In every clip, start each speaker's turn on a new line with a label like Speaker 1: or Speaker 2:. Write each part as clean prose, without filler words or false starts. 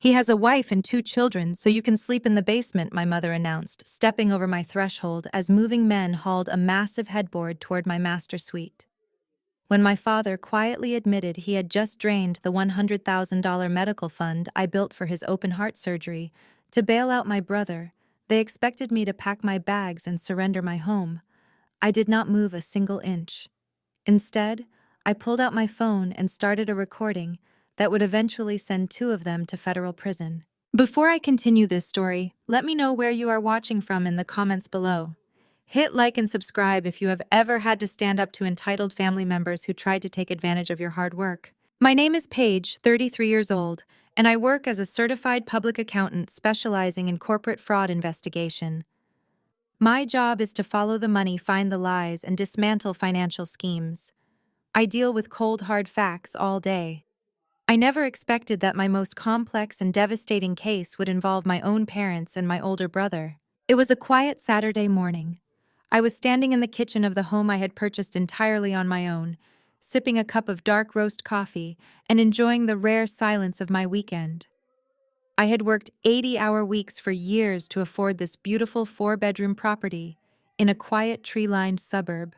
Speaker 1: He has a wife and 2 children, so you can sleep in the basement, my mother announced, stepping over my threshold as moving men hauled a massive headboard toward my master suite. When my father quietly admitted he had just drained the $100,000 medical fund I built for his open heart surgery to bail out my brother, they expected me to pack my bags and surrender my home. I did not move a single inch. Instead, I pulled out my phone and started a recording that would eventually send 2 of them to federal prison. Before I continue this story, let me know where you are watching from in the comments below. Hit like and subscribe if you have ever had to stand up to entitled family members who tried to take advantage of your hard work. My name is Paige, 33 years old, and I work as a certified public accountant specializing in corporate fraud investigation. My job is to follow the money, find the lies, and dismantle financial schemes. I deal with cold, hard facts all day. I never expected that my most complex and devastating case would involve my own parents and my older brother. It was a quiet Saturday morning. I was standing in the kitchen of the home I had purchased entirely on my own, sipping a cup of dark roast coffee and enjoying the rare silence of my weekend. I had worked 80-hour weeks for years to afford this beautiful 4-bedroom property in a quiet tree-lined suburb.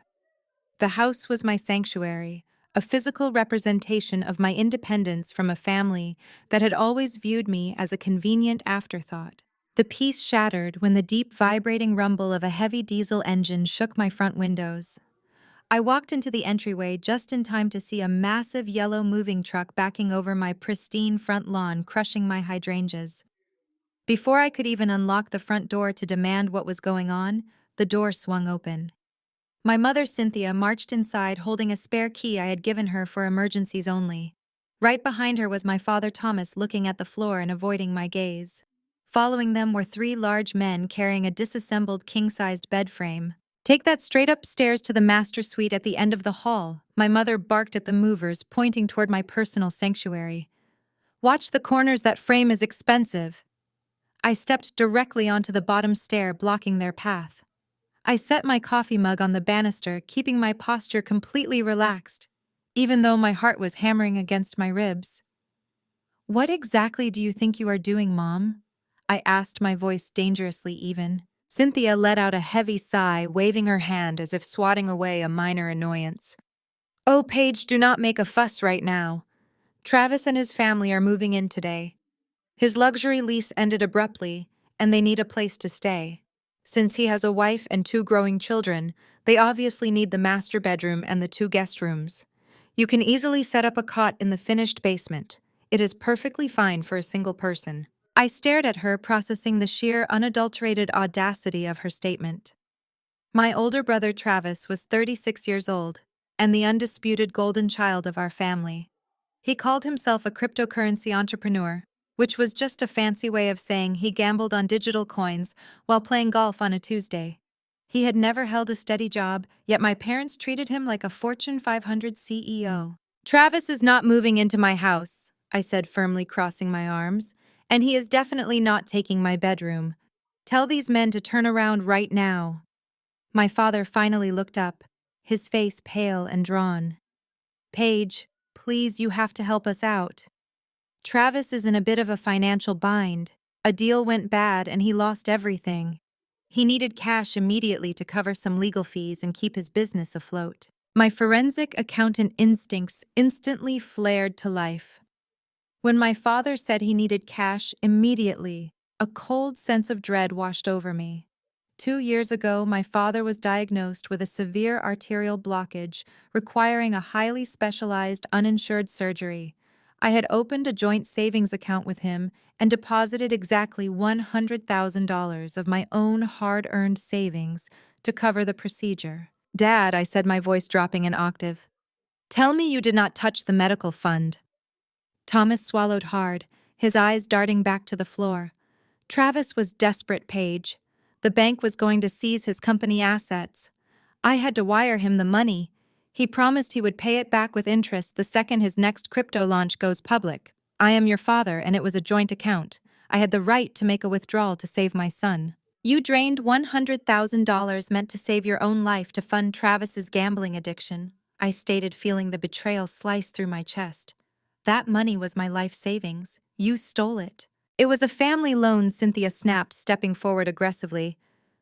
Speaker 1: The house was my sanctuary, a physical representation of my independence from a family that had always viewed me as a convenient afterthought. The peace shattered when the deep vibrating rumble of a heavy diesel engine shook my front windows. I walked into the entryway just in time to see a massive yellow moving truck backing over my pristine front lawn, crushing my hydrangeas. Before I could even unlock the front door to demand what was going on, the door swung open. My mother, Cynthia, marched inside holding a spare key I had given her for emergencies only. Right behind her was my father, Thomas, looking at the floor and avoiding my gaze. Following them were 3 large men carrying a disassembled king-sized bed frame. "Take that straight upstairs to the master suite at the end of the hall," my mother barked at the movers, pointing toward my personal sanctuary. "Watch the corners, that frame is expensive." I stepped directly onto the bottom stair, blocking their path. I set my coffee mug on the banister, keeping my posture completely relaxed, even though my heart was hammering against my ribs. "What exactly do you think you are doing, Mom?" I asked, my voice dangerously even. Cynthia let out a heavy sigh, waving her hand as if swatting away a minor annoyance. "Oh, Paige, do not make a fuss right now. Travis and his family are moving in today. His luxury lease ended abruptly, and they need a place to stay. Since he has a wife and 2 growing children, they obviously need the master bedroom and the 2 guest rooms. You can easily set up a cot in the finished basement. It is perfectly fine for a single person." I stared at her, processing the sheer, unadulterated audacity of her statement. My older brother Travis was 36 years old, and the undisputed golden child of our family. He called himself a cryptocurrency entrepreneur, which was just a fancy way of saying he gambled on digital coins while playing golf on a Tuesday. He had never held a steady job, yet my parents treated him like a Fortune 500 CEO. "Travis is not moving into my house," I said, firmly crossing my arms, "and he is definitely not taking my bedroom. Tell these men to turn around right now." My father finally looked up, his face pale and drawn. "Paige, please, you have to help us out. Travis is in a bit of a financial bind. A deal went bad and he lost everything. He needed cash immediately to cover some legal fees and keep his business afloat." My forensic accountant instincts instantly flared to life. When my father said he needed cash immediately, a cold sense of dread washed over me. 2 years ago, my father was diagnosed with a severe arterial blockage requiring a highly specialized uninsured surgery. I had opened a joint savings account with him and deposited exactly $100,000 of my own hard-earned savings to cover the procedure. "Dad," I said, my voice dropping an octave, "tell me you did not touch the medical fund." Thomas swallowed hard, his eyes darting back to the floor. Travis was desperate, Paige. The bank was going to seize his company assets. I had to wire him the money. He promised he would pay it back with interest the second his next crypto launch goes public. I am your father, and it was a joint account. I had the right to make a withdrawal to save my son. You drained $100,000 meant to save your own life to fund Travis's gambling addiction, I stated, feeling the betrayal slice through my chest. That money was my life savings. You stole it. It was a family loan, Cynthia snapped, stepping forward aggressively.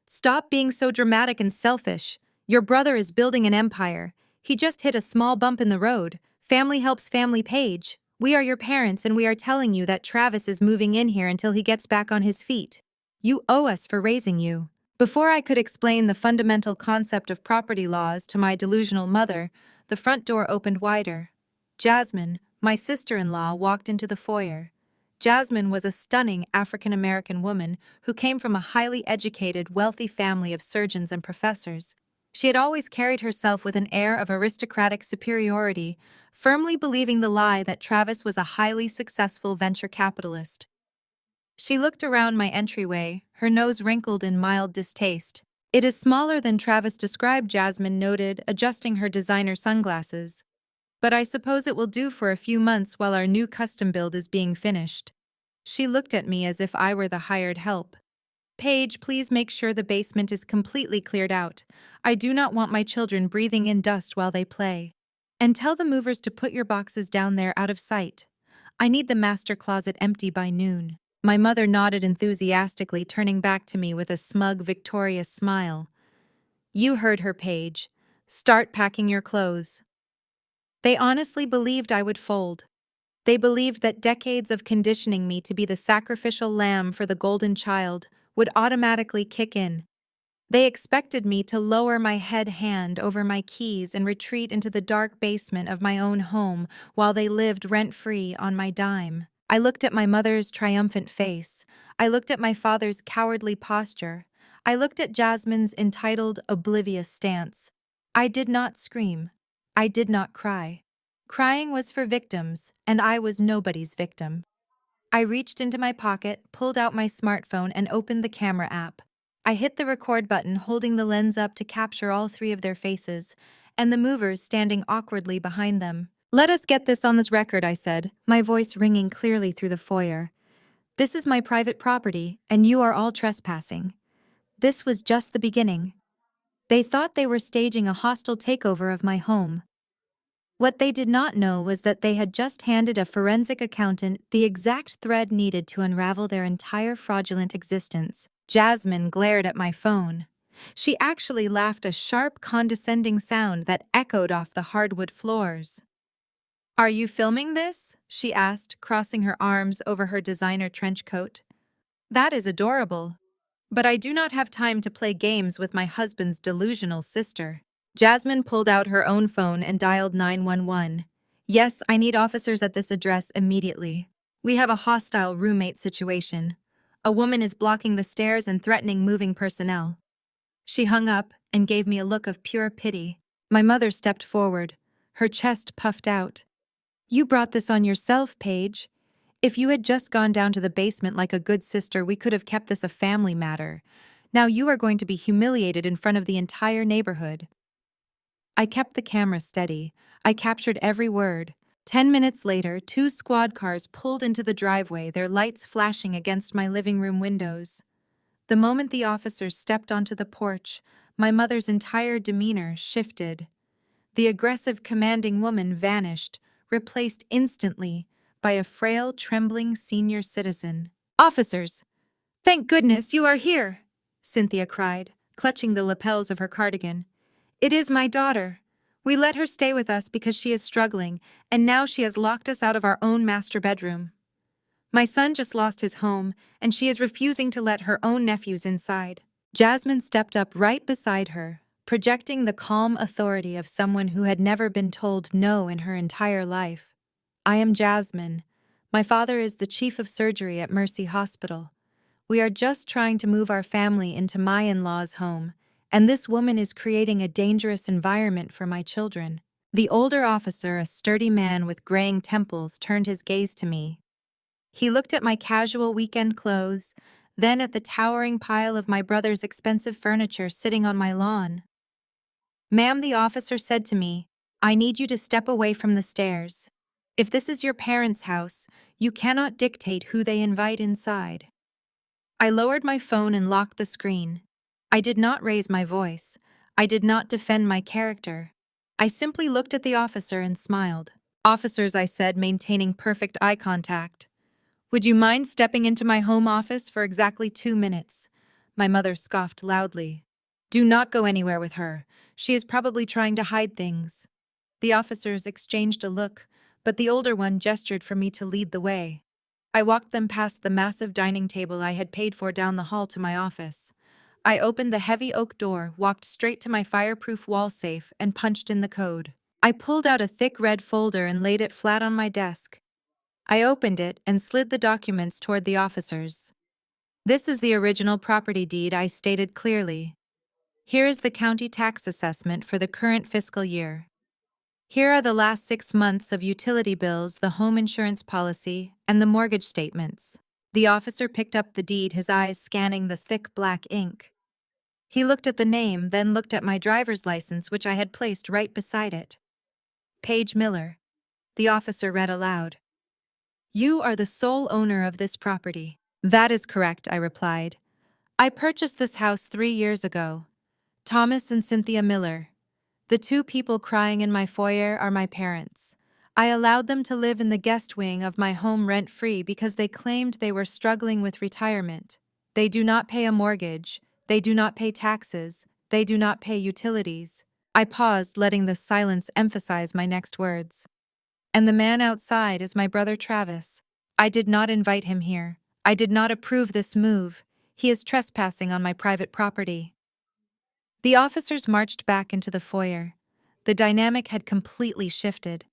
Speaker 1: Stop being so dramatic and selfish. Your brother is building an empire. He just hit a small bump in the road. Family helps family, Paige. We are your parents and we are telling you that Travis is moving in here until he gets back on his feet. You owe us for raising you. Before I could explain the fundamental concept of property laws to my delusional mother, the front door opened wider. Jasmine, my sister-in-law, walked into the foyer. Jasmine was a stunning African-American woman who came from a highly educated, wealthy family of surgeons and professors. She had always carried herself with an air of aristocratic superiority, firmly believing the lie that Travis was a highly successful venture capitalist. She looked around my entryway, her nose wrinkled in mild distaste. It is smaller than Travis described, Jasmine noted, adjusting her designer sunglasses. But I suppose it will do for a few months while our new custom build is being finished. She looked at me as if I were the hired help. Paige, please make sure the basement is completely cleared out. I do not want my children breathing in dust while they play. And tell the movers to put your boxes down there out of sight. I need the master closet empty by noon. My mother nodded enthusiastically, turning back to me with a smug, victorious smile. You heard her, Paige. Start packing your clothes. They honestly believed I would fold. They believed that decades of conditioning me to be the sacrificial lamb for the golden child would automatically kick in. They expected me to lower my head hand over my keys and retreat into the dark basement of my own home while they lived rent-free on my dime. I looked at my mother's triumphant face. I looked at my father's cowardly posture. I looked at Jasmine's entitled, oblivious stance. I did not scream. I did not cry. Crying was for victims, and I was nobody's victim. I reached into my pocket, pulled out my smartphone, and opened the camera app. I hit the record button, holding the lens up to capture all three of their faces, and the movers standing awkwardly behind them. Let us get this on this record, I said, my voice ringing clearly through the foyer. This is my private property, and you are all trespassing. This was just the beginning. They thought they were staging a hostile takeover of my home. What they did not know was that they had just handed a forensic accountant the exact thread needed to unravel their entire fraudulent existence. Jasmine glared at my phone. She actually laughed, a sharp, condescending sound that echoed off the hardwood floors. Are you filming this? She asked, crossing her arms over her designer trench coat. That is adorable. But I do not have time to play games with my husband's delusional sister. Jasmine pulled out her own phone and dialed 911. Yes, I need officers at this address immediately. We have a hostile roommate situation. A woman is blocking the stairs and threatening moving personnel. She hung up and gave me a look of pure pity. My mother stepped forward, her chest puffed out. You brought this on yourself, Paige. If you had just gone down to the basement like a good sister, we could have kept this a family matter. Now you are going to be humiliated in front of the entire neighborhood. I kept the camera steady. I captured every word. 10 minutes later, 2 squad cars pulled into the driveway, their lights flashing against my living room windows. The moment the officers stepped onto the porch, my mother's entire demeanor shifted. The aggressive, commanding woman vanished, replaced instantly by a frail, trembling senior citizen. Officers! Thank goodness you are here! Cynthia cried, clutching the lapels of her cardigan. It is my daughter. We let her stay with us because she is struggling, and now she has locked us out of our own master bedroom. My son just lost his home, and she is refusing to let her own nephews inside. Jasmine stepped up right beside her, projecting the calm authority of someone who had never been told no in her entire life. I am Jasmine. My father is the chief of surgery at Mercy Hospital. We are just trying to move our family into my in-laws' home, and this woman is creating a dangerous environment for my children. The older officer, a sturdy man with graying temples, turned his gaze to me. He looked at my casual weekend clothes, then at the towering pile of my brother's expensive furniture sitting on my lawn. Ma'am, the officer said to me, I need you to step away from the stairs. If this is your parents' house, you cannot dictate who they invite inside. I lowered my phone and locked the screen. I did not raise my voice. I did not defend my character. I simply looked at the officer and smiled. Officers, I said, maintaining perfect eye contact. Would you mind stepping into my home office for exactly 2 minutes? My mother scoffed loudly. Do not go anywhere with her. She is probably trying to hide things. The officers exchanged a look, but the older one gestured for me to lead the way. I walked them past the massive dining table I had paid for down the hall to my office. I opened the heavy oak door, walked straight to my fireproof wall safe, and punched in the code. I pulled out a thick red folder and laid it flat on my desk. I opened it and slid the documents toward the officers. This is the original property deed, I stated clearly. Here is the county tax assessment for the current fiscal year. Here are the last 6 months of utility bills, the home insurance policy, and the mortgage statements. The officer picked up the deed, his eyes scanning the thick black ink. He looked at the name, then looked at my driver's license, which I had placed right beside it. Paige Miller. The officer read aloud. You are the sole owner of this property. That is correct, I replied. I purchased this house 3 years ago. Thomas and Cynthia Miller. The two people crying in my foyer are my parents. I allowed them to live in the guest wing of my home rent-free because they claimed they were struggling with retirement. They do not pay a mortgage. They do not pay taxes. They do not pay utilities. I paused, letting the silence emphasize my next words. And the man outside is my brother Travis. I did not invite him here. I did not approve this move. He is trespassing on my private property. The officers marched back into the foyer. The dynamic had completely shifted.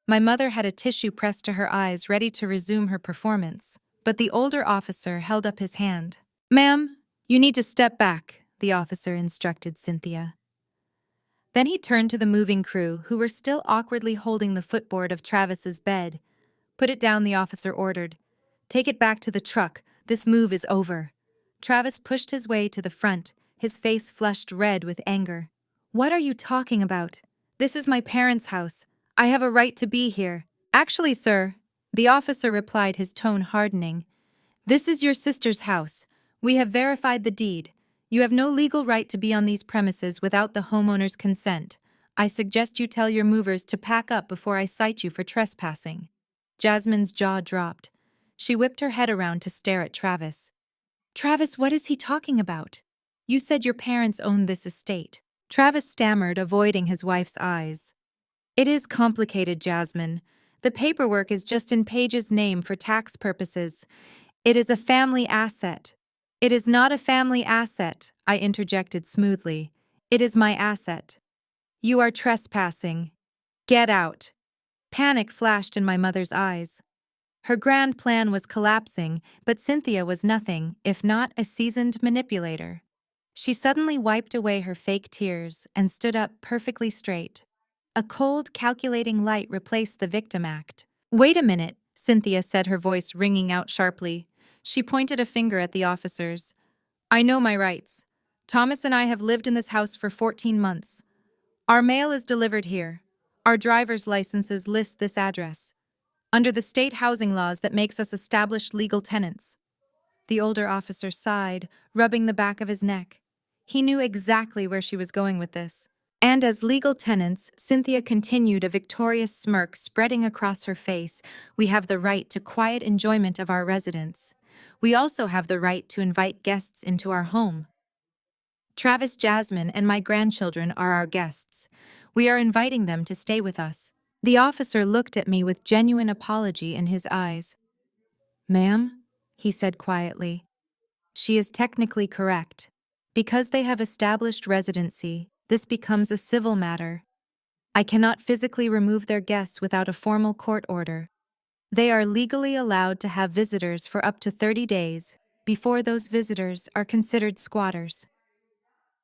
Speaker 1: My mother had a tissue pressed to her eyes, ready to resume her performance, but the older officer held up his hand. Ma'am, you need to step back, the officer instructed Cynthia. Then he turned to the moving crew, who were still awkwardly holding the footboard of Travis's bed. Put it down, the officer ordered. Take it back to the truck. This move is over. Travis pushed his way to the front, his face flushed red with anger. What are you talking about? This is my parents' house. I have a right to be here. Actually, sir, the officer replied, his tone hardening. This is your sister's house. We have verified the deed. You have no legal right to be on these premises without the homeowner's consent. I suggest you tell your movers to pack up before I cite you for trespassing. Jasmine's jaw dropped. She whipped her head around to stare at Travis. Travis, what is he talking about? You said your parents owned this estate. Travis stammered, avoiding his wife's eyes. It is complicated, Jasmine. The paperwork is just in Paige's name for tax purposes. It is a family asset. It is not a family asset, I interjected smoothly. It is my asset. You are trespassing. Get out. Panic flashed in my mother's eyes. Her grand plan was collapsing, but Cynthia was nothing, if not a seasoned manipulator. She suddenly wiped away her fake tears and stood up perfectly straight. A cold, calculating light replaced the victim act. Wait a minute, Cynthia said, her voice ringing out sharply. She pointed a finger at the officers. I know my rights. Thomas and I have lived in this house for 14 months. Our mail is delivered here. Our driver's licenses list this address. Under the state housing laws that makes us established legal tenants. The older officer sighed, rubbing the back of his neck. He knew exactly where she was going with this. And as legal tenants, Cynthia continued, a victorious smirk spreading across her face, we have the right to quiet enjoyment of our residence. We also have the right to invite guests into our home. Travis, Jasmine, and my grandchildren are our guests. We are inviting them to stay with us. The officer looked at me with genuine apology in his eyes. Ma'am, he said quietly, she is technically correct. Because they have established residency, this becomes a civil matter. I cannot physically remove their guests without a formal court order. They are legally allowed to have visitors for up to 30 days. Before those visitors are considered squatters.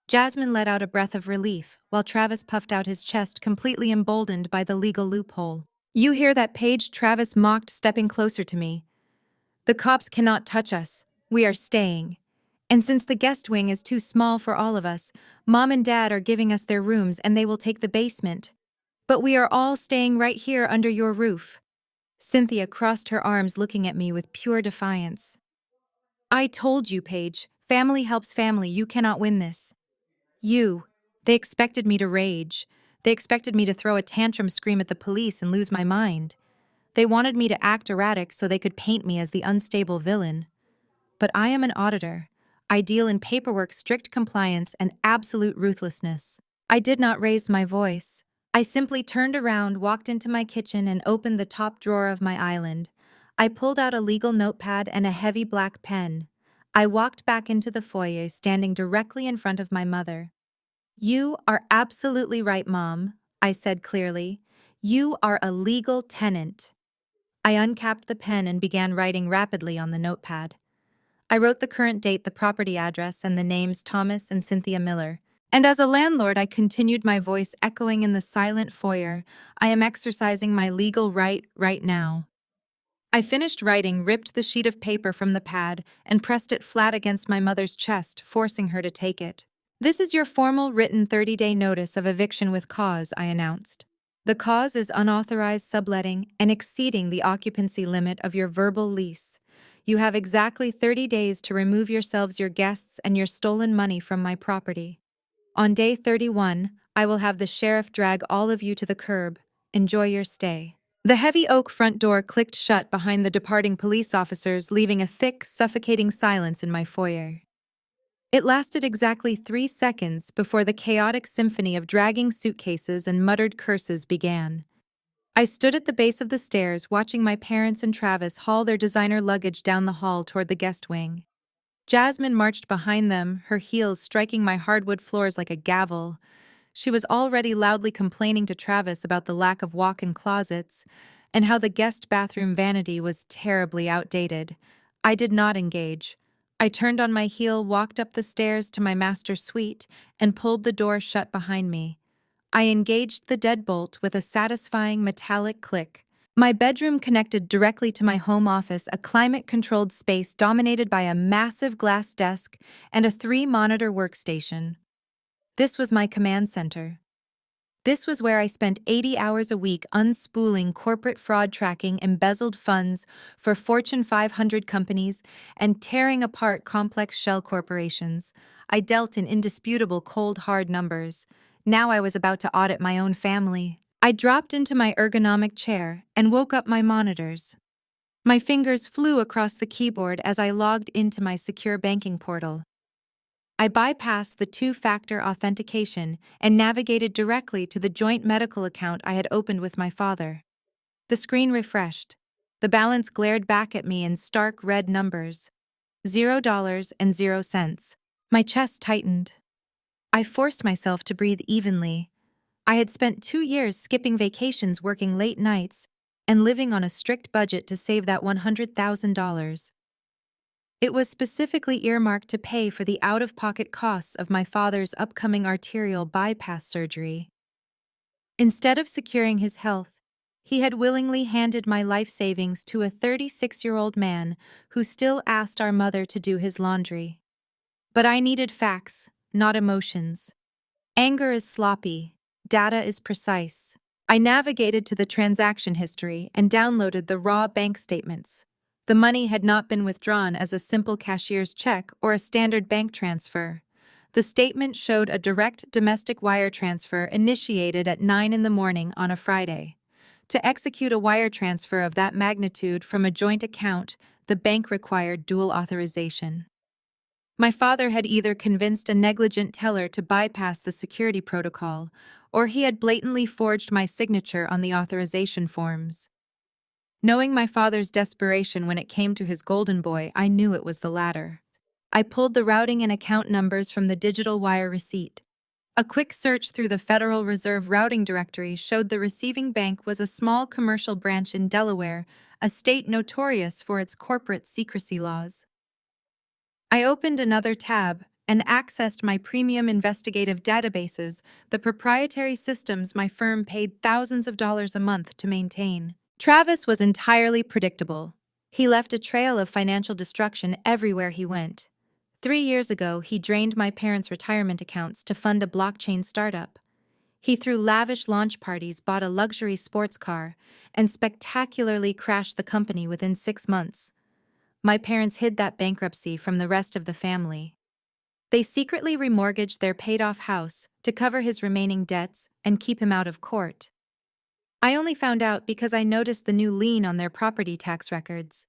Speaker 1: Jasmine let out a breath of relief, while Travis puffed out his chest, completely emboldened by the legal loophole. You hear that, Paige? Travis mocked, stepping closer to me. The cops cannot touch us. We are staying. And since the guest wing is too small for all of us, Mom and Dad are giving us their rooms and they will take the basement. But we are all staying right here under your roof. Cynthia crossed her arms, looking at me with pure defiance. I told you, Paige. Family helps family. You cannot win this. They expected me to rage. They expected me to throw a tantrum, scream at the police, and lose my mind. They wanted me to act erratic so they could paint me as the unstable villain. But I am an auditor. I deal in paperwork, strict compliance, and absolute ruthlessness. I did not raise my voice. I simply turned around, walked into my kitchen, and opened the top drawer of my island. I pulled out a legal notepad and a heavy black pen. I walked back into the foyer, standing directly in front of my mother. "You are absolutely right, Mom," I said clearly. "You are a legal tenant." I uncapped the pen and began writing rapidly on the notepad. I wrote the current date, the property address, and the names Thomas and Cynthia Miller. And as a landlord, I continued, my voice echoing in the silent foyer. "I am exercising my legal right now." I finished writing, ripped the sheet of paper from the pad, and pressed it flat against my mother's chest, forcing her to take it. "This is your formal written 30-day notice of eviction with cause," I announced. "The cause is unauthorized subletting and exceeding the occupancy limit of your verbal lease. You have exactly 30 days to remove yourselves, your guests, and your stolen money from my property. On day 31, I will have the sheriff drag all of you to the curb. Enjoy your stay." The heavy oak front door clicked shut behind the departing police officers, leaving a thick, suffocating silence in my foyer. It lasted exactly 3 seconds before the chaotic symphony of dragging suitcases and muttered curses began. I stood at the base of the stairs, watching my parents and Travis haul their designer luggage down the hall toward the guest wing. Jasmine marched behind them, her heels striking my hardwood floors like a gavel. She was already loudly complaining to Travis about the lack of walk-in closets and how the guest bathroom vanity was terribly outdated. I did not engage. I turned on my heel, walked up the stairs to my master's suite, and pulled the door shut behind me. I engaged the deadbolt with a satisfying metallic click. My bedroom connected directly to my home office, a climate-controlled space dominated by a massive glass desk and a 3-monitor workstation. This was my command center. This was where I spent 80 hours a week unspooling corporate fraud, tracking embezzled funds for Fortune 500 companies, and tearing apart complex shell corporations. I dealt in indisputable cold, hard numbers. Now I was about to audit my own family. I dropped into my ergonomic chair and woke up my monitors. My fingers flew across the keyboard as I logged into my secure banking portal. I bypassed the 2-factor authentication and navigated directly to the joint medical account I had opened with my father. The screen refreshed. The balance glared back at me in stark red numbers. $0.00. My chest tightened. I forced myself to breathe evenly. I had spent 2 years skipping vacations, working late nights, and living on a strict budget to save that $100,000. It was specifically earmarked to pay for the out-of-pocket costs of my father's upcoming arterial bypass surgery. Instead of securing his health, he had willingly handed my life savings to a 36-year-old man who still asked our mother to do his laundry. But I needed facts, not emotions. Anger is sloppy. Data is precise. I navigated to the transaction history and downloaded the raw bank statements. The money had not been withdrawn as a simple cashier's check or a standard bank transfer. The statement showed a direct domestic wire transfer initiated at 9 in the morning on a Friday. To execute a wire transfer of that magnitude from a joint account, the bank required dual authorization. My father had either convinced a negligent teller to bypass the security protocol, or he had blatantly forged my signature on the authorization forms. Knowing my father's desperation when it came to his golden boy, I knew it was the latter. I pulled the routing and account numbers from the digital wire receipt. A quick search through the Federal Reserve routing directory showed the receiving bank was a small commercial branch in Delaware, a state notorious for its corporate secrecy laws. I opened another tab and accessed my premium investigative databases, the proprietary systems my firm paid thousands of dollars a month to maintain. Travis was entirely predictable. He left a trail of financial destruction everywhere he went. 3 years ago, he drained my parents' retirement accounts to fund a blockchain startup. He threw lavish launch parties, bought a luxury sports car, and spectacularly crashed the company within 6 months. My parents hid that bankruptcy from the rest of the family. They secretly remortgaged their paid-off house to cover his remaining debts and keep him out of court. I only found out because I noticed the new lien on their property tax records.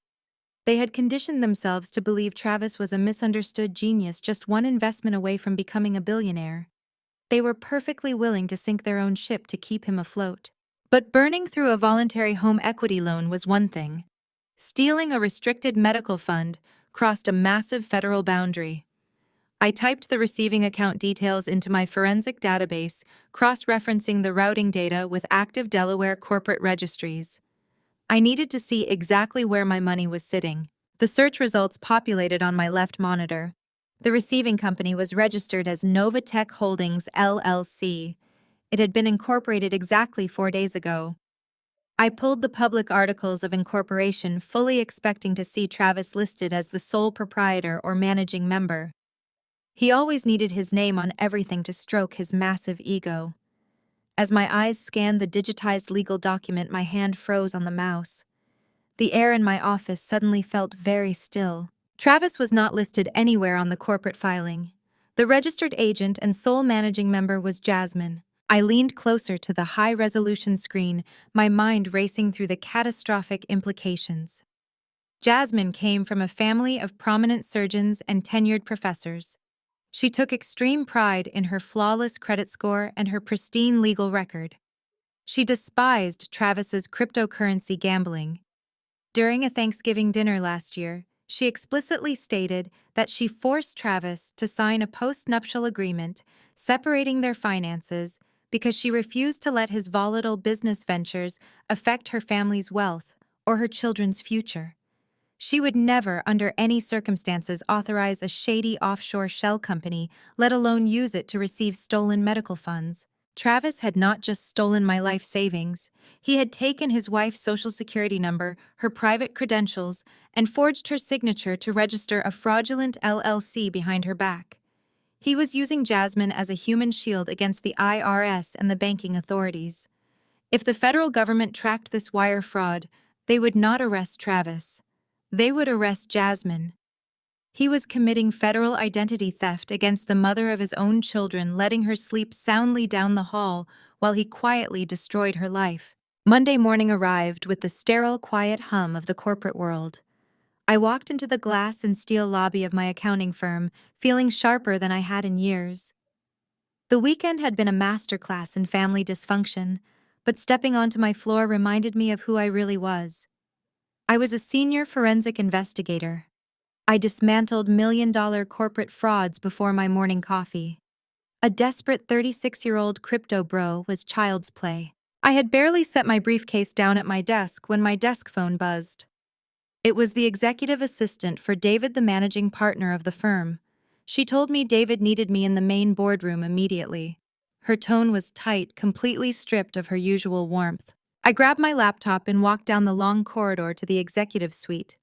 Speaker 1: They had conditioned themselves to believe Travis was a misunderstood genius just one investment away from becoming a billionaire. They were perfectly willing to sink their own ship to keep him afloat. But burning through a voluntary home equity loan was one thing. Stealing a restricted medical fund crossed a massive federal boundary. I typed the receiving account details into my forensic database, cross-referencing the routing data with active Delaware corporate registries. I needed to see exactly where my money was sitting. The search results populated on my left monitor. The receiving company was registered as Novatech Holdings, LLC. It had been incorporated exactly 4 days ago. I pulled the public articles of incorporation, fully expecting to see Travis listed as the sole proprietor or managing member. He always needed his name on everything to stroke his massive ego. As my eyes scanned the digitized legal document, my hand froze on the mouse. The air in my office suddenly felt very still. Travis was not listed anywhere on the corporate filing. The registered agent and sole managing member was Jasmine. I leaned closer to the high-resolution screen, my mind racing through the catastrophic implications. Jasmine came from a family of prominent surgeons and tenured professors. She took extreme pride in her flawless credit score and her pristine legal record. She despised Travis's cryptocurrency gambling. During a Thanksgiving dinner last year, she explicitly stated that she forced Travis to sign a post-nuptial agreement separating their finances because she refused to let his volatile business ventures affect her family's wealth or her children's future. She would never, under any circumstances, authorize a shady offshore shell company, let alone use it to receive stolen medical funds. Travis had not just stolen my life savings. He had taken his wife's social security number, her private credentials, and forged her signature to register a fraudulent LLC behind her back. He was using Jasmine as a human shield against the IRS and the banking authorities. If the federal government tracked this wire fraud, they would not arrest Travis. They would arrest Jasmine. He was committing federal identity theft against the mother of his own children, letting her sleep soundly down the hall while he quietly destroyed her life. Monday morning arrived with the sterile, quiet hum of the corporate world. I walked into the glass and steel lobby of my accounting firm, feeling sharper than I had in years. The weekend had been a masterclass in family dysfunction, but stepping onto my floor reminded me of who I really was. I was a senior forensic investigator. I dismantled million-dollar corporate frauds before my morning coffee. A desperate 36-year-old crypto bro was child's play. I had barely set my briefcase down at my desk when my desk phone buzzed. It was the executive assistant for David, the managing partner of the firm. She told me David needed me in the main boardroom immediately. Her tone was tight, completely stripped of her usual warmth. I grabbed my laptop and walked down the long corridor to the executive suite.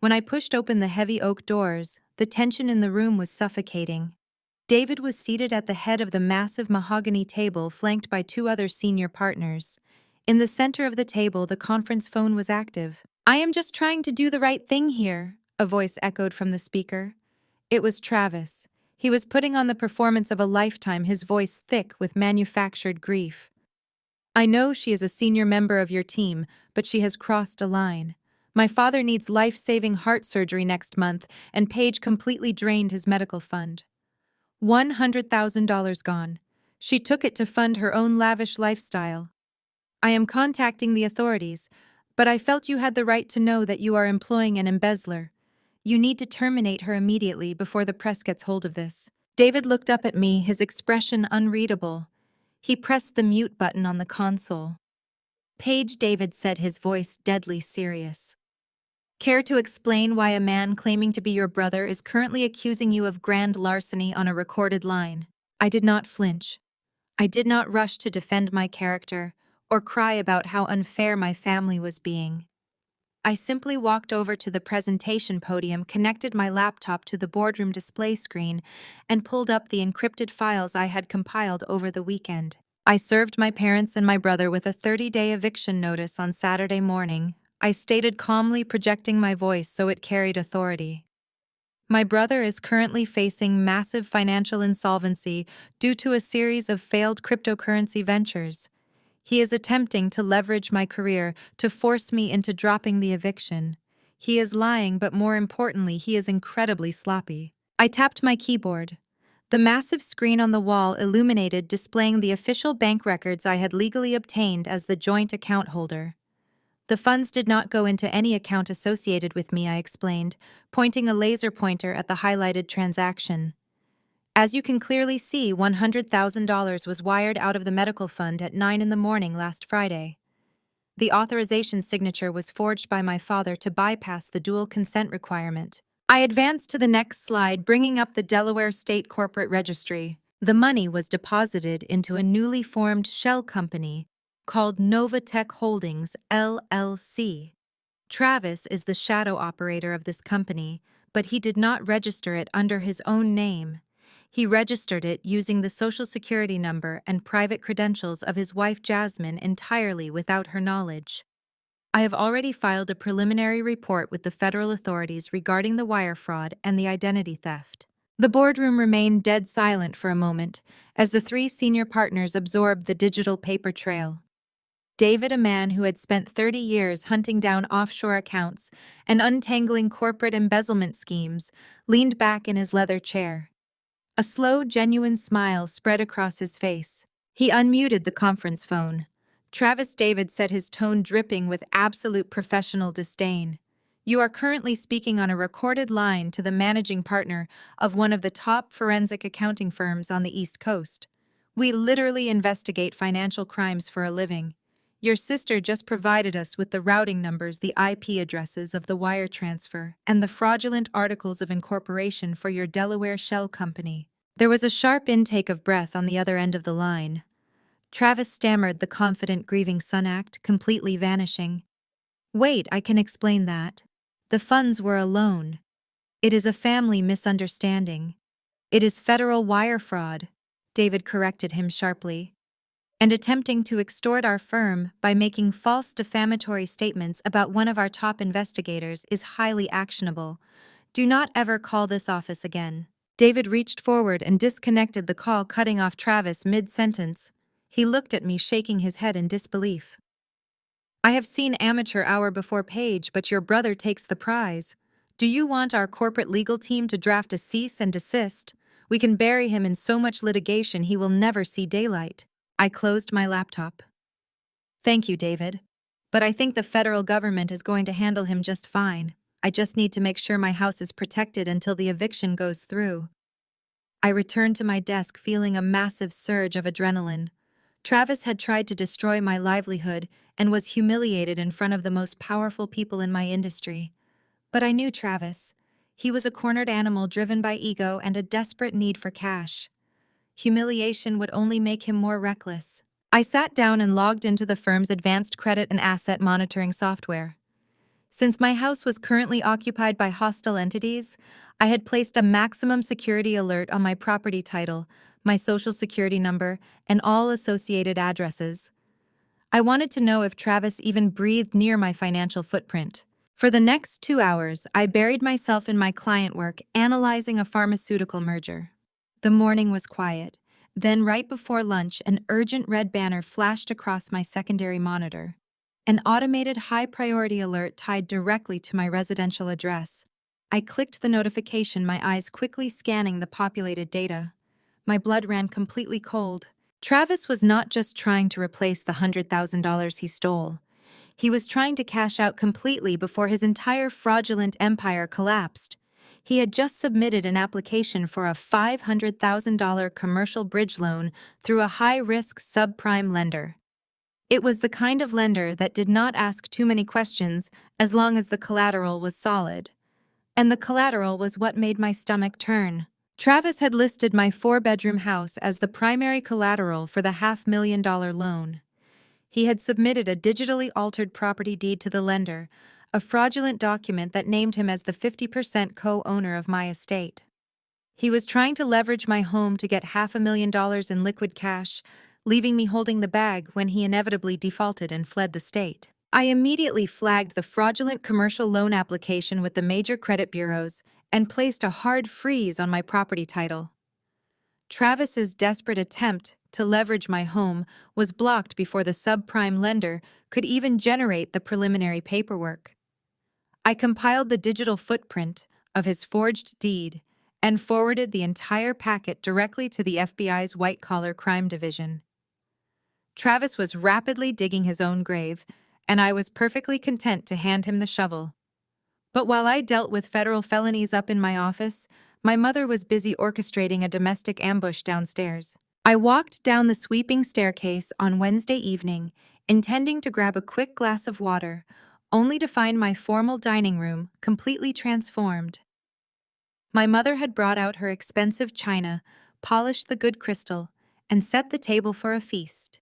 Speaker 1: When I pushed open the heavy oak doors, the tension in the room was suffocating. David was seated at the head of the massive mahogany table, flanked by 2 other senior partners. In the center of the table, the conference phone was active. "I am just trying to do the right thing here," a voice echoed from the speaker. It was Travis. He was putting on the performance of a lifetime, his voice thick with manufactured grief. "I know she is a senior member of your team, but she has crossed a line. My father needs life-saving heart surgery next month, and Paige completely drained his medical fund. $100,000 gone. She took it to fund her own lavish lifestyle. I am contacting the authorities, but I felt you had the right to know that you are employing an embezzler. You need to terminate her immediately before the press gets hold of this." David looked up at me, his expression unreadable. He pressed the mute button on the console. "Paige," David said, his voice deadly serious. "Care to explain why a man claiming to be your brother is currently accusing you of grand larceny on a recorded line?" I did not flinch. I did not rush to defend my character or cry about how unfair my family was being. I simply walked over to the presentation podium, connected my laptop to the boardroom display screen, and pulled up the encrypted files I had compiled over the weekend. I served my parents and my brother with a 30-day eviction notice on Saturday morning. I stated calmly, projecting my voice so it carried authority. My brother is currently facing massive financial insolvency due to a series of failed cryptocurrency ventures. He is attempting to leverage my career to force me into dropping the eviction. He is lying, but more importantly, he is incredibly sloppy. I tapped my keyboard. The massive screen on the wall illuminated, displaying the official bank records I had legally obtained as the joint account holder. The funds did not go into any account associated with me, I explained, pointing a laser pointer at the highlighted transaction. As you can clearly see, $100,000 was wired out of the medical fund at 9 in the morning last Friday. The authorization signature was forged by my father to bypass the dual consent requirement. I advanced to the next slide, bringing up the Delaware State Corporate Registry. The money was deposited into a newly formed shell company called Novatech Holdings, LLC. Travis is the shadow operator of this company, but he did not register it under his own name. He registered it using the Social Security number and private credentials of his wife Jasmine entirely without her knowledge. I have already filed a preliminary report with the federal authorities regarding the wire fraud and the identity theft. The boardroom remained dead silent for a moment as the three senior partners absorbed the digital paper trail. David, a man who had spent 30 years hunting down offshore accounts and untangling corporate embezzlement schemes, leaned back in his leather chair. A slow, genuine smile spread across his face. He unmuted the conference phone. Travis David said, his tone dripping with absolute professional disdain. You are currently speaking on a recorded line to the managing partner of one of the top forensic accounting firms on the East Coast. We literally investigate financial crimes for a living. Your sister just provided us with the routing numbers, the IP addresses of the wire transfer, and the fraudulent articles of incorporation for your Delaware shell company. There was a sharp intake of breath on the other end of the line. Travis stammered the confident grieving son act, completely vanishing. Wait, I can explain that. The funds were a loan. It is a family misunderstanding. It is federal wire fraud, David corrected him sharply. And attempting to extort our firm by making false defamatory statements about one of our top investigators is highly actionable. Do not ever call this office again. David reached forward and disconnected the call, cutting off Travis mid-sentence. He looked at me, shaking his head in disbelief. I have seen amateur hour before page, but your brother takes the prize. Do you want our corporate legal team to draft a cease and desist? We can bury him in so much litigation he will never see daylight. I closed my laptop. Thank you, David. But I think the federal government is going to handle him just fine. I just need to make sure my house is protected until the eviction goes through. I returned to my desk feeling a massive surge of adrenaline. Travis had tried to destroy my livelihood and was humiliated in front of the most powerful people in my industry. But I knew Travis. He was a cornered animal driven by ego and a desperate need for cash. Humiliation would only make him more reckless. I sat down and logged into the firm's advanced credit and asset monitoring software. Since my house was currently occupied by hostile entities, I had placed a maximum security alert on my property title, my social security number, and all associated addresses. I wanted to know if Travis even breathed near my financial footprint. For the next 2 hours, I buried myself in my client work, analyzing a pharmaceutical merger. The morning was quiet. Then, right before lunch, an urgent red banner flashed across my secondary monitor. An automated high-priority alert tied directly to my residential address. I clicked the notification, my eyes quickly scanning the populated data. My blood ran completely cold. Travis was not just trying to replace the $100,000 he stole. He was trying to cash out completely before his entire fraudulent empire collapsed. He had just submitted an application for a $500,000 commercial bridge loan through a high-risk subprime lender. It was the kind of lender that did not ask too many questions as long as the collateral was solid. And the collateral was what made my stomach turn. Travis had listed my 4-bedroom house as the primary collateral for the $500,000 loan. He had submitted a digitally altered property deed to the lender, a fraudulent document that named him as the 50% co-owner of my estate. He was trying to leverage my home to get $500,000 in liquid cash, leaving me holding the bag when he inevitably defaulted and fled the state. I immediately flagged the fraudulent commercial loan application with the major credit bureaus and placed a hard freeze on my property title. Travis's desperate attempt to leverage my home was blocked before the subprime lender could even generate the preliminary paperwork. I compiled the digital footprint of his forged deed and forwarded the entire packet directly to the FBI's white-collar crime division. Travis was rapidly digging his own grave, and I was perfectly content to hand him the shovel. But while I dealt with federal felonies up in my office, my mother was busy orchestrating a domestic ambush downstairs. I walked down the sweeping staircase on Wednesday evening, intending to grab a quick glass of water, only to find my formal dining room completely transformed. My mother had brought out her expensive china, polished the good crystal, and set the table for a feast.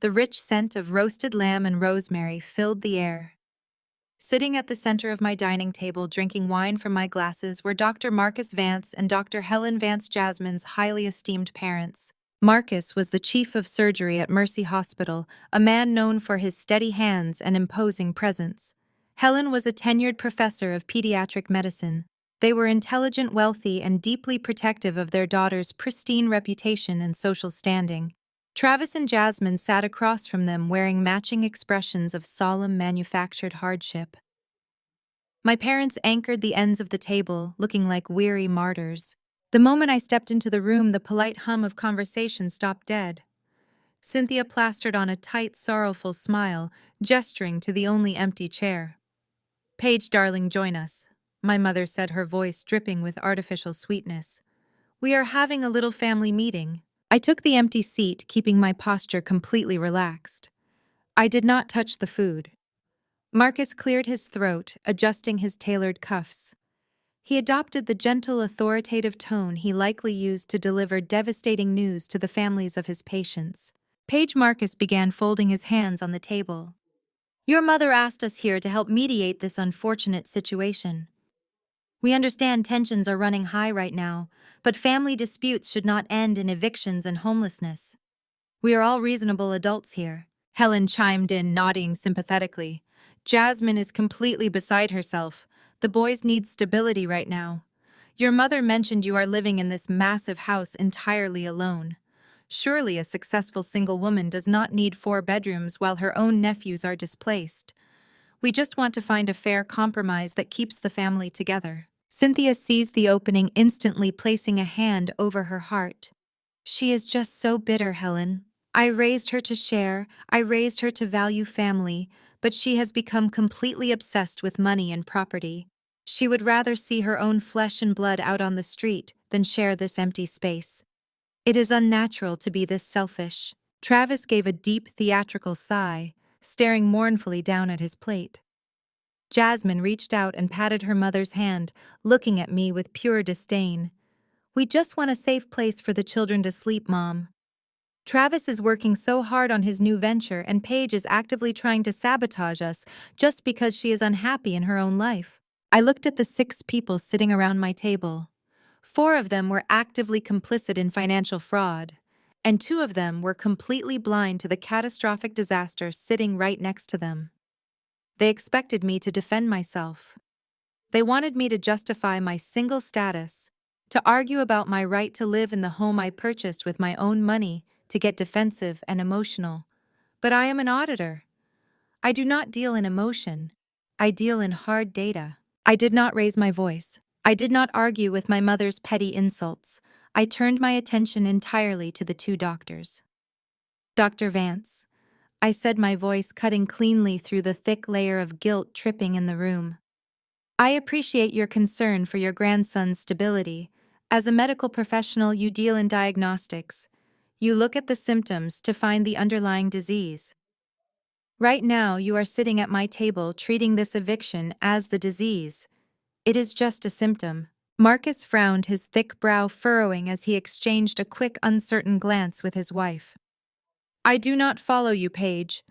Speaker 1: The rich scent of roasted lamb and rosemary filled the air. Sitting at the center of my dining table drinking wine from my glasses were Dr. Marcus Vance and Dr. Helen Vance, Jasmine's highly esteemed parents. Marcus was the chief of surgery at Mercy Hospital, a man known for his steady hands and imposing presence. Helen was a tenured professor of pediatric medicine. They were intelligent, wealthy, and deeply protective of their daughter's pristine reputation and social standing. Travis and Jasmine sat across from them wearing matching expressions of solemn manufactured hardship. My parents anchored the ends of the table, looking like weary martyrs. The moment I stepped into the room, the polite hum of conversation stopped dead. Cynthia plastered on a tight, sorrowful smile, gesturing to the only empty chair. "Paige, darling, join us," my mother said, her voice dripping with artificial sweetness. "We are having a little family meeting." I took the empty seat, keeping my posture completely relaxed. I did not touch the food. Marcus cleared his throat, adjusting his tailored cuffs. He adopted the gentle, authoritative tone he likely used to deliver devastating news to the families of his patients. Page Marcus began folding his hands on the table. "Your mother asked us here to help mediate this unfortunate situation. We understand tensions are running high right now, but family disputes should not end in evictions and homelessness. We are all reasonable adults here." Helen chimed in, nodding sympathetically. "Jasmine is completely beside herself. The boys need stability right now. Your mother mentioned you are living in this massive house entirely alone. Surely a successful single woman does not need 4 bedrooms while her own nephews are displaced. We just want to find a fair compromise that keeps the family together." Cynthia seized the opening, instantly placing a hand over her heart. "She is just so bitter, Helen. I raised her to share, I raised her to value family, but she has become completely obsessed with money and property. She would rather see her own flesh and blood out on the street than share this empty space. It is unnatural to be this selfish." Travis gave a deep theatrical sigh, staring mournfully down at his plate. Jasmine reached out and patted her mother's hand, looking at me with pure disdain. "We just want a safe place for the children to sleep, Mom. Travis is working so hard on his new venture, and Paige is actively trying to sabotage us just because she is unhappy in her own life." I looked at the 6 people sitting around my table. 4 of them were actively complicit in financial fraud, and 2 of them were completely blind to the catastrophic disaster sitting right next to them. They expected me to defend myself. They wanted me to justify my single status, to argue about my right to live in the home I purchased with my own money, to get defensive and emotional. But I am an auditor. I do not deal in emotion. I deal in hard data. I did not raise my voice. I did not argue with my mother's petty insults. I turned my attention entirely to the 2 doctors. "Dr. Vance," I said, my voice cutting cleanly through the thick layer of guilt tripping in the room. "I appreciate your concern for your grandson's stability. As a medical professional, you deal in diagnostics. You look at the symptoms to find the underlying disease. Right now, you are sitting at my table treating this eviction as the disease. It is just a symptom." Marcus frowned, his thick brow furrowing as he exchanged a quick, uncertain glance with his wife. "I do not follow you, Paige.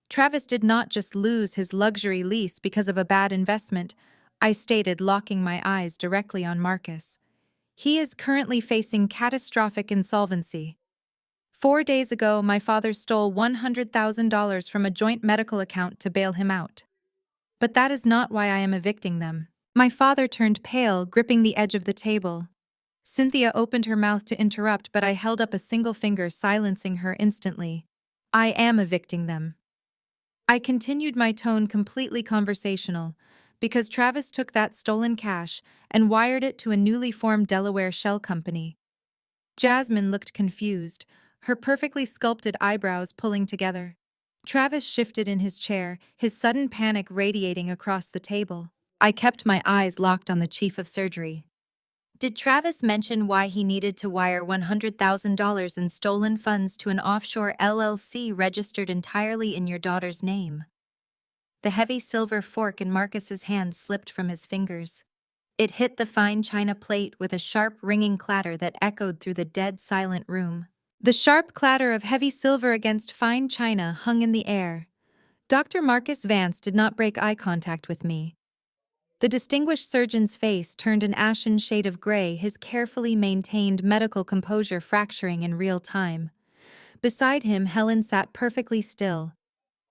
Speaker 1: Travis did not just lose his luxury lease because of a bad investment," I stated, locking my eyes directly on Marcus. "He is currently facing catastrophic insolvency. 4 days ago, my father stole $100,000 from a joint medical account to bail him out. But that is not why I am evicting them." My father turned pale, gripping the edge of the table. Cynthia opened her mouth to interrupt, but I held up a single finger, silencing her instantly. I am evicting them. I continued, my tone completely conversational, because Travis took that stolen cash and wired it to a newly formed Delaware shell company. Jasmine looked confused, her perfectly sculpted eyebrows pulling together. Travis shifted in his chair, his sudden panic radiating across the table. I kept my eyes locked on the chief of surgery. Did Travis mention why he needed to wire $100,000 in stolen funds to an offshore LLC registered entirely in your daughter's name? The heavy silver fork in Marcus's hand slipped from his fingers. It hit the fine china plate with a sharp ringing clatter that echoed through the dead silent room. The sharp clatter of heavy silver against fine china hung in the air. Dr. Marcus Vance did not break eye contact with me. The distinguished surgeon's face turned an ashen shade of gray, his carefully maintained medical composure fracturing in real time. Beside him, Helen sat perfectly still,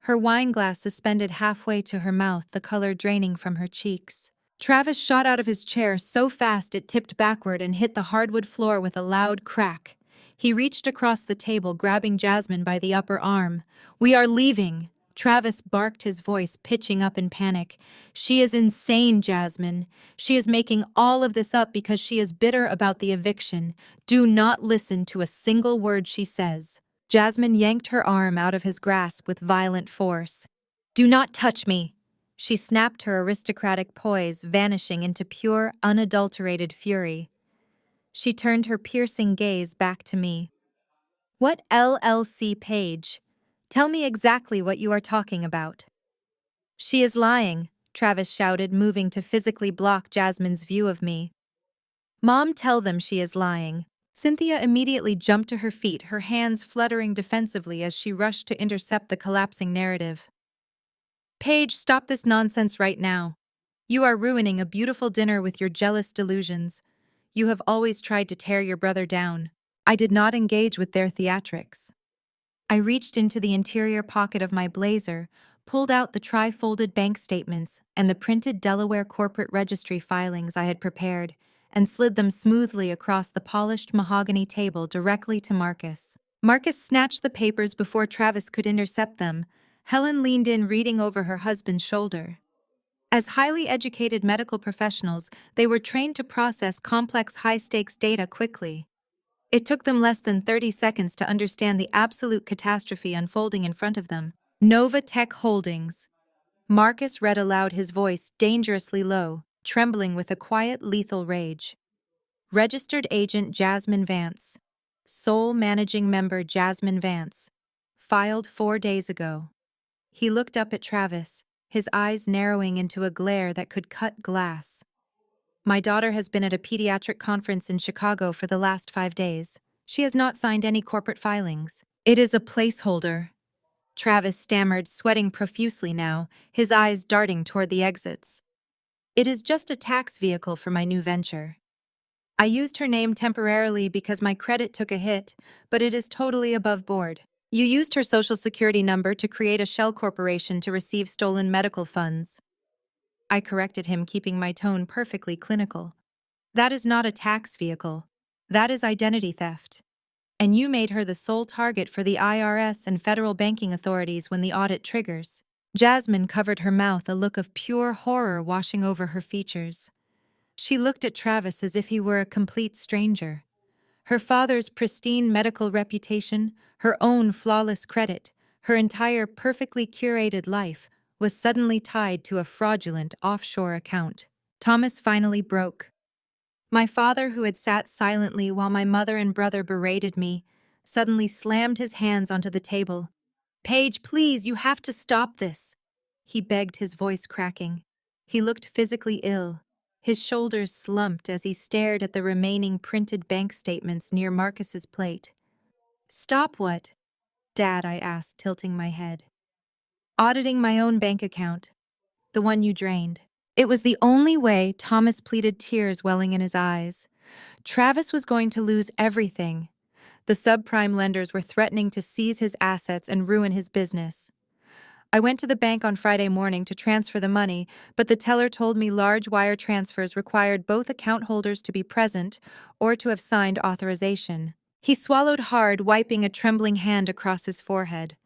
Speaker 1: her wineglass suspended halfway to her mouth, the color draining from her cheeks. Travis shot out of his chair so fast it tipped backward and hit the hardwood floor with a loud crack. He reached across the table, grabbing Jasmine by the upper arm. "We are leaving!" Travis barked, his voice pitching up in panic. "She is insane, Jasmine. She is making all of this up because she is bitter about the eviction. Do not listen to a single word she says." Jasmine yanked her arm out of his grasp with violent force. "Do not touch me!" She snapped, her aristocratic poise vanishing into pure, unadulterated fury. She turned her piercing gaze back to me. "What LLC page? Tell me exactly what you are talking about." "She is lying," Travis shouted, moving to physically block Jasmine's view of me. "Mom, tell them she is lying." Cynthia immediately jumped to her feet, her hands fluttering defensively as she rushed to intercept the collapsing narrative. "Paige, stop this nonsense right now. You are ruining a beautiful dinner with your jealous delusions. You have always tried to tear your brother down." I did not engage with their theatrics. I reached into the interior pocket of my blazer, pulled out the tri-folded bank statements and the printed Delaware corporate registry filings I had prepared, and slid them smoothly across the polished mahogany table directly to Marcus. Marcus snatched the papers before Travis could intercept them. Helen leaned in, reading over her husband's shoulder. As highly educated medical professionals, they were trained to process complex high-stakes data quickly. It took them less than 30 seconds to understand the absolute catastrophe unfolding in front of them. "Nova Tech Holdings." Marcus read aloud, his voice dangerously low, trembling with a quiet, lethal rage. "Registered Agent Jasmine Vance. Sole Managing Member Jasmine Vance. Filed 4 days ago." He looked up at Travis, his eyes narrowing into a glare that could cut glass. "My daughter has been at a pediatric conference in Chicago for the last 5 days. She has not signed any corporate filings." "It is a placeholder," Travis stammered, sweating profusely now, his eyes darting toward the exits. "It is just a tax vehicle for my new venture. I used her name temporarily because my credit took a hit, but it is totally above board. You used her social security number to create a shell corporation to receive stolen medical funds." I corrected him, keeping my tone perfectly clinical. "That is not a tax vehicle. That is identity theft. And you made her the sole target for the IRS and federal banking authorities when the audit triggers." Jasmine covered her mouth, a look of pure horror washing over her features. She looked at Travis as if he were a complete stranger. Her father's pristine medical reputation, her own flawless credit, her entire perfectly curated life was suddenly tied to a fraudulent offshore account. Thomas finally broke. My father, who had sat silently while my mother and brother berated me, suddenly slammed his hands onto the table. "Paige, please, you have to stop this," he begged, his voice cracking. He looked physically ill. His shoulders slumped as he stared at the remaining printed bank statements near Marcus's plate. "Stop what?" "Dad," I asked, tilting my head. "Auditing my own bank account. The one you drained." It was the only way, Thomas pleaded, tears welling in his eyes. Travis was going to lose everything. The subprime lenders were threatening to seize his assets and ruin his business. I went to the bank on Friday morning to transfer the money, but the teller told me large wire transfers required both account holders to be present or to have signed authorization. He swallowed hard, wiping a trembling hand across his forehead.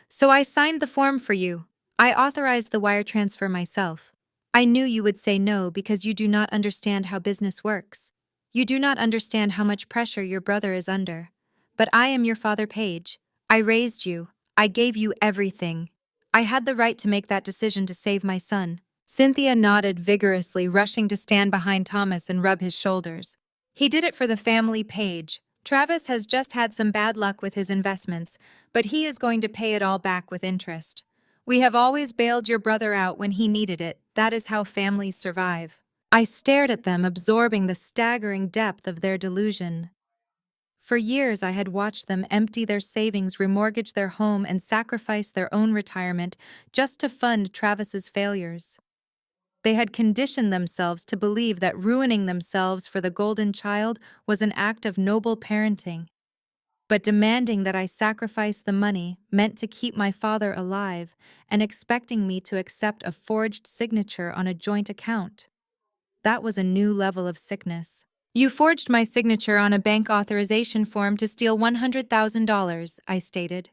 Speaker 1: So I signed the form for you. I authorized the wire transfer myself. I knew you would say no because you do not understand how business works. You do not understand how much pressure your brother is under. But I am your father, Paige. I raised you. I gave you everything. I had the right to make that decision to save my son. Cynthia nodded vigorously, rushing to stand behind Thomas and rub his shoulders. He did it for the family, Paige. Travis has just had some bad luck with his investments, but he is going to pay it all back with interest. We have always bailed your brother out when he needed it. That is how families survive. I stared at them, absorbing the staggering depth of their delusion. For years, I had watched them empty their savings, remortgage their home, and sacrifice their own retirement just to fund Travis's failures. They had conditioned themselves to believe that ruining themselves for the golden child was an act of noble parenting. But demanding that I sacrifice the money meant to keep my father alive and expecting me to accept a forged signature on a joint account. That was a new level of sickness. You forged my signature on a bank authorization form to steal $100,000, I stated,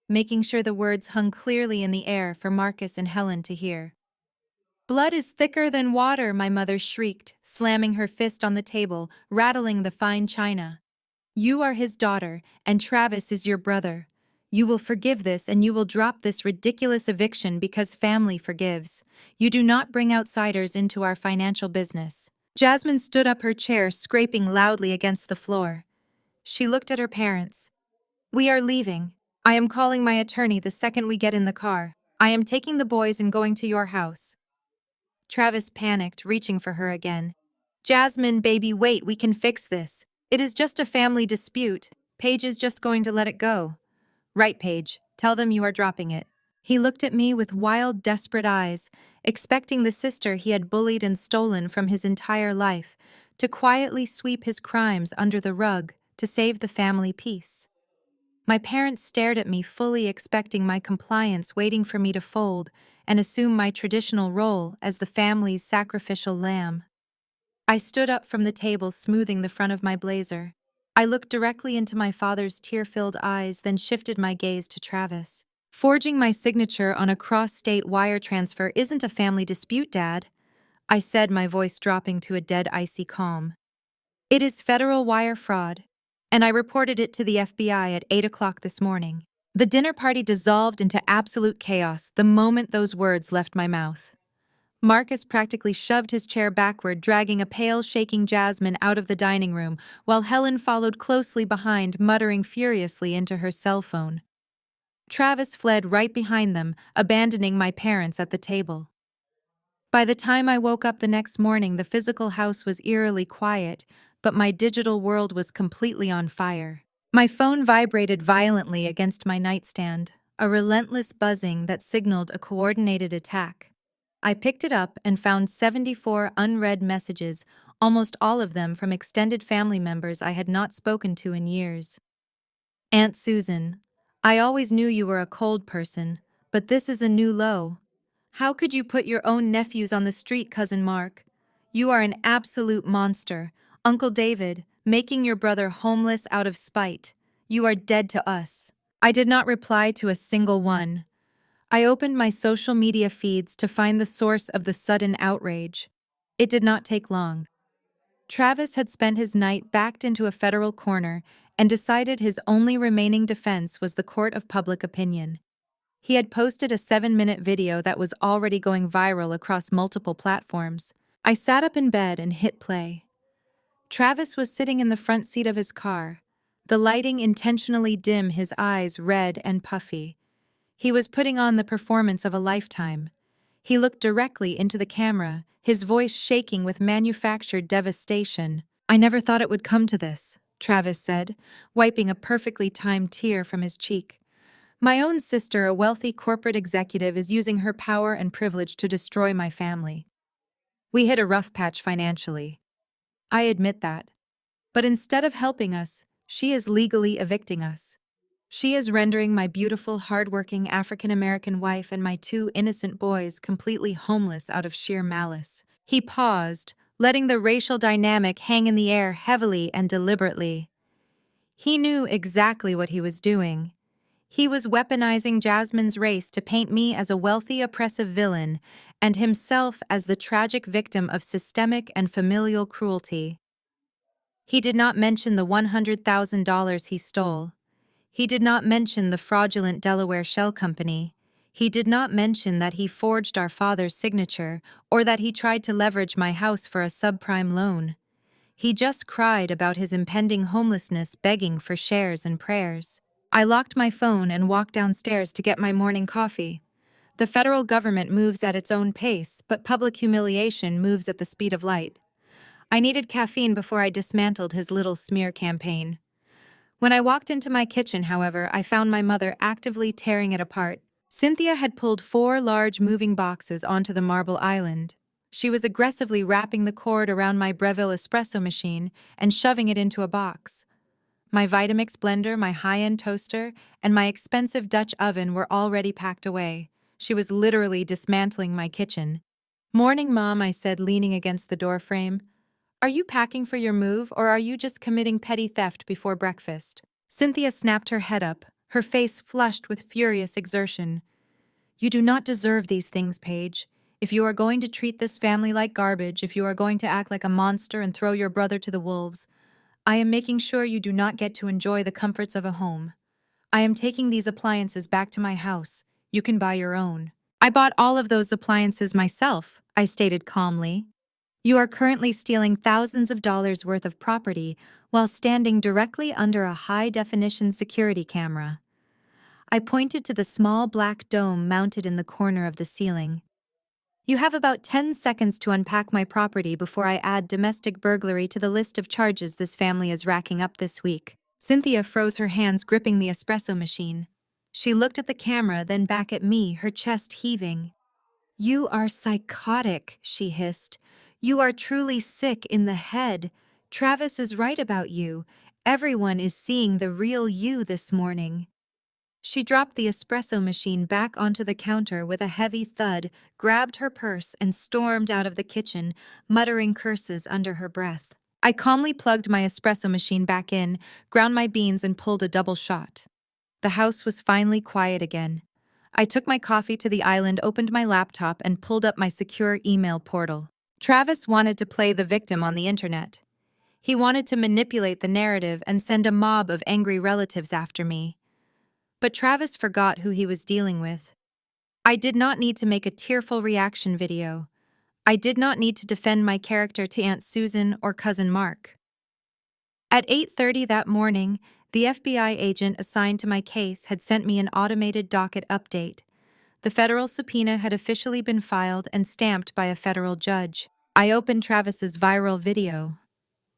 Speaker 1: making sure the words hung clearly in the air for Marcus and Helen to hear. Blood is thicker than water, my mother shrieked, slamming her fist on the table, rattling the fine china. You are his daughter, and Travis is your brother. You will forgive this and you will drop this ridiculous eviction because family forgives. You do not bring outsiders into our financial business. Jasmine stood up her chair, scraping loudly against the floor. She looked at her parents. We are leaving. I am calling my attorney the second we get in the car. I am taking the boys and going to your house. Travis panicked, reaching for her again. Jasmine, baby, wait, we can fix this. It is just a family dispute. Paige is just going to let it go. Right, Paige. Tell them you are dropping it. He looked at me with wild, desperate eyes, expecting the sister he had bullied and stolen from his entire life to quietly sweep his crimes under the rug to save the family peace. My parents stared at me, fully expecting my compliance, waiting for me to fold and assume my traditional role as the family's sacrificial lamb. I stood up from the table, smoothing the front of my blazer. I looked directly into my father's tear-filled eyes, then shifted my gaze to Travis. Forging my signature on a cross-state wire transfer isn't a family dispute, Dad, I said, my voice dropping to a dead, icy calm. It is federal wire fraud, and I reported it to the FBI at 8 o'clock this morning. The dinner party dissolved into absolute chaos the moment those words left my mouth. Marcus practically shoved his chair backward, dragging a pale, shaking Jasmine out of the dining room, while Helen followed closely behind, muttering furiously into her cell phone. Travis fled right behind them, abandoning my parents at the table. By the time I woke up the next morning, the physical house was eerily quiet, but my digital world was completely on fire. My phone vibrated violently against my nightstand, a relentless buzzing that signaled a coordinated attack. I picked it up and found 74 unread messages, almost all of them from extended family members I had not spoken to in years. Aunt Susan, I always knew you were a cold person, but this is a new low. How could you put your own nephews on the street, Cousin Mark? You are an absolute monster. Uncle David, making your brother homeless out of spite. You are dead to us. I did not reply to a single one. I opened my social media feeds to find the source of the sudden outrage. It did not take long. Travis had spent his night backed into a federal corner and decided his only remaining defense was the court of public opinion. He had posted a 7-minute video that was already going viral across multiple platforms. I sat up in bed and hit play. Travis was sitting in the front seat of his car, the lighting intentionally dim, his eyes red and puffy. He was putting on the performance of a lifetime. He looked directly into the camera, his voice shaking with manufactured devastation. I never thought it would come to this, Travis said, wiping a perfectly timed tear from his cheek. My own sister, a wealthy corporate executive, is using her power and privilege to destroy my family. We hit a rough patch financially. I admit that. But instead of helping us, she is legally evicting us. She is rendering my beautiful, hardworking African-American wife and my two innocent boys completely homeless out of sheer malice. He paused, letting the racial dynamic hang in the air heavily and deliberately. He knew exactly what he was doing. He was weaponizing Jasmine's race to paint me as a wealthy, oppressive villain and himself as the tragic victim of systemic and familial cruelty. He did not mention the $100,000 he stole. He did not mention the fraudulent Delaware shell company. He did not mention that he forged our father's signature or that he tried to leverage my house for a subprime loan. He just cried about his impending homelessness, begging for shares and prayers. I locked my phone and walked downstairs to get my morning coffee. The federal government moves at its own pace, but public humiliation moves at the speed of light. I needed caffeine before I dismantled his little smear campaign. When I walked into my kitchen, however, I found my mother actively tearing it apart. Cynthia had pulled 4 large moving boxes onto the marble island. She was aggressively wrapping the cord around my Breville espresso machine and shoving it into a box. My Vitamix blender, my high-end toaster, and my expensive Dutch oven were already packed away. She was literally dismantling my kitchen. "Morning, Mom," I said, leaning against the doorframe. "Are you packing for your move, or are you just committing petty theft before breakfast?" Cynthia snapped her head up, her face flushed with furious exertion. "You do not deserve these things, Paige. If you are going to treat this family like garbage, if you are going to act like a monster and throw your brother to the wolves, I am making sure you do not get to enjoy the comforts of a home. I am taking these appliances back to my house. You can buy your own." "I bought all of those appliances myself," I stated calmly. "You are currently stealing thousands of dollars worth of property while standing directly under a high-definition security camera." I pointed to the small black dome mounted in the corner of the ceiling. "You have about 10 seconds to unpack my property before I add domestic burglary to the list of charges this family is racking up this week." Cynthia froze her hands gripping the espresso machine. She looked at the camera, then back at me, her chest heaving. "You are psychotic," she hissed. "You are truly sick in the head. Travis is right about you. Everyone is seeing the real you this morning." She dropped the espresso machine back onto the counter with a heavy thud, grabbed her purse, and stormed out of the kitchen, muttering curses under her breath. I calmly plugged my espresso machine back in, ground my beans, and pulled a double shot. The house was finally quiet again. I took my coffee to the island, opened my laptop, and pulled up my secure email portal. Travis wanted to play the victim on the internet. He wanted to manipulate the narrative and send a mob of angry relatives after me. But Travis forgot who he was dealing with. I did not need to make a tearful reaction video. I did not need to defend my character to Aunt Susan or Cousin Mark. At 8:30 that morning, the FBI agent assigned to my case had sent me an automated docket update. The federal subpoena had officially been filed and stamped by a federal judge. I opened Travis's viral video.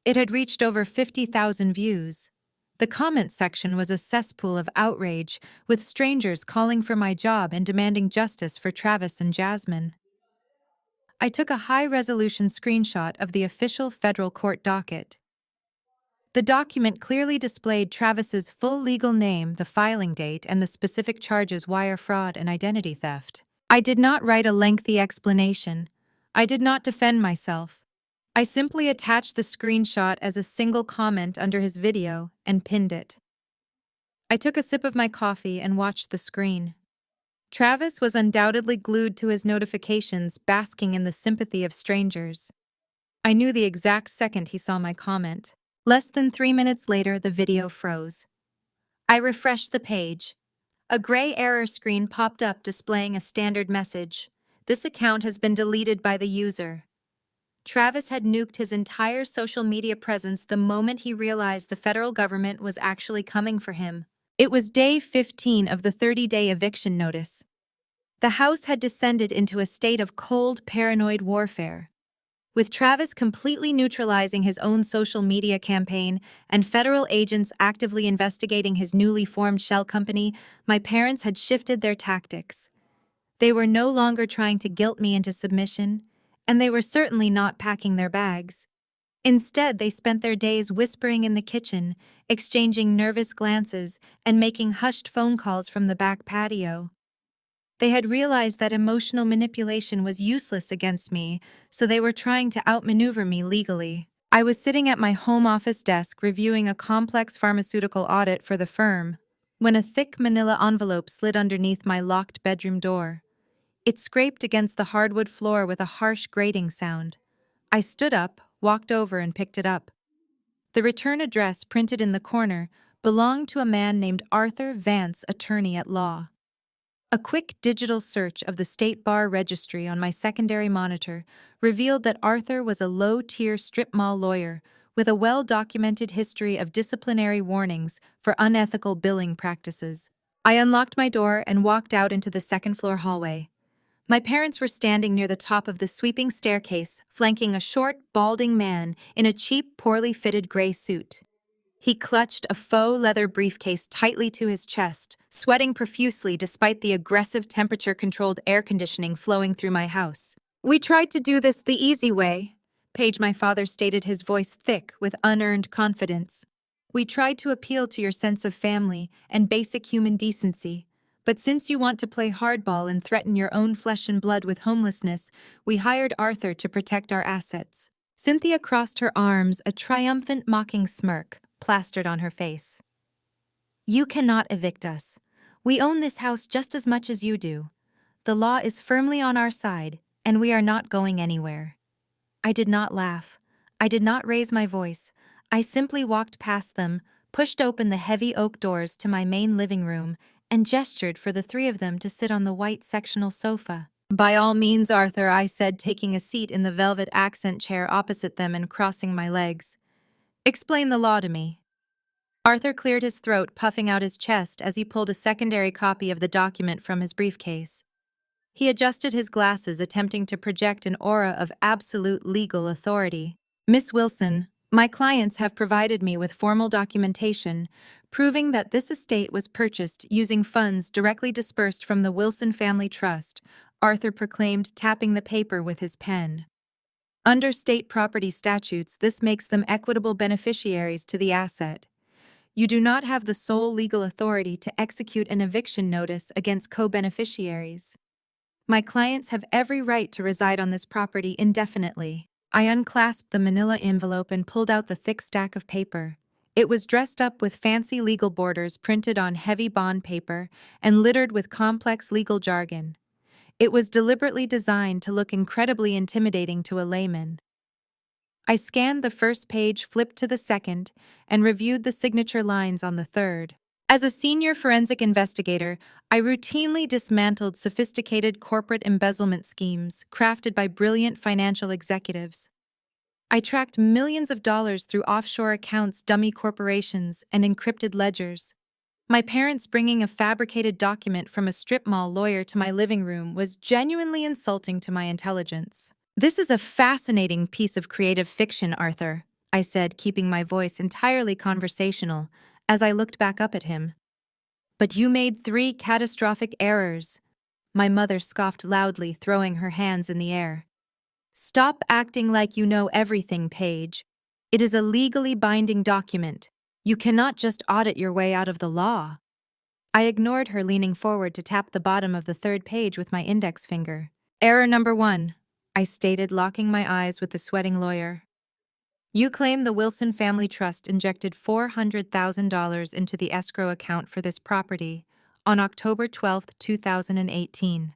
Speaker 1: It had reached over 50,000 views. The comment section was a cesspool of outrage, with strangers calling for my job and demanding justice for Travis and Jasmine. I took a high-resolution screenshot of the official federal court docket. The document clearly displayed Travis's full legal name, the filing date, and the specific charges: wire fraud and identity theft. I did not write a lengthy explanation. I did not defend myself. I simply attached the screenshot as a single comment under his video and pinned it. I took a sip of my coffee and watched the screen. Travis was undoubtedly glued to his notifications, basking in the sympathy of strangers. I knew the exact second he saw my comment. Less than 3 minutes later, the video froze. I refreshed the page. A gray error screen popped up displaying a standard message. "This account has been deleted by the user." Travis had nuked his entire social media presence the moment he realized the federal government was actually coming for him. It was day 15 of the 30-day eviction notice. The house had descended into a state of cold, paranoid warfare. With Travis completely neutralizing his own social media campaign and federal agents actively investigating his newly formed shell company, my parents had shifted their tactics. They were no longer trying to guilt me into submission, and they were certainly not packing their bags. Instead, they spent their days whispering in the kitchen, exchanging nervous glances, and making hushed phone calls from the back patio. They had realized that emotional manipulation was useless against me, so they were trying to outmaneuver me legally. I was sitting at my home office desk reviewing a complex pharmaceutical audit for the firm when a thick manila envelope slid underneath my locked bedroom door. It scraped against the hardwood floor with a harsh grating sound. I stood up, walked over, and picked it up. The return address printed in the corner belonged to a man named Arthur Vance, attorney at law. A quick digital search of the State Bar Registry on my secondary monitor revealed that Arthur was a low-tier strip mall lawyer with a well-documented history of disciplinary warnings for unethical billing practices. I unlocked my door and walked out into the second-floor hallway. My parents were standing near the top of the sweeping staircase, flanking a short, balding man in a cheap, poorly fitted gray suit. He clutched a faux leather briefcase tightly to his chest, sweating profusely despite the aggressive temperature-controlled air conditioning flowing through my house. "We tried to do this the easy way," Paige, my father, stated, his voice thick with unearned confidence. "We tried to appeal to your sense of family and basic human decency. But since you want to play hardball and threaten your own flesh and blood with homelessness, we hired Arthur to protect our assets." Cynthia crossed her arms, a triumphant, mocking smirk plastered on her face. "You cannot evict us. We own this house just as much as you do. The law is firmly on our side, and we are not going anywhere." I did not laugh. I did not raise my voice. I simply walked past them, pushed open the heavy oak doors to my main living room, and gestured for the three of them to sit on the white sectional sofa. "By all means, Arthur," I said, taking a seat in the velvet accent chair opposite them and crossing my legs. "Explain the law to me." Arthur cleared his throat, puffing out his chest as he pulled a secondary copy of the document from his briefcase. He adjusted his glasses, attempting to project an aura of absolute legal authority. "Miss Wilson, my clients have provided me with formal documentation proving that this estate was purchased using funds directly dispersed from the Wilson Family Trust," Arthur proclaimed, tapping the paper with his pen. "Under state property statutes, this makes them equitable beneficiaries to the asset. You do not have the sole legal authority to execute an eviction notice against co-beneficiaries. My clients have every right to reside on this property indefinitely." I unclasped the manila envelope and pulled out the thick stack of paper. It was dressed up with fancy legal borders printed on heavy bond paper and littered with complex legal jargon. It was deliberately designed to look incredibly intimidating to a layman. I scanned the first page, flipped to the second, and reviewed the signature lines on the third. As a senior forensic investigator, I routinely dismantled sophisticated corporate embezzlement schemes crafted by brilliant financial executives. I tracked millions of dollars through offshore accounts, dummy corporations, and encrypted ledgers. My parents bringing a fabricated document from a strip mall lawyer to my living room was genuinely insulting to my intelligence. "This is a fascinating piece of creative fiction, Arthur," I said, keeping my voice entirely conversational as I looked back up at him. "But you made 3 catastrophic errors." My mother scoffed loudly, throwing her hands in the air. "Stop acting like you know everything, Paige. It is a legally binding document. You cannot just audit your way out of the law." I ignored her, leaning forward to tap the bottom of the third page with my index finger. "Error number 1, I stated, locking my eyes with the sweating lawyer. "You claim the Wilson Family Trust injected $400,000 into the escrow account for this property on October 12, 2018.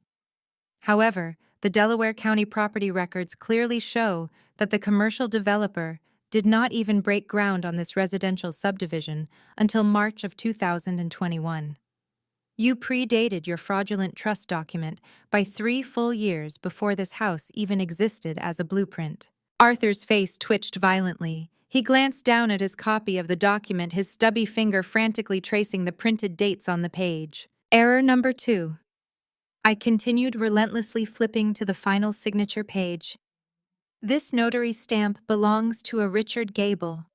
Speaker 1: However, the Delaware County property records clearly show that the commercial developer did not even break ground on this residential subdivision until March of 2021. You predated your fraudulent trust document by 3 full years before this house even existed as a blueprint." Arthur's face twitched violently. He glanced down at his copy of the document, his stubby finger frantically tracing the printed dates on the page. "Error number 2. I continued, relentlessly flipping to the final signature page. "This notary stamp belongs to a Richard Gable.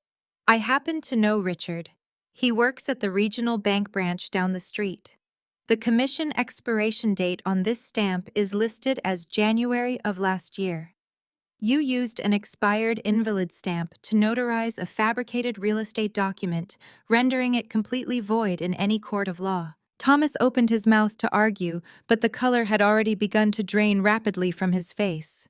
Speaker 1: I happen to know Richard. He works at the regional bank branch down the street. The commission expiration date on this stamp is listed as January of last year. You used an expired invalid stamp to notarize a fabricated real estate document, rendering it completely void in any court of law. Thomas opened his mouth to argue, but the color had already begun to drain rapidly from his face.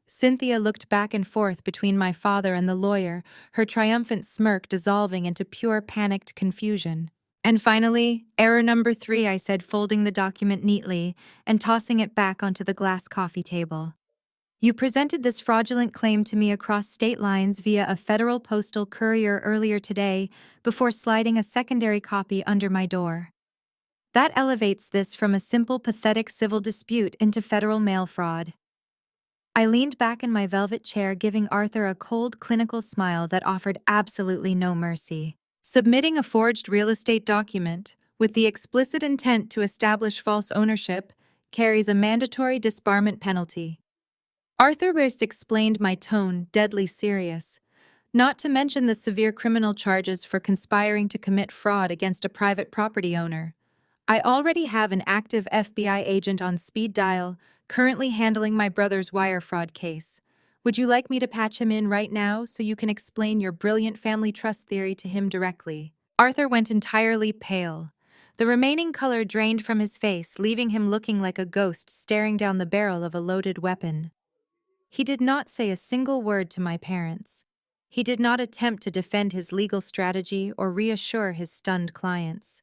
Speaker 1: Cynthia looked back and forth between my father and the lawyer, her triumphant smirk dissolving into pure panicked confusion. And finally, error number 3, I said, folding the document neatly and tossing it back onto the glass coffee table. You presented this fraudulent claim to me across state lines via a federal postal courier earlier today before sliding a secondary copy under my door. That elevates this from a simple, pathetic civil dispute into federal mail fraud. I leaned back in my velvet chair, giving Arthur a cold, clinical smile that offered absolutely no mercy. Submitting a forged real estate document with the explicit intent to establish false ownership carries a mandatory disbarment penalty. Arthur Wurst explained, my tone deadly serious, not to mention the severe criminal charges for conspiring to commit fraud against a private property owner. I already have an active FBI agent on speed dial, currently handling my brother's wire fraud case. Would you like me to patch him in right now so you can explain your brilliant family trust theory to him directly? Arthur went entirely pale. The remaining color drained from his face, leaving him looking like a ghost staring down the barrel of a loaded weapon. He did not say a single word to my parents. He did not attempt to defend his legal strategy or reassure his stunned clients.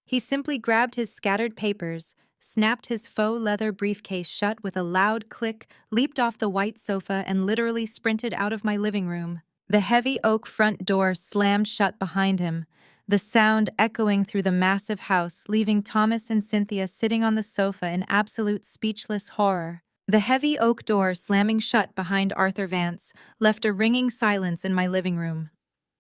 Speaker 1: He simply grabbed his scattered papers, snapped his faux leather briefcase shut with a loud click, leaped off the white sofa, and literally sprinted out of my living room. The heavy oak front door slammed shut behind him, the sound echoing through the massive house, leaving Thomas and Cynthia sitting on the sofa in absolute speechless horror. The heavy oak door slamming shut behind Arthur Vance left a ringing silence in my living room.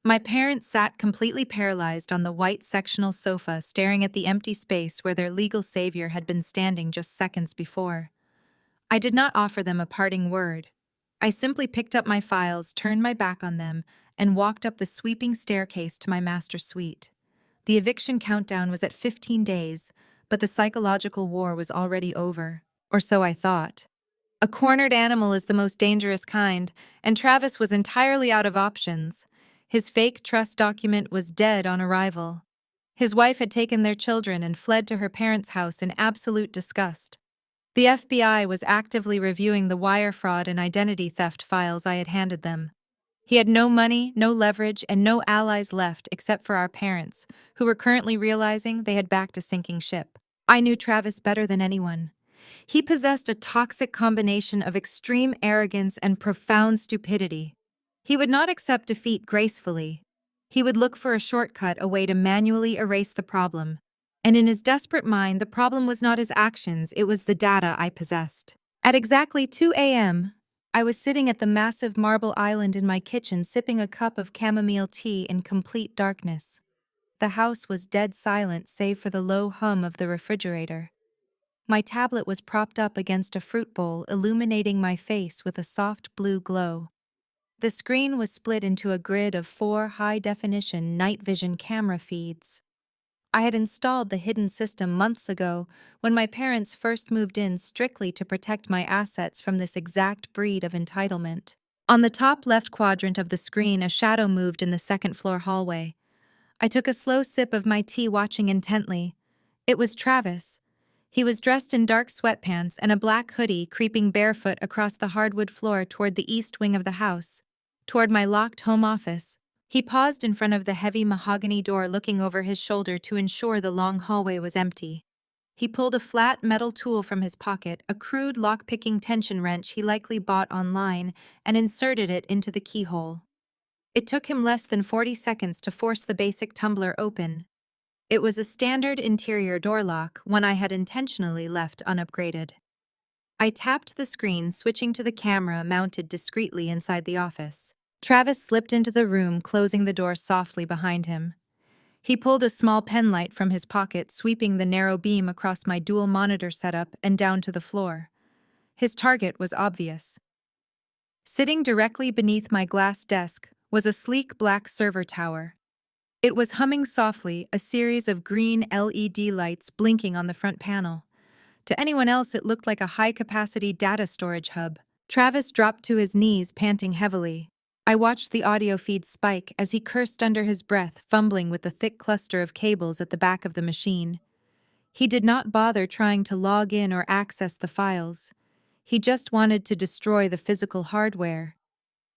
Speaker 1: My parents sat completely paralyzed on the white sectional sofa, staring at the empty space where their legal savior had been standing just seconds before. I did not offer them a parting word. I simply picked up my files, turned my back on them, and walked up the sweeping staircase to my master suite. The eviction countdown was at 15 days, but the psychological war was already over, or so I thought. A cornered animal is the most dangerous kind, and Travis was entirely out of options. His fake trust document was dead on arrival. His wife had taken their children and fled to her parents' house in absolute disgust. The FBI was actively reviewing the wire fraud and identity theft files I had handed them. He had no money, no leverage, and no allies left except for our parents, who were currently realizing they had backed a sinking ship. I knew Travis better than anyone. He possessed a toxic combination of extreme arrogance and profound stupidity. He would not accept defeat gracefully. He would look for a shortcut, a way to manually erase the problem. And in his desperate mind, the problem was not his actions, it was the data I possessed. At exactly 2 a.m., I was sitting at the massive marble island in my kitchen, sipping a cup of chamomile tea in complete darkness. The house was dead silent save for the low hum of the refrigerator. My tablet was propped up against a fruit bowl, illuminating my face with a soft blue glow. The screen was split into a grid of 4 high-definition night vision camera feeds. I had installed the hidden system months ago when my parents first moved in, strictly to protect my assets from this exact breed of entitlement. On the top left quadrant of the screen, a shadow moved in the second-floor hallway. I took a slow sip of my tea, watching intently. It was Travis. He was dressed in dark sweatpants and a black hoodie, creeping barefoot across the hardwood floor toward the east wing of the house, toward my locked home office. He paused in front of the heavy mahogany door, looking over his shoulder to ensure the long hallway was empty. He pulled a flat metal tool from his pocket, a crude lock-picking tension wrench he likely bought online, and inserted it into the keyhole. It took him less than 40 seconds to force the basic tumbler open. It was a standard interior door lock, one I had intentionally left unupgraded. I tapped the screen, switching to the camera mounted discreetly inside the office. Travis slipped into the room, closing the door softly behind him. He pulled a small pen light from his pocket, sweeping the narrow beam across my dual monitor setup and down to the floor. His target was obvious. Sitting directly beneath my glass desk was a sleek black server tower. It was humming softly, a series of green LED lights blinking on the front panel. To anyone else, it looked like a high-capacity data storage hub. Travis dropped to his knees, panting heavily. I watched the audio feed spike as he cursed under his breath, fumbling with the thick cluster of cables at the back of the machine. He did not bother trying to log in or access the files. He just wanted to destroy the physical hardware.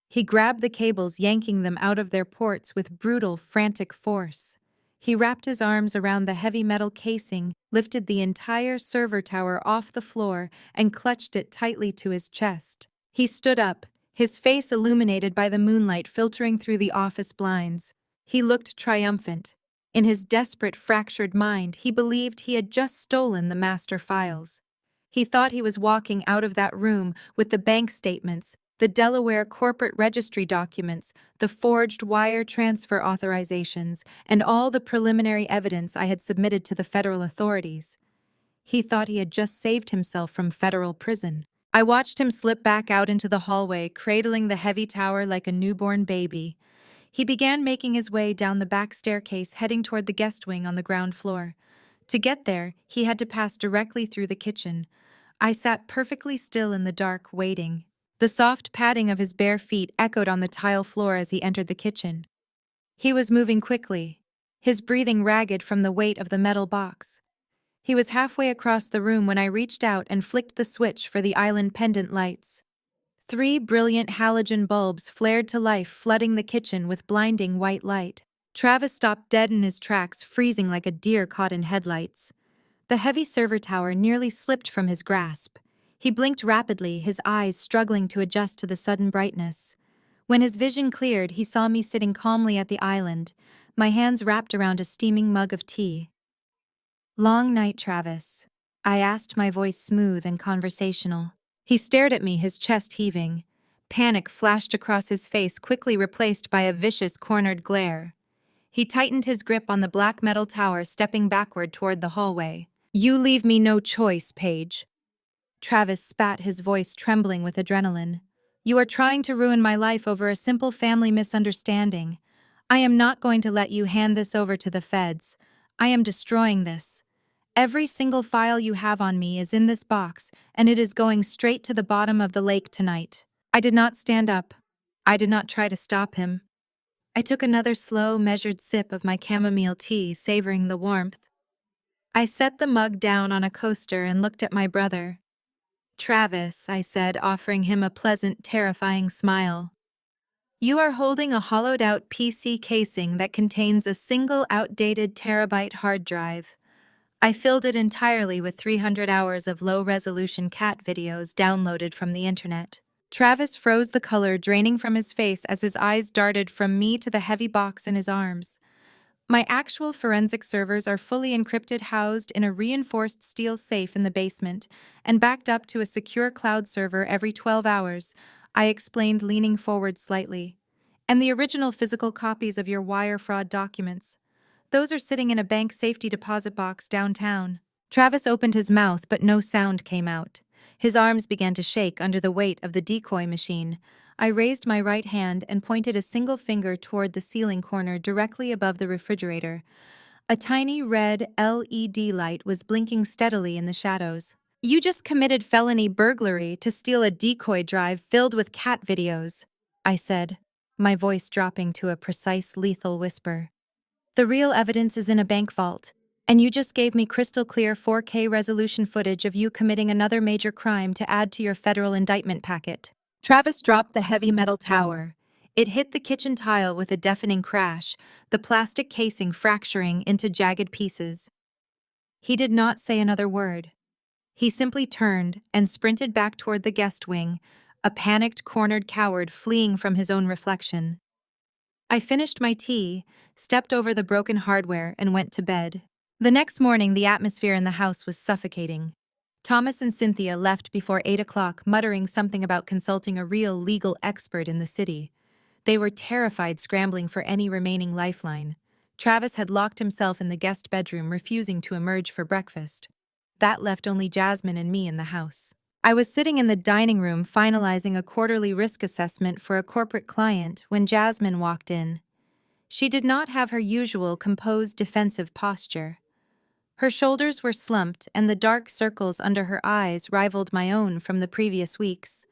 Speaker 1: He grabbed the cables, yanking them out of their ports with brutal, frantic force. He wrapped his arms around the heavy metal casing, lifted the entire server tower off the floor, and clutched it tightly to his chest. He stood up, his face illuminated by the moonlight filtering through the office blinds. He looked triumphant. In his desperate, fractured mind, he believed he had just stolen the master files. He thought he was walking out of that room with the bank statements, the Delaware corporate registry documents, the forged wire transfer authorizations, and all the preliminary evidence I had submitted to the federal authorities. He thought he had just saved himself from federal prison. I watched him slip back out into the hallway, cradling the heavy tower like a newborn baby. He began making his way down the back staircase, heading toward the guest wing on the ground floor. To get there, he had to pass directly through the kitchen. I sat perfectly still in the dark, waiting. The soft padding of his bare feet echoed on the tile floor as he entered the kitchen. He was moving quickly, his breathing ragged from the weight of the metal box. He was halfway across the room when I reached out and flicked the switch for the island pendant lights. 3 brilliant halogen bulbs flared to life, flooding the kitchen with blinding white light. Travis stopped dead in his tracks, freezing like a deer caught in headlights. The heavy server tower nearly slipped from his grasp. He blinked rapidly, his eyes struggling to adjust to the sudden brightness. When his vision cleared, he saw me sitting calmly at the island, my hands wrapped around a steaming mug of tea. "Long night, Travis," I asked, my voice smooth and conversational. He stared at me, his chest heaving. Panic flashed across his face, quickly replaced by a vicious, cornered glare. He tightened his grip on the black metal tower, stepping backward toward the hallway. "You leave me no choice, Paige." Travis spat, his voice trembling with adrenaline. "You are trying to ruin my life over a simple family misunderstanding. I am not going to let you hand this over to the feds. I am destroying this. Every single file you have on me is in this box, and it is going straight to the bottom of the lake tonight." I did not stand up. I did not try to stop him. I took another slow, measured sip of my chamomile tea, savoring the warmth. I set the mug down on a coaster and looked at my brother. "Travis," I said, offering him a pleasant, terrifying smile. "You are holding a hollowed-out PC casing that contains a single outdated terabyte hard drive. I filled it entirely with 300 hours of low-resolution cat videos downloaded from the internet." Travis froze, the color draining from his face as his eyes darted from me to the heavy box in his arms. "My actual forensic servers are fully encrypted, housed in a reinforced steel safe in the basement, and backed up to a secure cloud server every 12 hours, I explained, leaning forward slightly. "And the original physical copies of your wire fraud documents. Those are sitting in a bank safety deposit box downtown." Travis opened his mouth, but no sound came out. His arms began to shake under the weight of the decoy machine. I raised my right hand and pointed a single finger toward the ceiling corner directly above the refrigerator. A tiny red LED light was blinking steadily in the shadows. "You just committed felony burglary to steal a decoy drive filled with cat videos," I said, my voice dropping to a precise, lethal whisper. "The real evidence is in a bank vault, and you just gave me crystal clear 4K resolution footage of you committing another major crime to add to your federal indictment packet." Travis dropped the heavy metal tower. It hit the kitchen tile with a deafening crash, the plastic casing fracturing into jagged pieces. He did not say another word. He simply turned and sprinted back toward the guest wing, a panicked, cornered coward fleeing from his own reflection. I finished my tea, stepped over the broken hardware, and went to bed. The next morning, the atmosphere in the house was suffocating. Thomas and Cynthia left before 8 o'clock, muttering something about consulting a real legal expert in the city. They were terrified, scrambling for any remaining lifeline. Travis had locked himself in the guest bedroom, refusing to emerge for breakfast. That left only Jasmine and me in the house. I was sitting in the dining room finalizing a quarterly risk assessment for a corporate client when Jasmine walked in. She did not have her usual composed, defensive posture. Her shoulders were slumped, and the dark circles under her eyes rivaled my own from the previous weeks.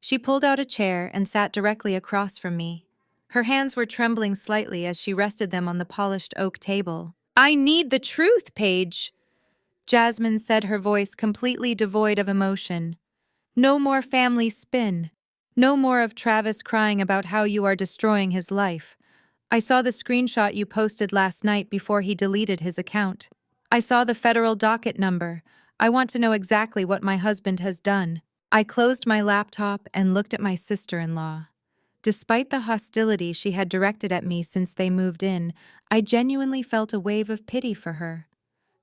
Speaker 1: She pulled out a chair and sat directly across from me. Her hands were trembling slightly as she rested them on the polished oak table. "I need the truth, Paige," Jasmine said, her voice completely devoid of emotion. "No more family spin. No more of Travis crying about how you are destroying his life. I saw the screenshot you posted last night before he deleted his account. I saw the federal docket number. I want to know exactly what my husband has done." I closed my laptop and looked at my sister-in-law. Despite the hostility she had directed at me since they moved in, I genuinely felt a wave of pity for her.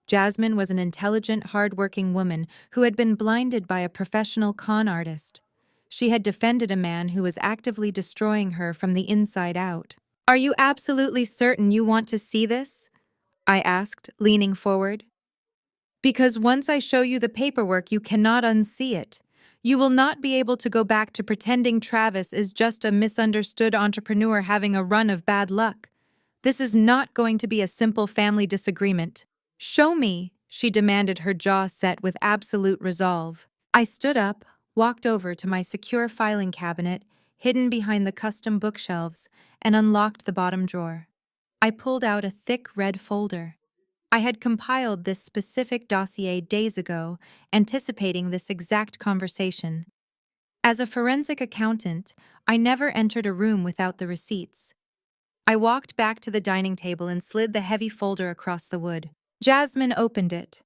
Speaker 1: Jasmine was an intelligent, hard-working woman who had been blinded by a professional con artist. She had defended a man who was actively destroying her from the inside out. "Are you absolutely certain you want to see this?" I asked, leaning forward. "Because once I show you the paperwork, you cannot unsee it. You will not be able to go back to pretending Travis is just a misunderstood entrepreneur having a run of bad luck. This is not going to be a simple family disagreement. Show me," she demanded, her jaw set with absolute resolve. I stood up, walked over to my secure filing cabinet, hidden behind the custom bookshelves, and unlocked the bottom drawer. I pulled out a thick red folder. I had compiled this specific dossier days ago, anticipating this exact conversation. As a forensic accountant, I never entered a room without the receipts. I walked back to the dining table and slid the heavy folder across the wood. Jasmine opened it.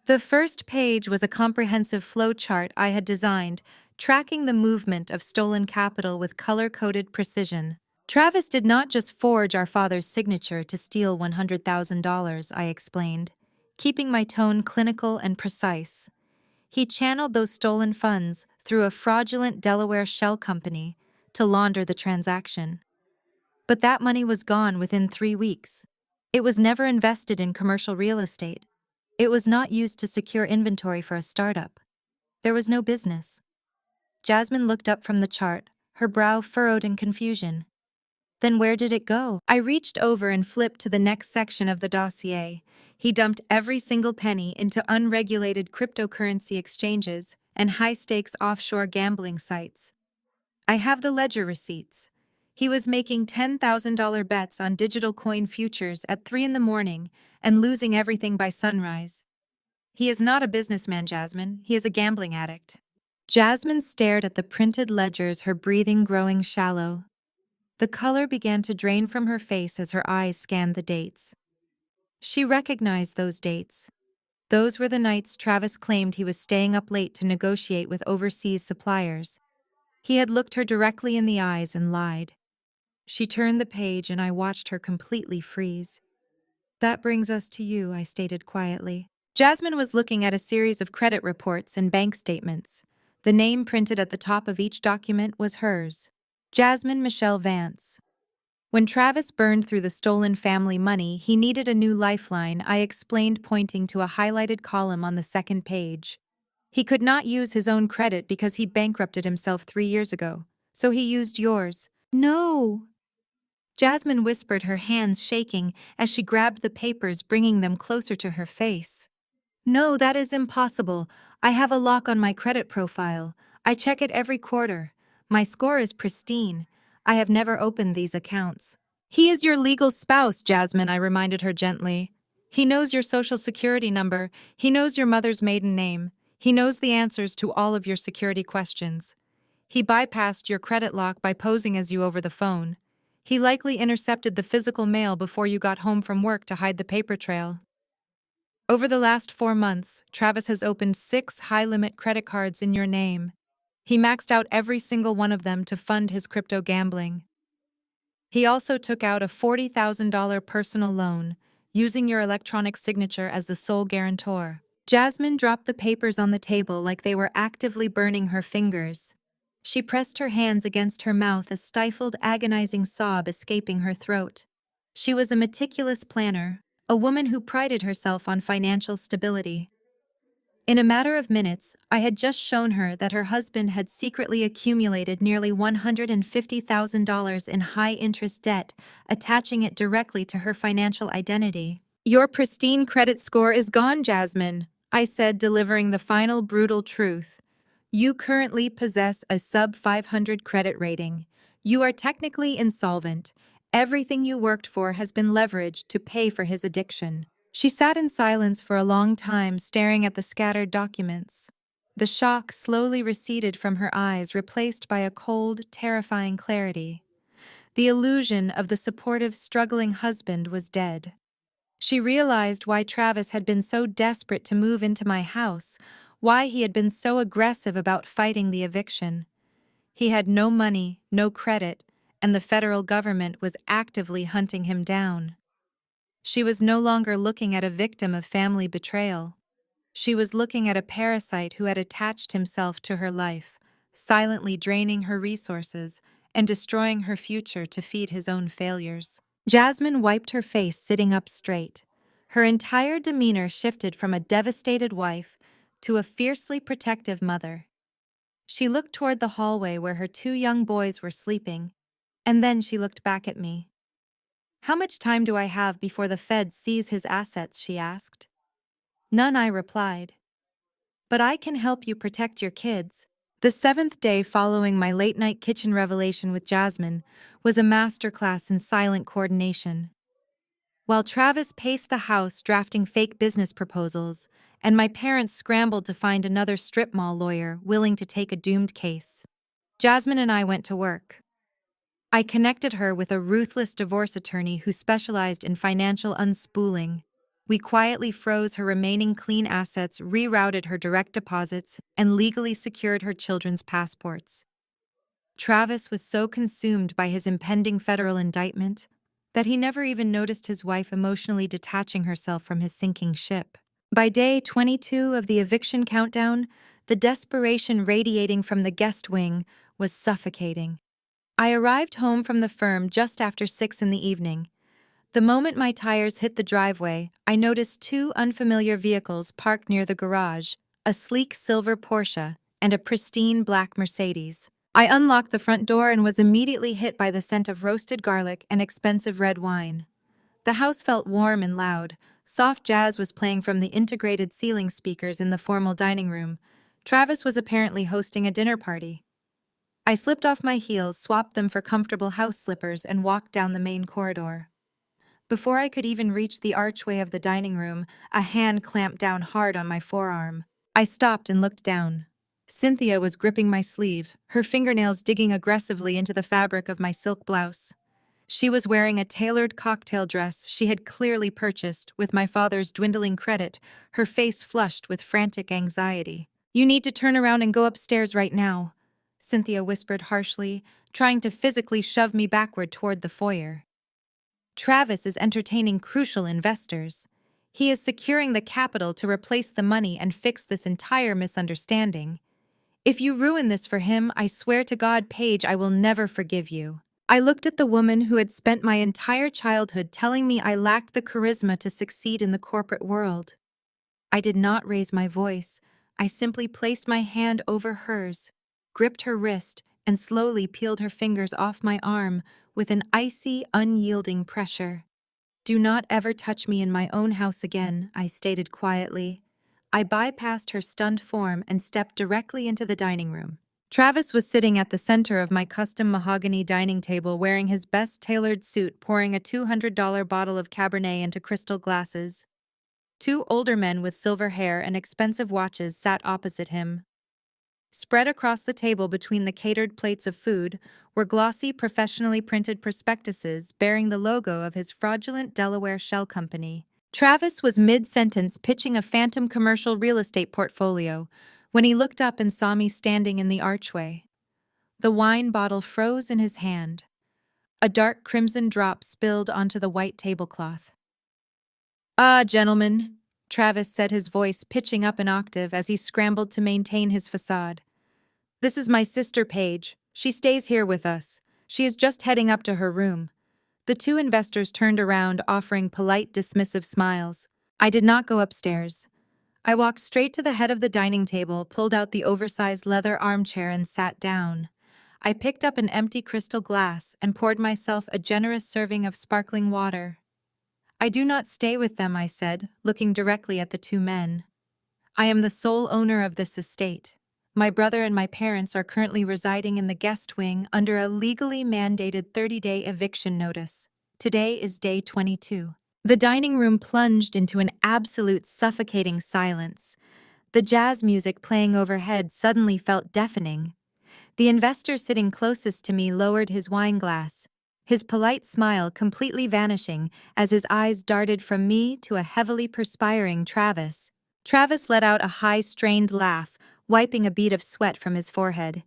Speaker 1: The first page was a comprehensive flow chart I had designed, tracking the movement of stolen capital with color-coded precision. "Travis did not just forge our father's signature to steal $100,000, I explained, keeping my tone clinical and precise. He channeled those stolen funds through a fraudulent Delaware shell company to launder the transaction. But that money was gone within 3 weeks. It was never invested in commercial real estate. It was not used to secure inventory for a startup. There was no business." Jasmine looked up from the chart, her brow furrowed in confusion. "Then where did it go?" I reached over and flipped to the next section of the dossier. He dumped every single penny into unregulated cryptocurrency exchanges and high-stakes offshore gambling sites. I have the ledger receipts. He was making $10,000 bets on digital coin futures at 3 in the morning and losing everything by sunrise. He is not a businessman, Jasmine. He is a gambling addict." Jasmine stared at the printed ledgers, her breathing growing shallow. The color began to drain from her face as her eyes scanned the dates. She recognized those dates. Those were the nights Travis claimed he was staying up late to negotiate with overseas suppliers. He had looked her directly in the eyes and lied. She turned the page and I watched her completely freeze. "That brings us to you," I stated quietly. Jasmine was looking at a series of credit reports and bank statements. The name printed at the top of each document was hers: Jasmine Michelle Vance. When Travis burned through the stolen family money, he needed a new lifeline, I explained, pointing to a highlighted column on the second page. He could not use his own credit because he bankrupted himself 3 years ago, so he used yours. "No!" Jasmine whispered, her hands shaking as she grabbed the papers, bringing them closer to her face. "No, that is impossible. I have a lock on my credit profile. I check it every quarter. My score is pristine. I have never opened these accounts." "He is your legal spouse, Jasmine," I reminded her gently. "He knows your social security number. He knows your mother's maiden name. He knows the answers to all of your security questions. He bypassed your credit lock by posing as you over the phone. He likely intercepted the physical mail before you got home from work to hide the paper trail. Over the last 4 months, Travis has opened 6 high-limit credit cards in your name. He maxed out every single one of them to fund his crypto gambling. He also took out a $40,000 personal loan, using your electronic signature as the sole guarantor." Jasmine dropped the papers on the table like they were actively burning her fingers. She pressed her hands against her mouth, a stifled, agonizing sob escaping her throat. She was a meticulous planner, a woman who prided herself on financial stability. In a matter of minutes, I had just shown her that her husband had secretly accumulated nearly $150,000 in high-interest debt, attaching it directly to her financial identity. "Your pristine credit score is gone, Jasmine," I said, delivering the final brutal truth. You currently possess a sub 500 credit rating. You are technically insolvent. Everything you worked for has been leveraged to pay for his addiction. She sat in silence for a long time, staring at the scattered documents. The shock slowly receded from her eyes, replaced by a cold, terrifying clarity. The illusion of the supportive, struggling husband was dead. She realized why Travis had been so desperate to move into my house, why he had been so aggressive about fighting the eviction. He had no money, no credit, and the federal government was actively hunting him down. She was no longer looking at a victim of family betrayal. She was looking at a parasite who had attached himself to her life, silently draining her resources and destroying her future to feed his own failures. Jasmine wiped her face, sitting up straight. Her entire demeanor shifted from a devastated wife to a fiercely protective mother. She looked toward the hallway where her two young boys were sleeping, and then she looked back at me. "How much time do I have before the feds seize his assets?" she asked. "None," I replied. "But I can help you protect your kids." The seventh day following my late-night kitchen revelation with Jasmine was a masterclass in silent coordination. While Travis paced the house drafting fake business proposals, and my parents scrambled to find another strip mall lawyer willing to take a doomed case, Jasmine and I went to work. I connected her with a ruthless divorce attorney who specialized in financial unspooling. We quietly froze her remaining clean assets, rerouted her direct deposits, and legally secured her children's passports. Travis was so consumed by his impending federal indictment that he never even noticed his wife emotionally detaching herself from his sinking ship. By day 22 of the eviction countdown, the desperation radiating from the guest wing was suffocating. I arrived home from the firm just after 6 in the evening. The moment my tires hit the driveway, I noticed two unfamiliar vehicles parked near the garage, a sleek silver Porsche and a pristine black Mercedes. I unlocked the front door and was immediately hit by the scent of roasted garlic and expensive red wine. The house felt warm and loud. Soft jazz was playing from the integrated ceiling speakers in the formal dining room. Travis was apparently hosting a dinner party. I slipped off my heels, swapped them for comfortable house slippers, and walked down the main corridor. Before I could even reach the archway of the dining room, a hand clamped down hard on my forearm. I stopped and looked down. Cynthia was gripping my sleeve, her fingernails digging aggressively into the fabric of my silk blouse. She was wearing a tailored cocktail dress she had clearly purchased with my father's dwindling credit, her face flushed with frantic anxiety. "You need to turn around and go upstairs right now," Cynthia whispered harshly, trying to physically shove me backward toward the foyer. "Travis is entertaining crucial investors. He is securing the capital to replace the money and fix this entire misunderstanding. If you ruin this for him, I swear to God, Paige, I will never forgive you." I looked at the woman who had spent my entire childhood telling me I lacked the charisma to succeed in the corporate world. I did not raise my voice. I simply placed my hand over hers, gripped her wrist, and slowly peeled her fingers off my arm with an icy, unyielding pressure. "Do not ever touch me in my own house again," I stated quietly. I bypassed her stunned form and stepped directly into the dining room. Travis was sitting at the center of my custom mahogany dining table wearing his best tailored suit, pouring a $200 bottle of Cabernet into crystal glasses. Two older men with silver hair and expensive watches sat opposite him. Spread across the table between the catered plates of food were glossy, professionally printed prospectuses bearing the logo of his fraudulent Delaware shell company. Travis was mid-sentence pitching a phantom commercial real estate portfolio when he looked up and saw me standing in the archway. The wine bottle froze in his hand. A dark crimson drop spilled onto the white tablecloth. "Ah, gentlemen," Travis said, his voice pitching up an octave as he scrambled to maintain his facade. "This is my sister Paige. She stays here with us. She is just heading up to her room." The two investors turned around, offering polite, dismissive smiles. I did not go upstairs. I walked straight to the head of the dining table, pulled out the oversized leather armchair, and sat down. I picked up an empty crystal glass and poured myself a generous serving of sparkling water. "I do not stay with them," I said, looking directly at the two men. "I am the sole owner of this estate. My brother and my parents are currently residing in the guest wing under a legally mandated 30-day eviction notice. Today is day 22. The dining room plunged into an absolute suffocating silence. The jazz music playing overhead suddenly felt deafening. The investor sitting closest to me lowered his wine glass, his polite smile completely vanishing as his eyes darted from me to a heavily perspiring Travis. Travis let out a high, strained laugh, wiping a bead of sweat from his forehead.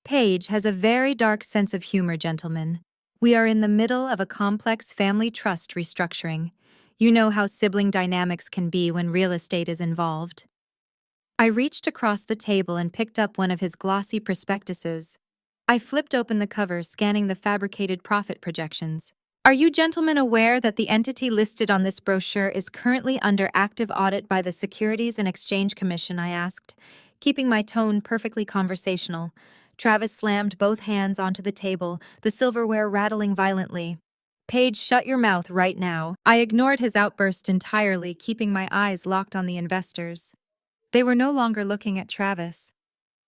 Speaker 1: Paige has a very dark sense of humor, gentlemen. We are in the middle of a complex family trust restructuring. You know how sibling dynamics can be when real estate is involved. I reached across the table and picked up one of his glossy prospectuses. I flipped open the cover, scanning the fabricated profit projections. Are you gentlemen aware that the entity listed on this brochure is currently under active audit by the Securities and Exchange Commission? I asked, keeping my tone perfectly conversational. Travis slammed both hands onto the table, the silverware rattling violently. Paige, shut your mouth right now. I ignored his outburst entirely, keeping my eyes locked on the investors. They were no longer looking at Travis.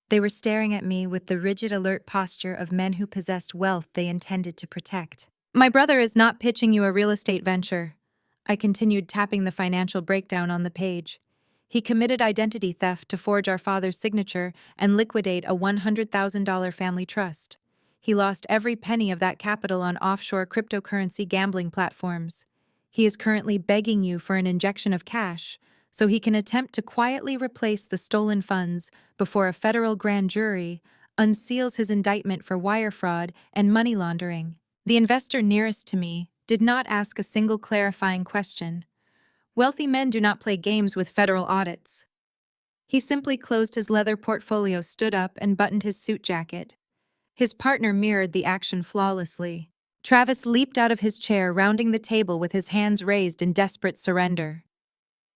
Speaker 1: They were staring at me with the rigid, alert posture of men who possessed wealth they intended to protect. My brother is not pitching you a real estate venture. I continued, tapping the financial breakdown on the page. He committed identity theft to forge our father's signature and liquidate a $100,000 family trust. He lost every penny of that capital on offshore cryptocurrency gambling platforms. He is currently begging you for an injection of cash so he can attempt to quietly replace the stolen funds before a federal grand jury unseals his indictment for wire fraud and money laundering. The investor nearest to me did not ask a single clarifying question. Wealthy men do not play games with federal audits. He simply closed his leather portfolio, stood up, and buttoned his suit jacket. His partner mirrored the action flawlessly. Travis leaped out of his chair, rounding the table with his hands raised in desperate surrender.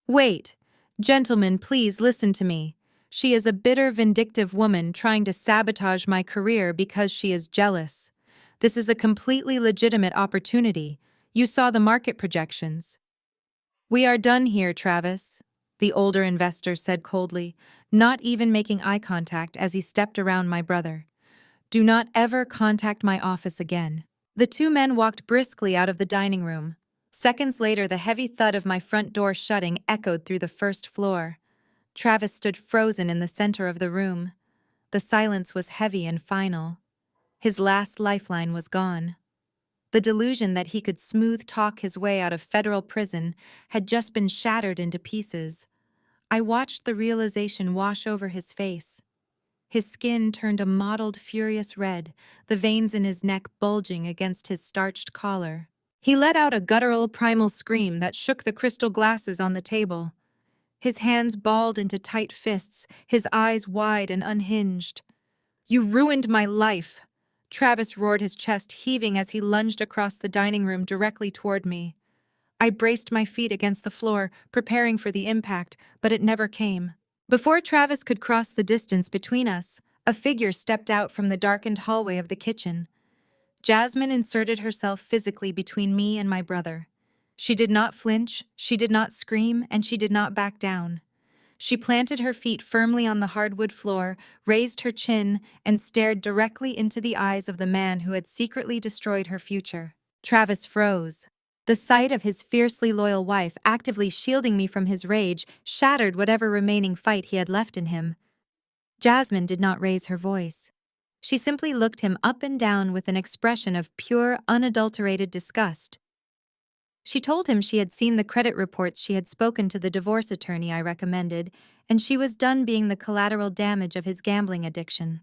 Speaker 1: Wait, gentlemen, please listen to me. She is a bitter, vindictive woman trying to sabotage my career because she is jealous. This is a completely legitimate opportunity. You saw the market projections. We are done here, Travis, the older investor said coldly, not even making eye contact as he stepped around my brother. Do not ever contact my office again. The two men walked briskly out of the dining room. Seconds later, the heavy thud of my front door shutting echoed through the first floor. Travis stood frozen in the center of the room. The silence was heavy and final. His last lifeline was gone. The delusion that he could smooth talk his way out of federal prison had just been shattered into pieces. I watched the realization wash over his face. His skin turned a mottled, furious red, the veins in his neck bulging against his starched collar. He let out a guttural, primal scream that shook the crystal glasses on the table. His hands balled into tight fists, his eyes wide and unhinged. You ruined my life! Travis roared, his chest heaving as he lunged across the dining room directly toward me. I braced my feet against the floor, preparing for the impact, but it never came. Before Travis could cross the distance between us, a figure stepped out from the darkened hallway of the kitchen. Jasmine inserted herself physically between me and my brother. She did not flinch, she did not scream, and she did not back down. She planted her feet firmly on the hardwood floor, raised her chin, and stared directly into the eyes of the man who had secretly destroyed her future. Travis froze. The sight of his fiercely loyal wife actively shielding me from his rage shattered whatever remaining fight he had left in him. Jasmine did not raise her voice. She simply looked him up and down with an expression of pure, unadulterated disgust. She told him she had seen the credit reports, she had spoken to the divorce attorney I recommended, and she was done being the collateral damage of his gambling addiction.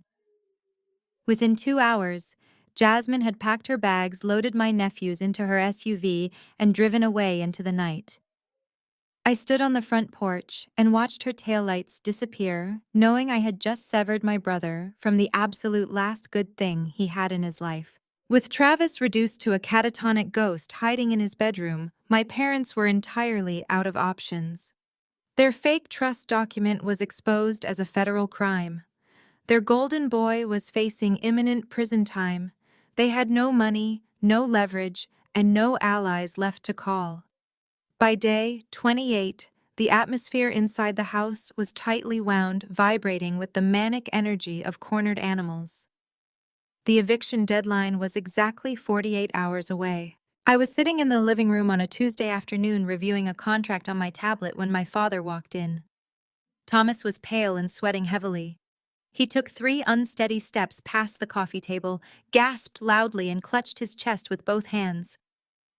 Speaker 1: Within 2 hours, Jasmine had packed her bags, loaded my nephews into her SUV, and driven away into the night. I stood on the front porch and watched her taillights disappear, knowing I had just severed my brother from the absolute last good thing he had in his life. With Travis reduced to a catatonic ghost hiding in his bedroom, my parents were entirely out of options. Their fake trust document was exposed as a federal crime. Their golden boy was facing imminent prison time. They had no money, no leverage, and no allies left to call. By day 28, The atmosphere inside the house was tightly wound, vibrating with the manic energy of cornered animals. The eviction deadline was exactly 48 hours away. I was sitting in the living room on a Tuesday afternoon reviewing a contract on my tablet when my father walked in. Thomas was pale and sweating heavily. He took 3 unsteady steps past the coffee table, gasped loudly, and clutched his chest with both hands.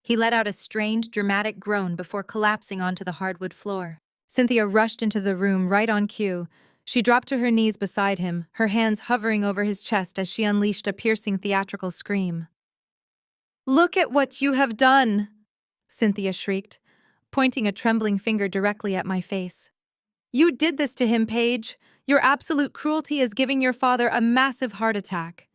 Speaker 1: He let out a strained, dramatic groan before collapsing onto the hardwood floor. Cynthia rushed into the room right on cue. She dropped to her knees beside him, her hands hovering over his chest as she unleashed a piercing theatrical scream. "Look at what you have done!" Cynthia shrieked, pointing a trembling finger directly at my face. "You did this to him, Paige. Your absolute cruelty is giving your father a massive heart attack.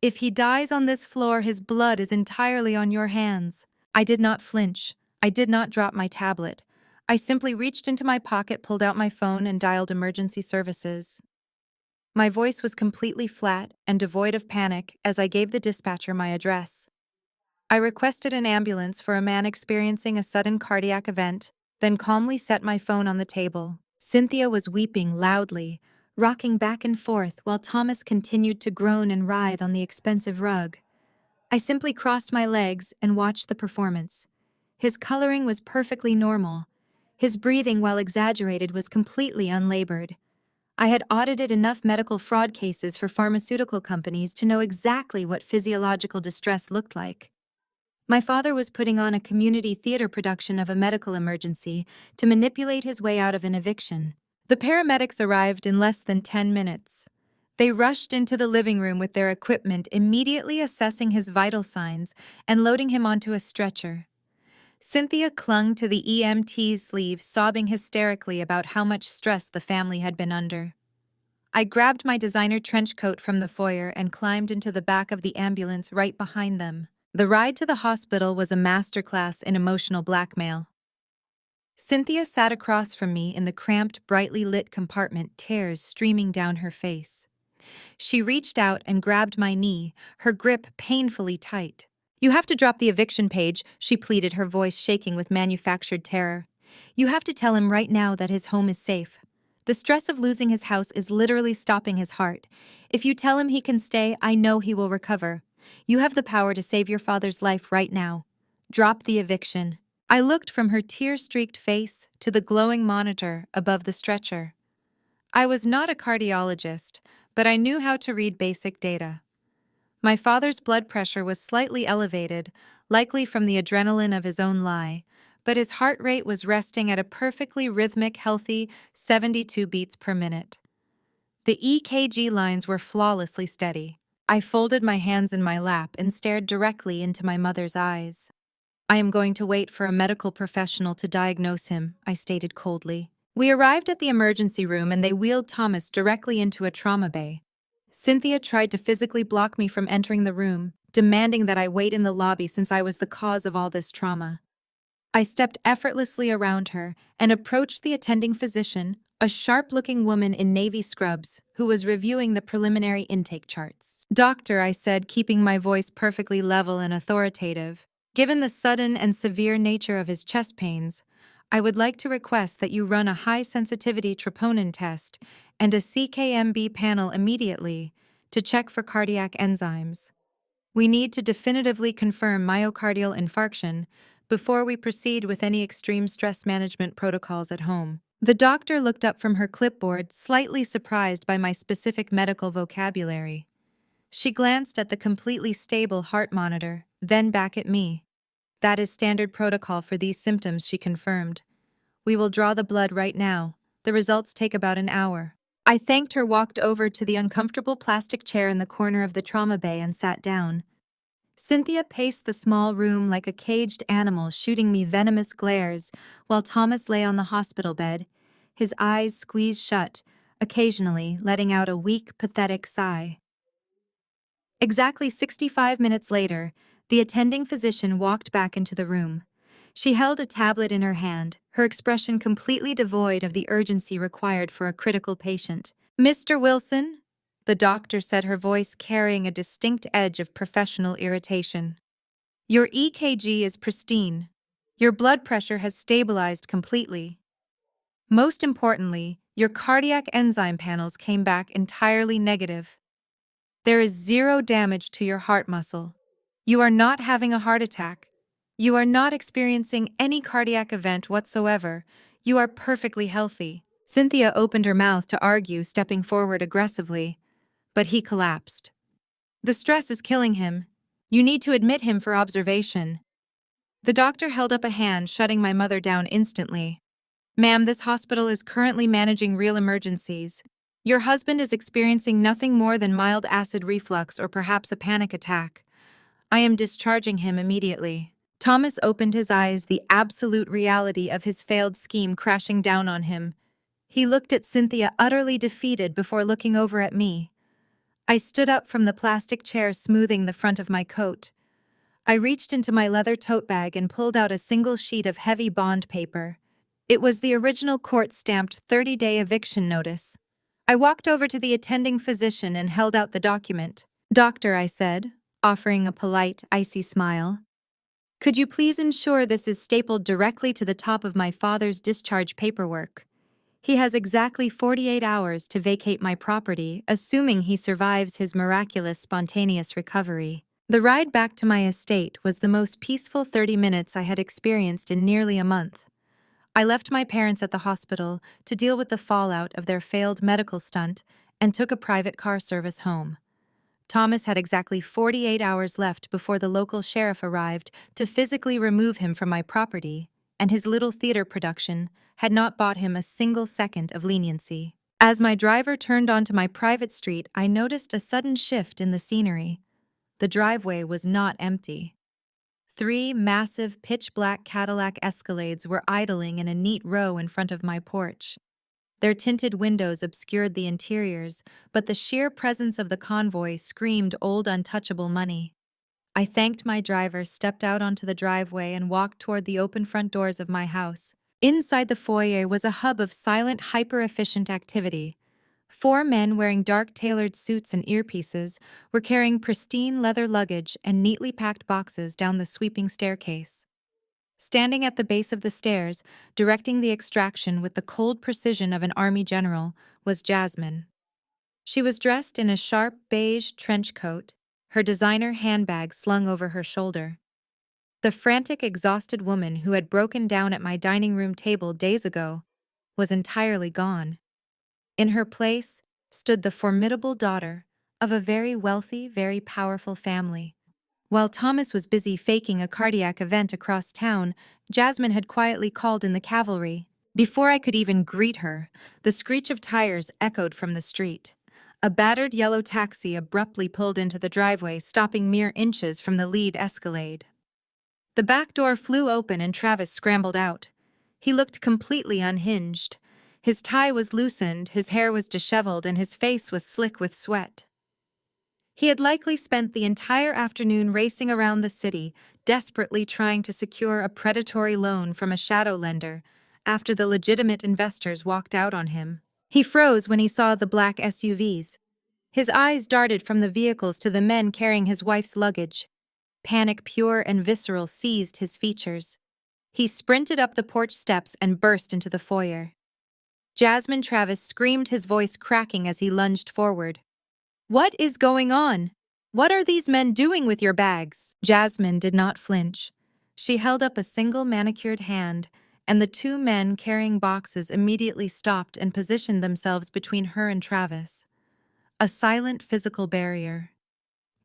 Speaker 1: If he dies on this floor, his blood is entirely on your hands." I did not flinch. I did not drop my tablet. I simply reached into my pocket, pulled out my phone, and dialed emergency services. My voice was completely flat and devoid of panic as I gave the dispatcher my address. I requested an ambulance for a man experiencing a sudden cardiac event, then calmly set my phone on the table. Cynthia was weeping loudly, rocking back and forth while Thomas continued to groan and writhe on the expensive rug. I simply crossed my legs and watched the performance. His coloring was perfectly normal. His breathing, while exaggerated, was completely unlabored. I had audited enough medical fraud cases for pharmaceutical companies to know exactly what physiological distress looked like. My father was putting on a community theater production of a medical emergency to manipulate his way out of an eviction. The paramedics arrived in less than 10 minutes. They rushed into the living room with their equipment, immediately assessing his vital signs and loading him onto a stretcher. Cynthia clung to the EMT's sleeve, sobbing hysterically about how much stress the family had been under. I grabbed my designer trench coat from the foyer and climbed into the back of the ambulance right behind them. The ride to the hospital was a masterclass in emotional blackmail. Cynthia sat across from me in the cramped, brightly lit compartment, tears streaming down her face. She reached out and grabbed my knee, her grip painfully tight. "You have to drop the eviction, Paige," she pleaded, her voice shaking with manufactured terror. "You have to tell him right now that his home is safe. The stress of losing his house is literally stopping his heart. If you tell him he can stay, I know he will recover. You have the power to save your father's life right now. Drop the eviction." I looked from her tear-streaked face to the glowing monitor above the stretcher. I was not a cardiologist, but I knew how to read basic data. My father's blood pressure was slightly elevated, likely from the adrenaline of his own lie, but his heart rate was resting at a perfectly rhythmic, healthy 72 beats per minute. The EKG lines were flawlessly steady. I folded my hands in my lap and stared directly into my mother's eyes. "I am going to wait for a medical professional to diagnose him," I stated coldly. We arrived at the emergency room and they wheeled Thomas directly into a trauma bay. Cynthia tried to physically block me from entering the room, demanding that I wait in the lobby since I was the cause of all this trauma. I stepped effortlessly around her and approached the attending physician, a sharp-looking woman in navy scrubs, who was reviewing the preliminary intake charts. "Doctor," I said, keeping my voice perfectly level and authoritative, "given the sudden and severe nature of his chest pains, I would like to request that you run a high-sensitivity troponin test and a CKMB panel immediately to check for cardiac enzymes. We need to definitively confirm myocardial infarction before we proceed with any extreme stress management protocols at home." The doctor looked up from her clipboard, slightly surprised by my specific medical vocabulary. She glanced at the completely stable heart monitor, then back at me. "That is standard protocol for these symptoms," she confirmed. "We will draw the blood right now. The results take about an hour." I thanked her, walked over to the uncomfortable plastic chair in the corner of the trauma bay, and sat down. Cynthia paced the small room like a caged animal, shooting me venomous glares, while Thomas lay on the hospital bed, his eyes squeezed shut, occasionally letting out a weak, pathetic sigh. Exactly 65 minutes later, the attending physician walked back into the room. She held a tablet in her hand, her expression completely devoid of the urgency required for a critical patient. "Mr. Wilson?" the doctor said, her voice carrying a distinct edge of professional irritation. "Your EKG is pristine. Your blood pressure has stabilized completely." Most importantly, your cardiac enzyme panels came back entirely negative. There is zero damage to your heart muscle. You are not having a heart attack. You are not experiencing any cardiac event whatsoever. You are perfectly healthy. Cynthia opened her mouth to argue, stepping forward aggressively, but he collapsed. The stress is killing him. You need to admit him for observation. The doctor held up a hand, shutting my mother down instantly. Ma'am, this hospital is currently managing real emergencies. Your husband is experiencing nothing more than mild acid reflux or perhaps a panic attack. I am discharging him immediately. Thomas opened his eyes, the absolute reality of his failed scheme crashing down on him. He looked at Cynthia, utterly defeated, before looking over at me. I stood up from the plastic chair, smoothing the front of my coat. I reached into my leather tote bag and pulled out a single sheet of heavy bond paper. It was the original court-stamped 30-day eviction notice. I walked over to the attending physician and held out the document. "Doctor," I said, offering a polite, icy smile, "could you please ensure this is stapled directly to the top of my father's discharge paperwork? He has exactly 48 hours to vacate my property, assuming he survives his miraculous spontaneous recovery." The ride back to my estate was the most peaceful 30 minutes I had experienced in nearly a month. I left my parents at the hospital to deal with the fallout of their failed medical stunt and took a private car service home. Thomas had exactly 48 hours left before the local sheriff arrived to physically remove him from my property, and his little theater production had not bought him a single second of leniency. As my driver turned onto my private street, I noticed a sudden shift in the scenery. The driveway was not empty. 3 massive, pitch-black Cadillac Escalades were idling in a neat row in front of my porch. Their tinted windows obscured the interiors, but the sheer presence of the convoy screamed old untouchable money. I thanked my driver, stepped out onto the driveway, and walked toward the open front doors of my house. Inside the foyer was a hub of silent, hyper-efficient activity. 4 men wearing dark tailored suits and earpieces were carrying pristine leather luggage and neatly packed boxes down the sweeping staircase. Standing at the base of the stairs, directing the extraction with the cold precision of an army general, was Jasmine. She was dressed in a sharp beige trench coat, her designer handbag slung over her shoulder. The frantic, exhausted woman who had broken down at my dining room table days ago was entirely gone. In her place stood the formidable daughter of a very wealthy, very powerful family. While Thomas was busy faking a cardiac event across town, Jasmine had quietly called in the cavalry. Before I could even greet her, the screech of tires echoed from the street. A battered yellow taxi abruptly pulled into the driveway, stopping mere inches from the lead Escalade. The back door flew open and Travis scrambled out. He looked completely unhinged. His tie was loosened, his hair was disheveled, and his face was slick with sweat. He had likely spent the entire afternoon racing around the city, desperately trying to secure a predatory loan from a shadow lender after the legitimate investors walked out on him. He froze when he saw the black SUVs. His eyes darted from the vehicles to the men carrying his wife's luggage. Panic, pure and visceral, seized his features. He sprinted up the porch steps and burst into the foyer. Jasmine Travis screamed, his voice cracking as he lunged forward. "What is going on? What are these men doing with your bags?" Jasmine did not flinch. She held up a single manicured hand, and the 2 men carrying boxes immediately stopped and positioned themselves between her and Travis. A silent physical barrier.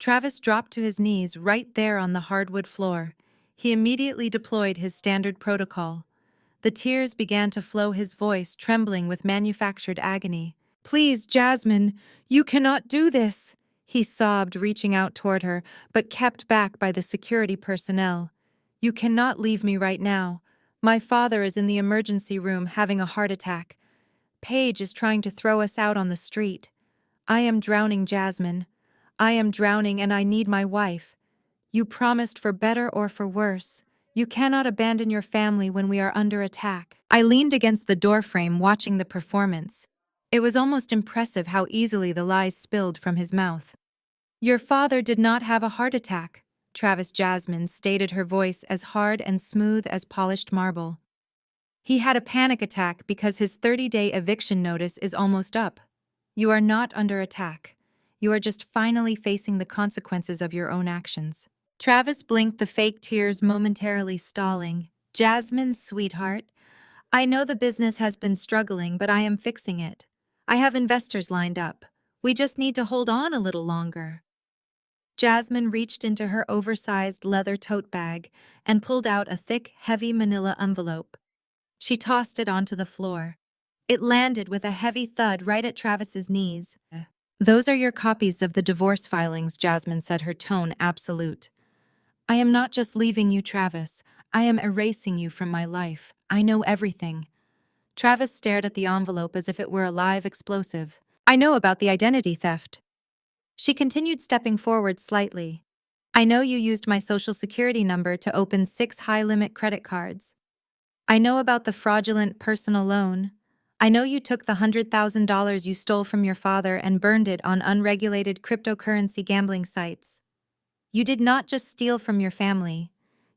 Speaker 1: Travis dropped to his knees right there on the hardwood floor. He immediately deployed his standard protocol. The tears began to flow, his voice trembling with manufactured agony. "Please, Jasmine, you cannot do this," he sobbed, reaching out toward her, but kept back by the security personnel. "You cannot leave me right now. My father is in the emergency room having a heart attack. Paige is trying to throw us out on the street. I am drowning, Jasmine. I am drowning and I need my wife. You promised for better or for worse. You cannot abandon your family when we are under attack." I leaned against the doorframe, watching the performance. It was almost impressive how easily the lies spilled from his mouth. "Your father did not have a heart attack," Travis. Jasmine stated, her voice as hard and smooth as polished marble. He had a panic attack because his 30-day eviction notice is almost up. You are not under attack. You are just finally facing the consequences of your own actions. Travis blinked, the fake tears momentarily stalling. Jasmine, sweetheart, I know the business has been struggling, but I am fixing it. I have investors lined up. We just need to hold on a little longer. Jasmine reached into her oversized leather tote bag and pulled out a thick, heavy manila envelope. She tossed it onto the floor. It landed with a heavy thud right at Travis's knees. Those are your copies of the divorce filings, Jasmine said, her tone absolute. I am not just leaving you, Travis. I am erasing you from my life. I know everything. Travis stared at the envelope as if it were a live explosive. I know about the identity theft. She continued, stepping forward slightly. I know you used my social security number to open 6 high-limit credit cards. I know about the fraudulent personal loan. I know you took the $100,000 you stole from your father and burned it on unregulated cryptocurrency gambling sites. You did not just steal from your family.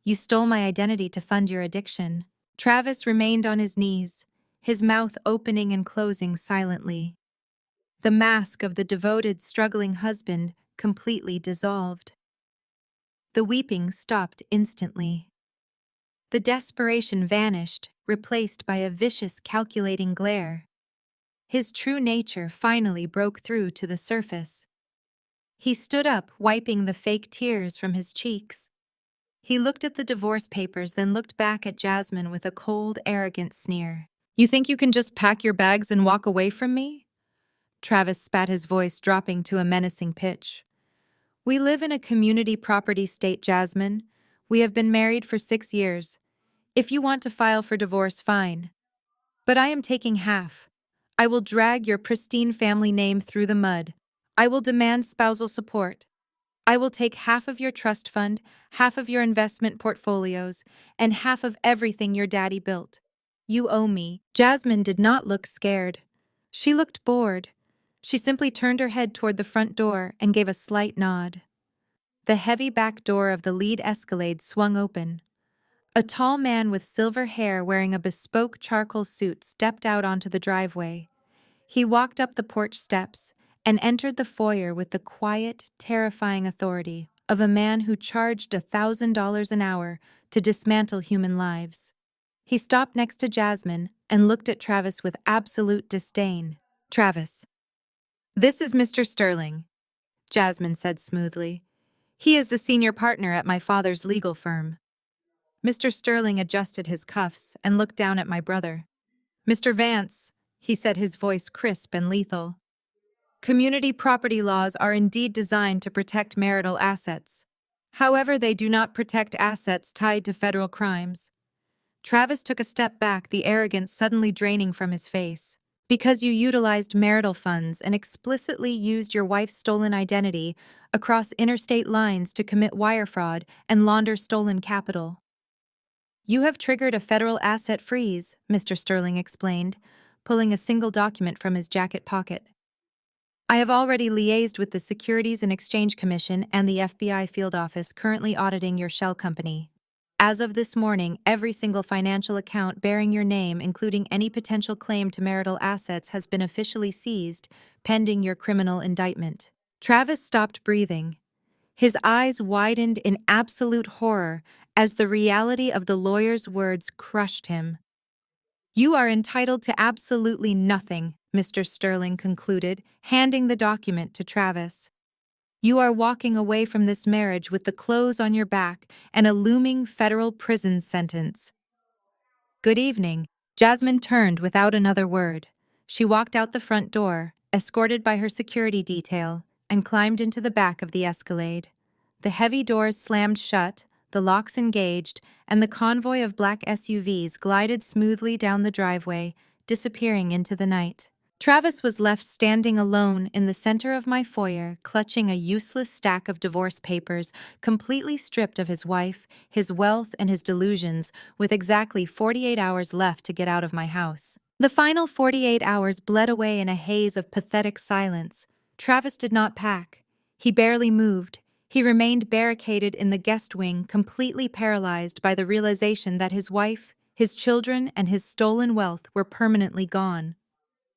Speaker 1: You stole my identity to fund your addiction. Travis remained on his knees, his mouth opening and closing silently. The mask of the devoted, struggling husband completely dissolved. The weeping stopped instantly. The desperation vanished, replaced by a vicious, calculating glare. His true nature finally broke through to the surface. He stood up, wiping the fake tears from his cheeks. He looked at the divorce papers, then looked back at Jasmine with a cold, arrogant sneer. You think you can just pack your bags and walk away from me? Travis spat, his voice dropping to a menacing pitch. We live in a community property state, Jasmine. We have been married for 6 years. If you want to file for divorce, fine. But I am taking half. I will drag your pristine family name through the mud. I will demand spousal support. I will take half of your trust fund, half of your investment portfolios, and half of everything your daddy built. You owe me. Jasmine did not look scared. She looked bored. She simply turned her head toward the front door and gave a slight nod. The heavy back door of the lead Escalade swung open. A tall man with silver hair wearing a bespoke charcoal suit stepped out onto the driveway. He walked up the porch steps and entered the foyer with the quiet, terrifying authority of a man who charged $1,000 an hour to dismantle human lives. He stopped next to Jasmine and looked at Travis with absolute disdain. Travis. This is Mr. Sterling, Jasmine said smoothly. He is the senior partner at my father's legal firm. Mr. Sterling adjusted his cuffs and looked down at my brother. Mr. Vance, he said, his voice crisp and lethal. Community property laws are indeed designed to protect marital assets. However, they do not protect assets tied to federal crimes. Travis took a step back, the arrogance suddenly draining from his face. Because you utilized marital funds and explicitly used your wife's stolen identity across interstate lines to commit wire fraud and launder stolen capital. You have triggered a federal asset freeze, Mr. Sterling explained, pulling a single document from his jacket pocket. I have already liaised with the Securities and Exchange Commission and the FBI field office currently auditing your shell company. As of this morning, every single financial account bearing your name, including any potential claim to marital assets, has been officially seized, pending your criminal indictment. Travis stopped breathing. His eyes widened in absolute horror as the reality of the lawyer's words crushed him. You are entitled to absolutely nothing, Mr. Sterling concluded, handing the document to Travis. You are walking away from this marriage with the clothes on your back and a looming federal prison sentence. Good evening. Jasmine turned without another word. She walked out the front door, escorted by her security detail, and climbed into the back of the Escalade. The heavy doors slammed shut, the locks engaged, and the convoy of black SUVs glided smoothly down the driveway, disappearing into the night. Travis was left standing alone in the center of my foyer, clutching a useless stack of divorce papers, completely stripped of his wife, his wealth, and his delusions, with exactly 48 hours left to get out of my house. The final 48 hours bled away in a haze of pathetic silence. Travis did not pack. He barely moved. He remained barricaded in the guest wing, completely paralyzed by the realization that his wife, His children and his stolen wealth were permanently gone.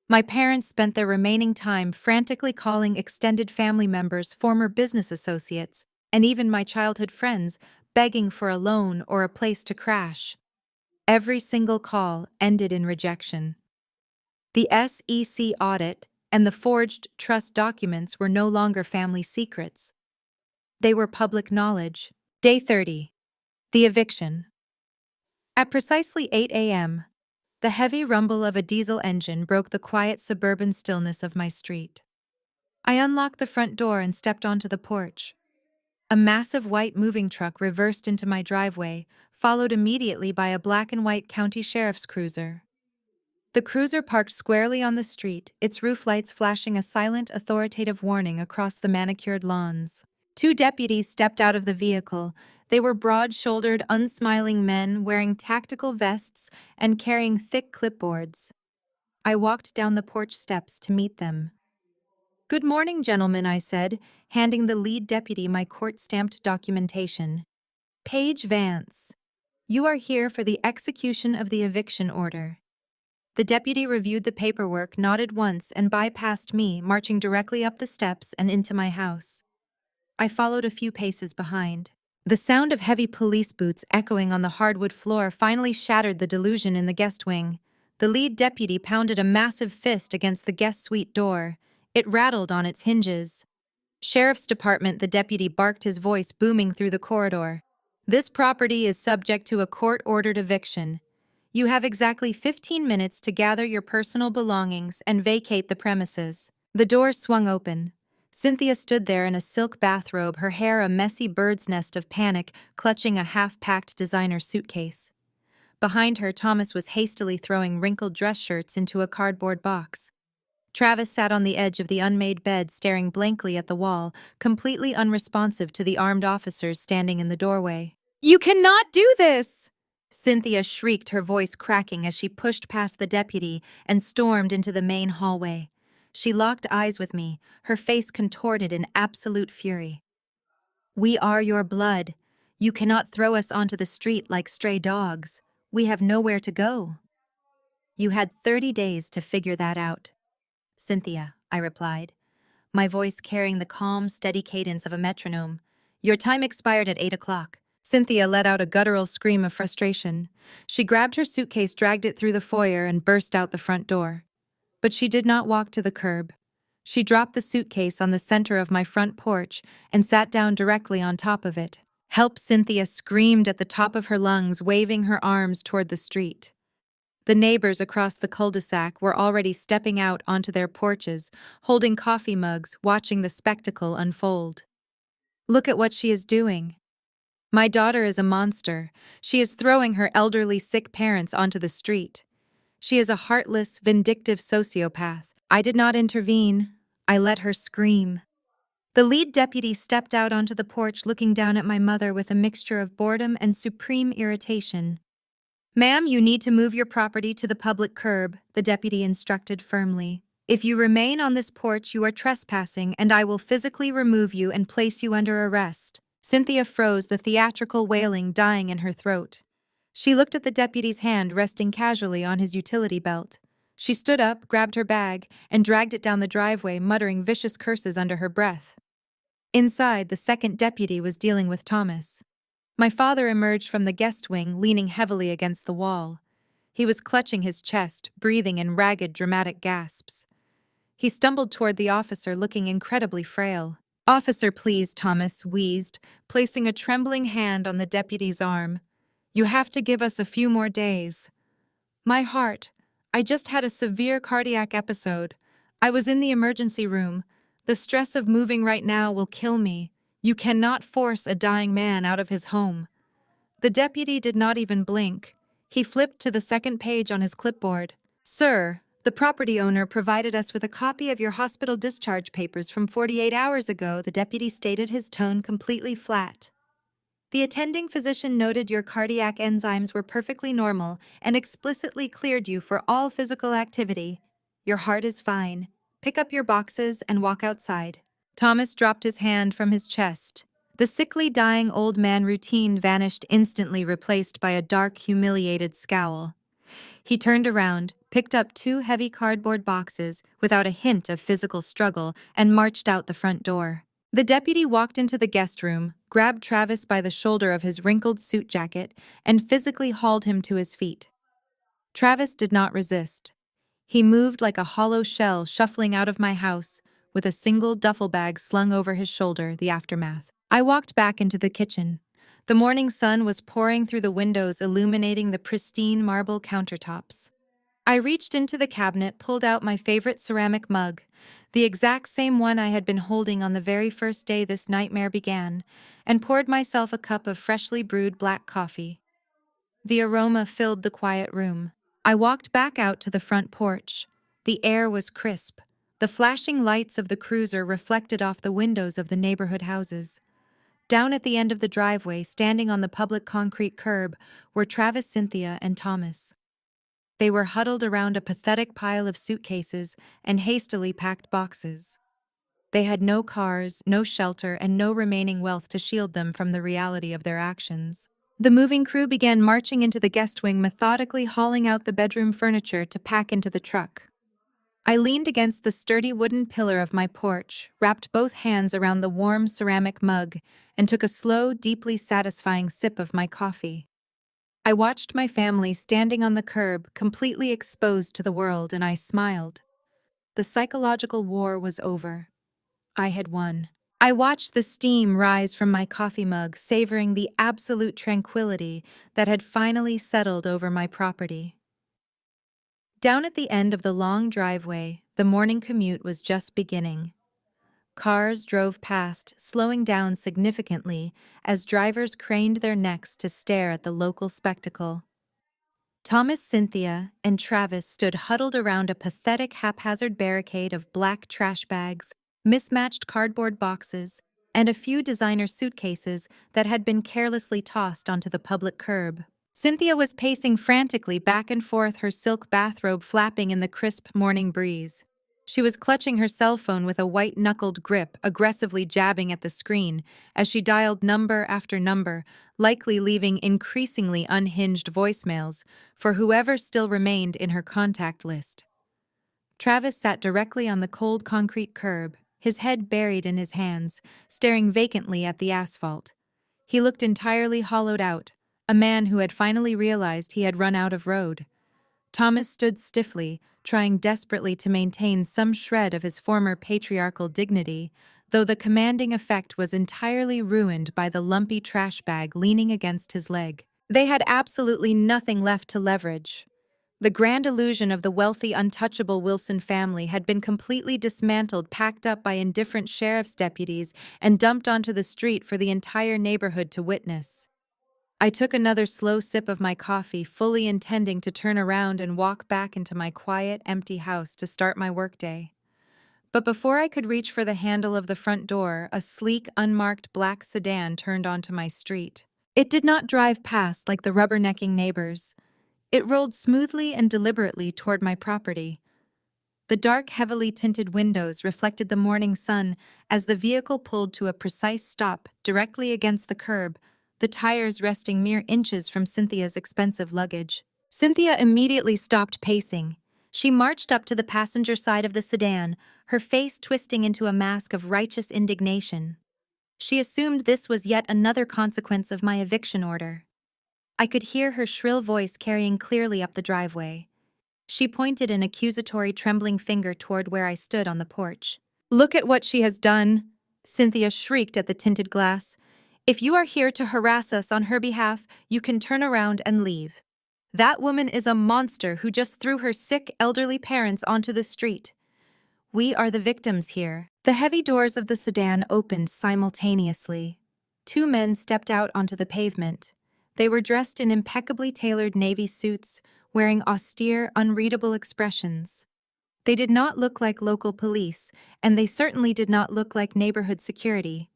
Speaker 1: My parents spent their remaining time frantically calling extended family members, former business associates, and even my childhood friends, begging for a loan or a place to crash. Every single call ended in rejection. The SEC audit and the forged trust documents were no longer family secrets. They were public knowledge. Day 30. The eviction. At precisely 8 a.m., the heavy rumble of a diesel engine broke the quiet suburban stillness of my street. I unlocked the front door and stepped onto the porch. A massive white moving truck reversed into my driveway, followed immediately by a black and white county sheriff's cruiser. The cruiser parked squarely on the street, its roof lights flashing a silent, authoritative warning across the manicured lawns. Two deputies stepped out of the vehicle. They were broad-shouldered, unsmiling men wearing tactical vests and carrying thick clipboards. I walked down the porch steps to meet them. "Good morning, gentlemen," I said, handing the lead deputy my court-stamped documentation. "Paige Vance, you are here for the execution of the eviction order." The deputy reviewed the paperwork, nodded once, and bypassed me, marching directly up the steps and into my house. I followed a few paces behind. The sound of heavy police boots echoing on the hardwood floor finally shattered the delusion in the guest wing. The lead deputy pounded a massive fist against the guest suite door. It rattled on its hinges. "Sheriff's Department," the deputy barked, his voice booming through the corridor. "This property is subject to a court-ordered eviction. You have exactly 15 minutes to gather your personal belongings and vacate the premises." The door swung open. Cynthia stood there in a silk bathrobe, her hair a messy bird's nest of panic, clutching a half-packed designer suitcase. Behind her, Thomas was hastily throwing wrinkled dress shirts into a cardboard box. Travis sat on the edge of the unmade bed, staring blankly at the wall, completely unresponsive to the armed officers standing in the doorway. "You cannot do this!" Cynthia shrieked, her voice cracking as she pushed past the deputy and stormed into the main hallway. She locked eyes with me, her face contorted in absolute fury. "We are your blood. You cannot throw us onto the street like stray dogs. We have nowhere to go." "You had 30 days to figure that out." "Cynthia," I replied, my voice carrying the calm, steady cadence of a metronome. "Your time expired at 8 o'clock. Cynthia let out a guttural scream of frustration. She grabbed her suitcase, dragged it through the foyer, and burst out the front door. But she did not walk to the curb. She dropped the suitcase on the center of my front porch and sat down directly on top of it. "Help!" Cynthia screamed at the top of her lungs, waving her arms toward the street. The neighbors across the cul-de-sac were already stepping out onto their porches, holding coffee mugs, watching the spectacle unfold. "Look at what she is doing. My daughter is a monster. She is throwing her elderly, sick parents onto the street. She is a heartless, vindictive sociopath. I did not intervene. I let her scream." The lead deputy stepped out onto the porch, looking down at my mother with a mixture of boredom and supreme irritation. "Ma'am, you need to move your property to the public curb," the deputy instructed firmly. "If you remain on this porch, you are trespassing, and I will physically remove you and place you under arrest." Cynthia froze, the theatrical wailing dying in her throat. She looked at the deputy's hand resting casually on his utility belt. She stood up, grabbed her bag, and dragged it down the driveway, muttering vicious curses under her breath. Inside, the second deputy was dealing with Thomas. My father emerged from the guest wing, leaning heavily against the wall. He was clutching his chest, breathing in ragged, dramatic gasps. He stumbled toward the officer, looking incredibly frail. "Officer, please," Thomas wheezed, placing a trembling hand on the deputy's arm. "You have to give us a few more days." "My heart. I just had a severe cardiac episode. I was in the emergency room. The stress of moving right now will kill me. You cannot force a dying man out of his home." The deputy did not even blink. He flipped to the second page on his clipboard. "Sir, the property owner provided us with a copy of your hospital discharge papers from 48 hours ago," the deputy stated, his tone completely flat. "The attending physician noted your cardiac enzymes were perfectly normal and explicitly cleared you for all physical activity. Your heart is fine. Pick up your boxes and walk outside." Thomas dropped his hand from his chest. The sickly, dying old man routine vanished instantly, replaced by a dark, humiliated scowl. He turned around, picked up two heavy cardboard boxes without a hint of physical struggle, and marched out the front door. The deputy walked into the guest room, grabbed Travis by the shoulder of his wrinkled suit jacket, and physically hauled him to his feet. Travis did not resist. He moved like a hollow shell, shuffling out of my house, with a single duffel bag slung over his shoulder, the aftermath. I walked back into the kitchen. The morning sun was pouring through the windows, illuminating the pristine marble countertops. I reached into the cabinet, pulled out my favorite ceramic mug, the exact same one I had been holding on the very first day this nightmare began, and poured myself a cup of freshly brewed black coffee. The aroma filled the quiet room. I walked back out to the front porch. The air was crisp. The flashing lights of the cruiser reflected off the windows of the neighborhood houses. Down at the end of the driveway, standing on the public concrete curb, were Travis, Cynthia, and Thomas. They were huddled around a pathetic pile of suitcases and hastily packed boxes. They had no cars, no shelter, and no remaining wealth to shield them from the reality of their actions. The moving crew began marching into the guest wing, methodically hauling out the bedroom furniture to pack into the truck. I leaned against the sturdy wooden pillar of my porch, wrapped both hands around the warm ceramic mug, and took a slow, deeply satisfying sip of my coffee. I watched my family standing on the curb, completely exposed to the world, and I smiled. The psychological war was over. I had won. I watched the steam rise from my coffee mug, savoring the absolute tranquility that had finally settled over my property. Down at the end of the long driveway, the morning commute was just beginning. Cars drove past, slowing down significantly as drivers craned their necks to stare at the local spectacle. Thomas, Cynthia, and Travis stood huddled around a pathetic haphazard barricade of black trash bags, mismatched cardboard boxes, and a few designer suitcases that had been carelessly tossed onto the public curb. Cynthia was pacing frantically back and forth, her silk bathrobe flapping in the crisp morning breeze. She was clutching her cell phone with a white-knuckled grip, aggressively jabbing at the screen as she dialed number after number, likely leaving increasingly unhinged voicemails for whoever still remained in her contact list. Travis sat directly on the cold concrete curb, his head buried in his hands, staring vacantly at the asphalt. He looked entirely hollowed out, a man who had finally realized he had run out of road. Thomas stood stiffly, trying desperately to maintain some shred of his former patriarchal dignity, though the commanding effect was entirely ruined by the lumpy trash bag leaning against his leg. They had absolutely nothing left to leverage. The grand illusion of the wealthy, untouchable Wilson family had been completely dismantled, packed up by indifferent sheriff's deputies, and dumped onto the street for the entire neighborhood to witness. I took another slow sip of my coffee, fully intending to turn around and walk back into my quiet, empty house to start my workday. But before I could reach for the handle of the front door, a sleek, unmarked black sedan turned onto my street. It did not drive past like the rubbernecking neighbors. It rolled smoothly and deliberately toward my property. The dark, heavily tinted windows reflected the morning sun as the vehicle pulled to a precise stop directly against the curb, the tires resting mere inches from Cynthia's expensive luggage. Cynthia immediately stopped pacing. She marched up to the passenger side of the sedan, her face twisting into a mask of righteous indignation. She assumed this was yet another consequence of my eviction order. I could hear her shrill voice carrying clearly up the driveway. She pointed an accusatory, trembling finger toward where I stood on the porch. "Look at what she has done," Cynthia shrieked at the tinted glass. "If you are here to harass us on her behalf, you can turn around and leave. That woman is a monster who just threw her sick, elderly parents onto the street. We are the victims here." The heavy doors of the sedan opened simultaneously. Two men stepped out onto the pavement. They were dressed in impeccably tailored navy suits, wearing austere, unreadable expressions. They did not look like local police, and they certainly did not look like neighborhood security.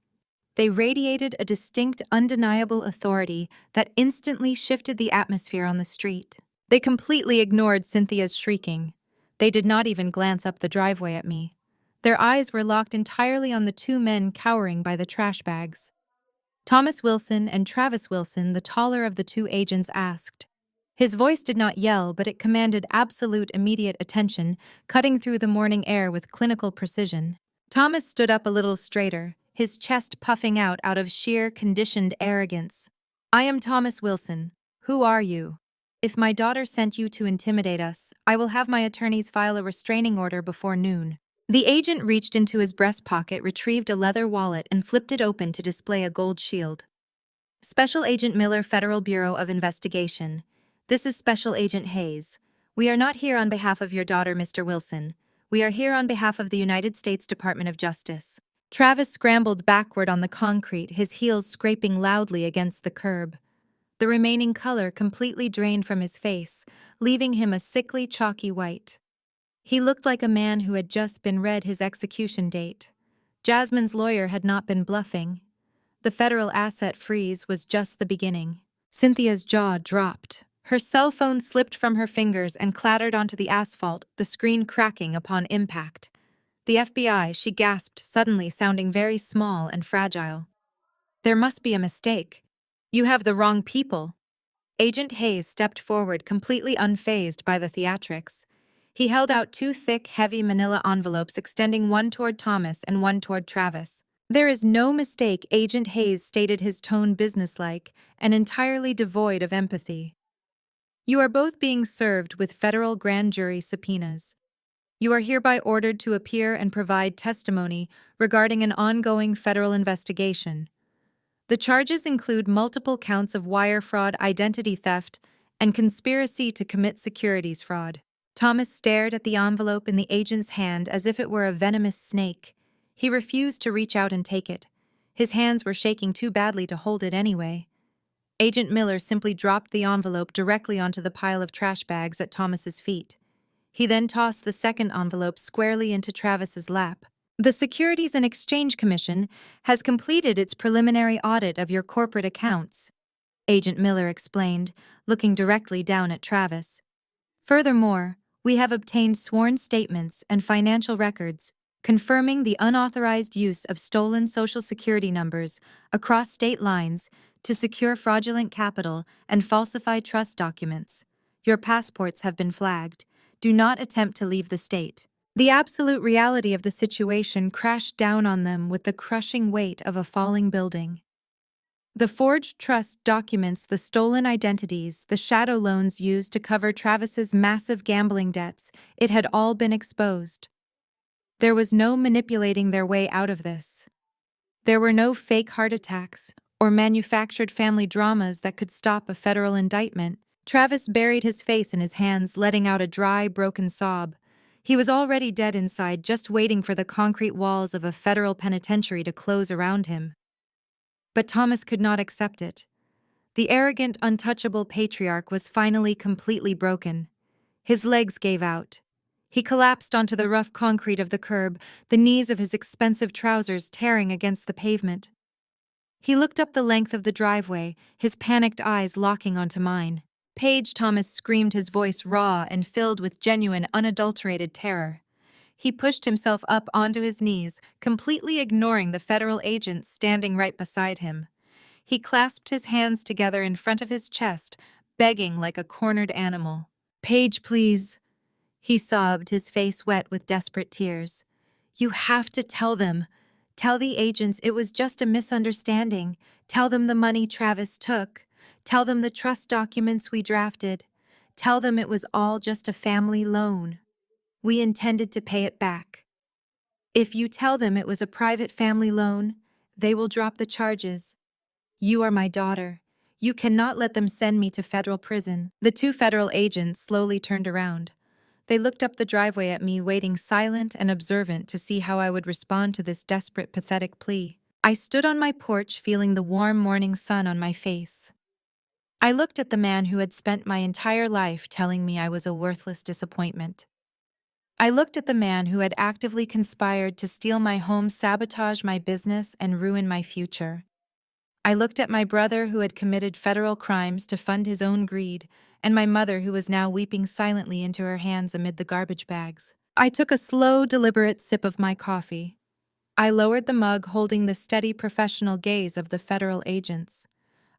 Speaker 1: They radiated a distinct, undeniable authority that instantly shifted the atmosphere on the street. They completely ignored Cynthia's shrieking. They did not even glance up the driveway at me. Their eyes were locked entirely on the two men cowering by the trash bags. Thomas Wilson and Travis Wilson, the taller of the two agents, asked. His voice did not yell, but it commanded absolute immediate attention, cutting through the morning air with clinical precision. Thomas stood up a little straighter, his chest puffing out of sheer conditioned arrogance. I am Thomas Wilson. Who are you? If my daughter sent you to intimidate us, I will have my attorneys file a restraining order before noon. The agent reached into his breast pocket, retrieved a leather wallet, and flipped it open to display a gold shield. Special Agent Miller, Federal Bureau of Investigation. This is Special Agent Hayes. We are not here on behalf of your daughter, Mr. Wilson. We are here on behalf of the United States Department of Justice. Travis scrambled backward on the concrete, his heels scraping loudly against the curb. The remaining color completely drained from his face, leaving him a sickly, chalky white. He looked like a man who had just been read his execution date. Jasmine's lawyer had not been bluffing. The federal asset freeze was just the beginning. Cynthia's jaw dropped. Her cell phone slipped from her fingers and clattered onto the asphalt, the screen cracking upon impact. The FBI, she gasped, suddenly sounding very small and fragile. There must be a mistake. You have the wrong people. Agent Hayes stepped forward, completely unfazed by the theatrics. He held out two thick, heavy manila envelopes, extending one toward Thomas and one toward Travis. There is no mistake, Agent Hayes stated, his tone businesslike and entirely devoid of empathy. You are both being served with federal grand jury subpoenas. You are hereby ordered to appear and provide testimony regarding an ongoing federal investigation. The charges include multiple counts of wire fraud, identity theft, and conspiracy to commit securities fraud. Thomas stared at the envelope in the agent's hand as if it were a venomous snake. He refused to reach out and take it. His hands were shaking too badly to hold it anyway. Agent Miller simply dropped the envelope directly onto the pile of trash bags at Thomas's feet. He then tossed the second envelope squarely into Travis's lap. The Securities and Exchange Commission has completed its preliminary audit of your corporate accounts, Agent Miller explained, looking directly down at Travis. Furthermore, we have obtained sworn statements and financial records confirming the unauthorized use of stolen Social Security numbers across state lines to secure fraudulent capital and falsify trust documents. Your passports have been flagged. Do not attempt to leave the state. The absolute reality of the situation crashed down on them with the crushing weight of a falling building. The forged trust documents, the stolen identities, the shadow loans used to cover Travis's massive gambling debts, it had all been exposed. There was no manipulating their way out of this. There were no fake heart attacks or manufactured family dramas that could stop a federal indictment. Travis buried his face in his hands, letting out a dry, broken sob. He was already dead inside, just waiting for the concrete walls of a federal penitentiary to close around him. But Thomas could not accept it. The arrogant, untouchable patriarch was finally completely broken. His legs gave out. He collapsed onto the rough concrete of the curb, the knees of his expensive trousers tearing against the pavement. He looked up the length of the driveway, his panicked eyes locking onto mine. Paige, Thomas screamed, his voice raw and filled with genuine, unadulterated terror. He pushed himself up onto his knees, completely ignoring the federal agents standing right beside him. He clasped his hands together in front of his chest, begging like a cornered animal. "Paige, please," he sobbed, his face wet with desperate tears. "You have to tell them. Tell the agents it was just a misunderstanding. Tell them the money Travis took. Tell them the trust documents we drafted. Tell them it was all just a family loan. We intended to pay it back. If you tell them it was a private family loan, they will drop the charges. You are my daughter. You cannot let them send me to federal prison." The two federal agents slowly turned around. They looked up the driveway at me, waiting silent and observant to see how I would respond to this desperate, pathetic plea. I stood on my porch, feeling the warm morning sun on my face. I looked at the man who had spent my entire life telling me I was a worthless disappointment. I looked at the man who had actively conspired to steal my home, sabotage my business, and ruin my future. I looked at my brother who had committed federal crimes to fund his own greed, and my mother who was now weeping silently into her hands amid the garbage bags. I took a slow, deliberate sip of my coffee. I lowered the mug, holding the steady professional gaze of the federal agents.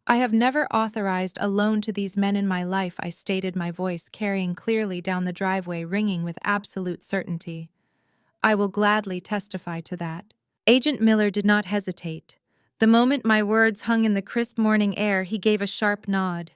Speaker 1: I have never authorized a loan to these men in my life, I stated, my voice carrying clearly down the driveway, ringing with absolute certainty. I will gladly testify to that. Agent Miller did not hesitate. The moment my words hung in the crisp morning air, he gave a sharp nod.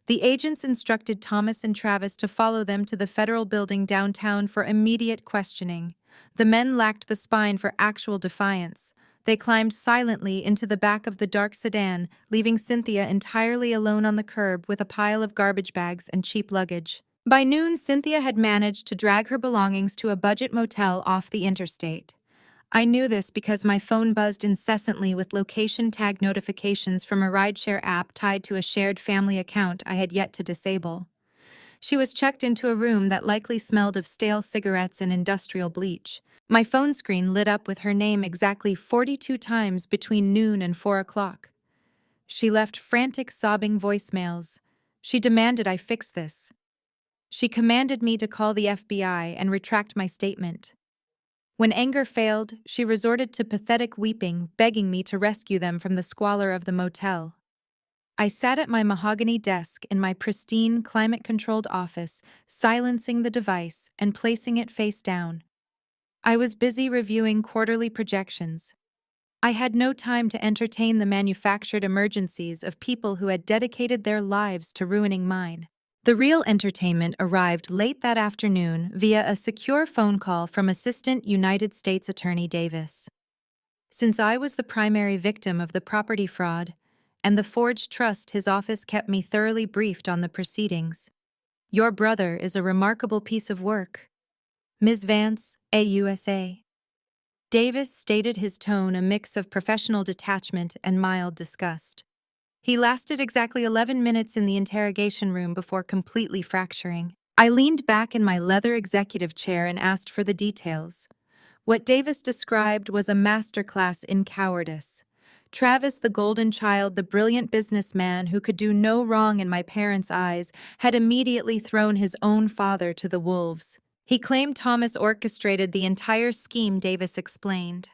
Speaker 1: The agents instructed Thomas and Travis to follow them to the federal building downtown for immediate questioning. The men lacked the spine for actual defiance. They climbed silently into the back of the dark sedan, leaving Cynthia entirely alone on the curb with a pile of garbage bags and cheap luggage. By noon, Cynthia had managed to drag her belongings to a budget motel off the interstate. I knew this because my phone buzzed incessantly with location tag notifications from a rideshare app tied to a shared family account I had yet to disable. She was checked into a room that likely smelled of stale cigarettes and industrial bleach. My phone screen lit up with her name exactly 42 times between noon and 4 o'clock. She left frantic, sobbing voicemails. She demanded I fix this. She commanded me to call the FBI and retract my statement. When anger failed, she resorted to pathetic weeping, begging me to rescue them from the squalor of the motel. I sat at my mahogany desk in my pristine, climate-controlled office, silencing the device and placing it face down. I was busy reviewing quarterly projections. I had no time to entertain the manufactured emergencies of people who had dedicated their lives to ruining mine. The real entertainment arrived late that afternoon via a secure phone call from Assistant United States Attorney Davis. Since I was the primary victim of the property fraud and the forged trust, his office kept me thoroughly briefed on the proceedings. Your brother is a remarkable piece of work. Ms. Vance, AUSA. Davis stated, his tone a mix of professional detachment and mild disgust. He lasted exactly 11 minutes in the interrogation room before completely fracturing. I leaned back in my leather executive chair and asked for the details. What Davis described was a masterclass in cowardice. Travis, the golden child, the brilliant businessman who could do no wrong in my parents' eyes, had immediately thrown his own father to the wolves. He claimed Thomas orchestrated the entire scheme, Davis explained.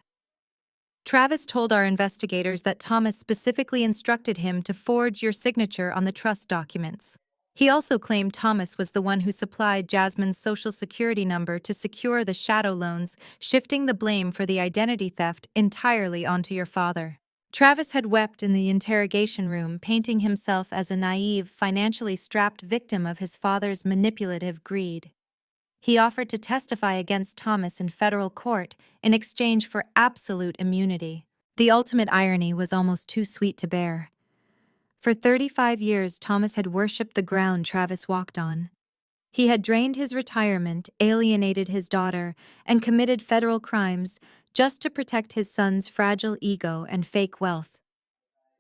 Speaker 1: Travis told our investigators that Thomas specifically instructed him to forge your signature on the trust documents. He also claimed Thomas was the one who supplied Jasmine's social security number to secure the shadow loans, shifting the blame for the identity theft entirely onto your father. Travis had wept in the interrogation room, painting himself as a naive, financially strapped victim of his father's manipulative greed. He offered to testify against Thomas in federal court in exchange for absolute immunity. The ultimate irony was almost too sweet to bear. For 35 years, Thomas had worshipped the ground Travis walked on. He had drained his retirement, alienated his daughter, and committed federal crimes just to protect his son's fragile ego and fake wealth.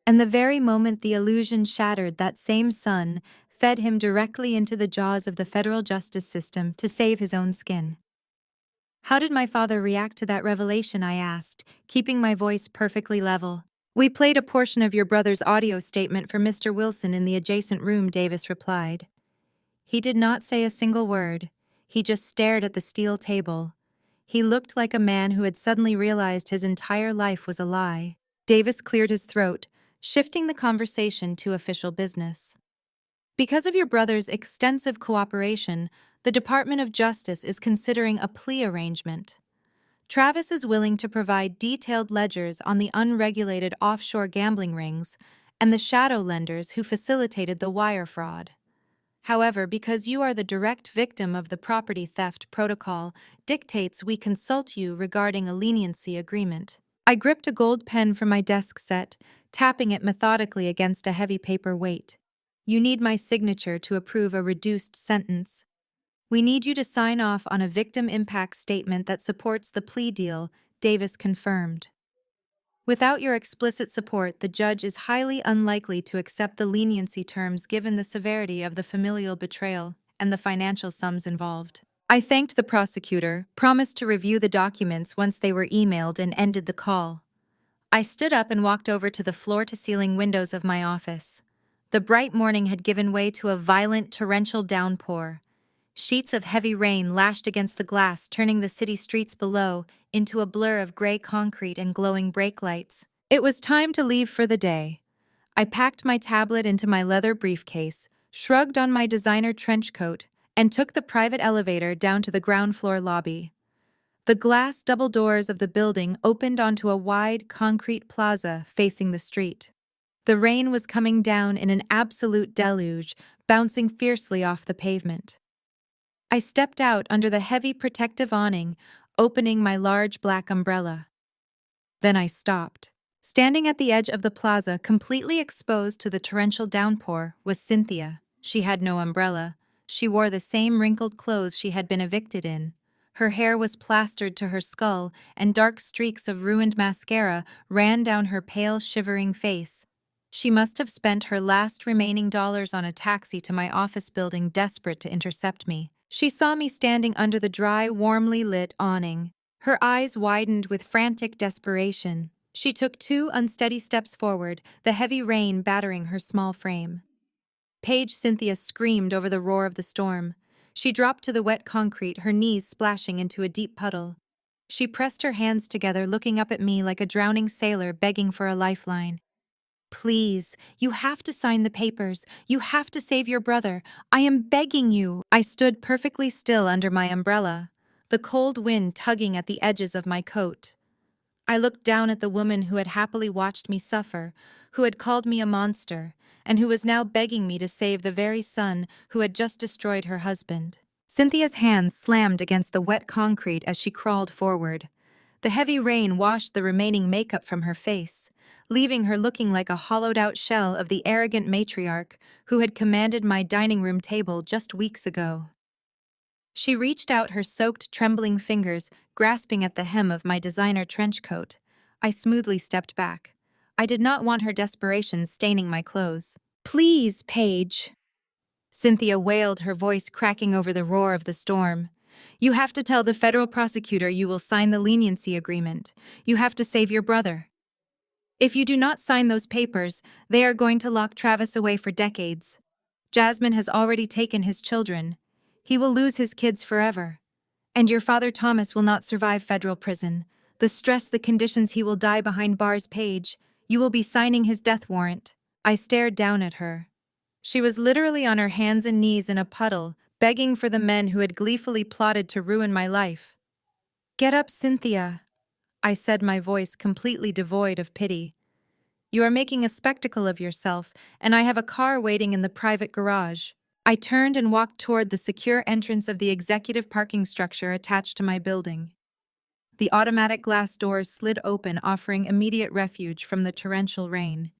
Speaker 1: And the very moment the illusion shattered, that same son fed him directly into the jaws of the federal justice system to save his own skin. How did my father react to that revelation, I asked, keeping my voice perfectly level. We played a portion of your brother's audio statement for Mr. Wilson in the adjacent room, Davis replied. He did not say a single word. He just stared at the steel table. He looked like a man who had suddenly realized his entire life was a lie. Davis cleared his throat, shifting the conversation to official business. Because of your brother's extensive cooperation, the Department of Justice is considering a plea arrangement. Travis is willing to provide detailed ledgers on the unregulated offshore gambling rings and the shadow lenders who facilitated the wire fraud. However, because you are the direct victim of the property theft protocol, dictates we consult you regarding a leniency agreement. I gripped a gold pen from my desk set, tapping it methodically against a heavy paper weight. You need my signature to approve a reduced sentence. We need you to sign off on a victim impact statement that supports the plea deal, Davis confirmed. Without your explicit support, the judge is highly unlikely to accept the leniency terms given the severity of the familial betrayal and the financial sums involved. I thanked the prosecutor, promised to review the documents once they were emailed, and ended the call. I stood up and walked over to the floor-to-ceiling windows of my office. The bright morning had given way to a violent torrential downpour. Sheets of heavy rain lashed against the glass, turning the city streets below into a blur of gray concrete and glowing brake lights. It was time to leave for the day. I packed my tablet into my leather briefcase, shrugged on my designer trench coat, and took the private elevator down to the ground floor lobby. The glass double doors of the building opened onto a wide concrete plaza facing the street. The rain was coming down in an absolute deluge, bouncing fiercely off the pavement. I stepped out under the heavy protective awning, opening my large black umbrella. Then I stopped. Standing at the edge of the plaza, completely exposed to the torrential downpour, was Cynthia. She had no umbrella. She wore the same wrinkled clothes she had been evicted in. Her hair was plastered to her skull, and dark streaks of ruined mascara ran down her pale, shivering face. She must have spent her last remaining dollars on a taxi to my office building, desperate to intercept me. She saw me standing under the dry, warmly lit awning. Her eyes widened with frantic desperation. She took 2 unsteady steps forward, the heavy rain battering her small frame. Paige Cynthia screamed over the roar of the storm. She dropped to the wet concrete, her knees splashing into a deep puddle. She pressed her hands together, looking up at me like a drowning sailor begging for a lifeline. "Please, you have to sign the papers. You have to save your brother. I am begging you." I stood perfectly still under my umbrella, the cold wind tugging at the edges of my coat. I looked down at the woman who had happily watched me suffer, who had called me a monster, and who was now begging me to save the very son who had just destroyed her husband. Cynthia's hands slammed against the wet concrete as she crawled forward. The heavy rain washed the remaining makeup from her face, leaving her looking like a hollowed-out shell of the arrogant matriarch who had commanded my dining room table just weeks ago. She reached out her soaked, trembling fingers, grasping at the hem of my designer trench coat. I smoothly stepped back. I did not want her desperation staining my clothes. "Please, Paige," Cynthia wailed, her voice cracking over the roar of the storm. "You have to tell the federal prosecutor you will sign the leniency agreement. You have to save your brother. If you do not sign those papers, they are going to lock Travis away for decades. Jasmine has already taken his children. He will lose his kids forever. And your father Thomas will not survive federal prison. The stress, the conditions, he will die behind bars. Paige, you will be signing his death warrant." I stared down at her. She was literally on her hands and knees in a puddle, begging for the men who had gleefully plotted to ruin my life. "Get up, Cynthia," I said, my voice completely devoid of pity. "You are making a spectacle of yourself, and I have a car waiting in the private garage." I turned and walked toward the secure entrance of the executive parking structure attached to my building. The automatic glass doors slid open, offering immediate refuge from the torrential rain.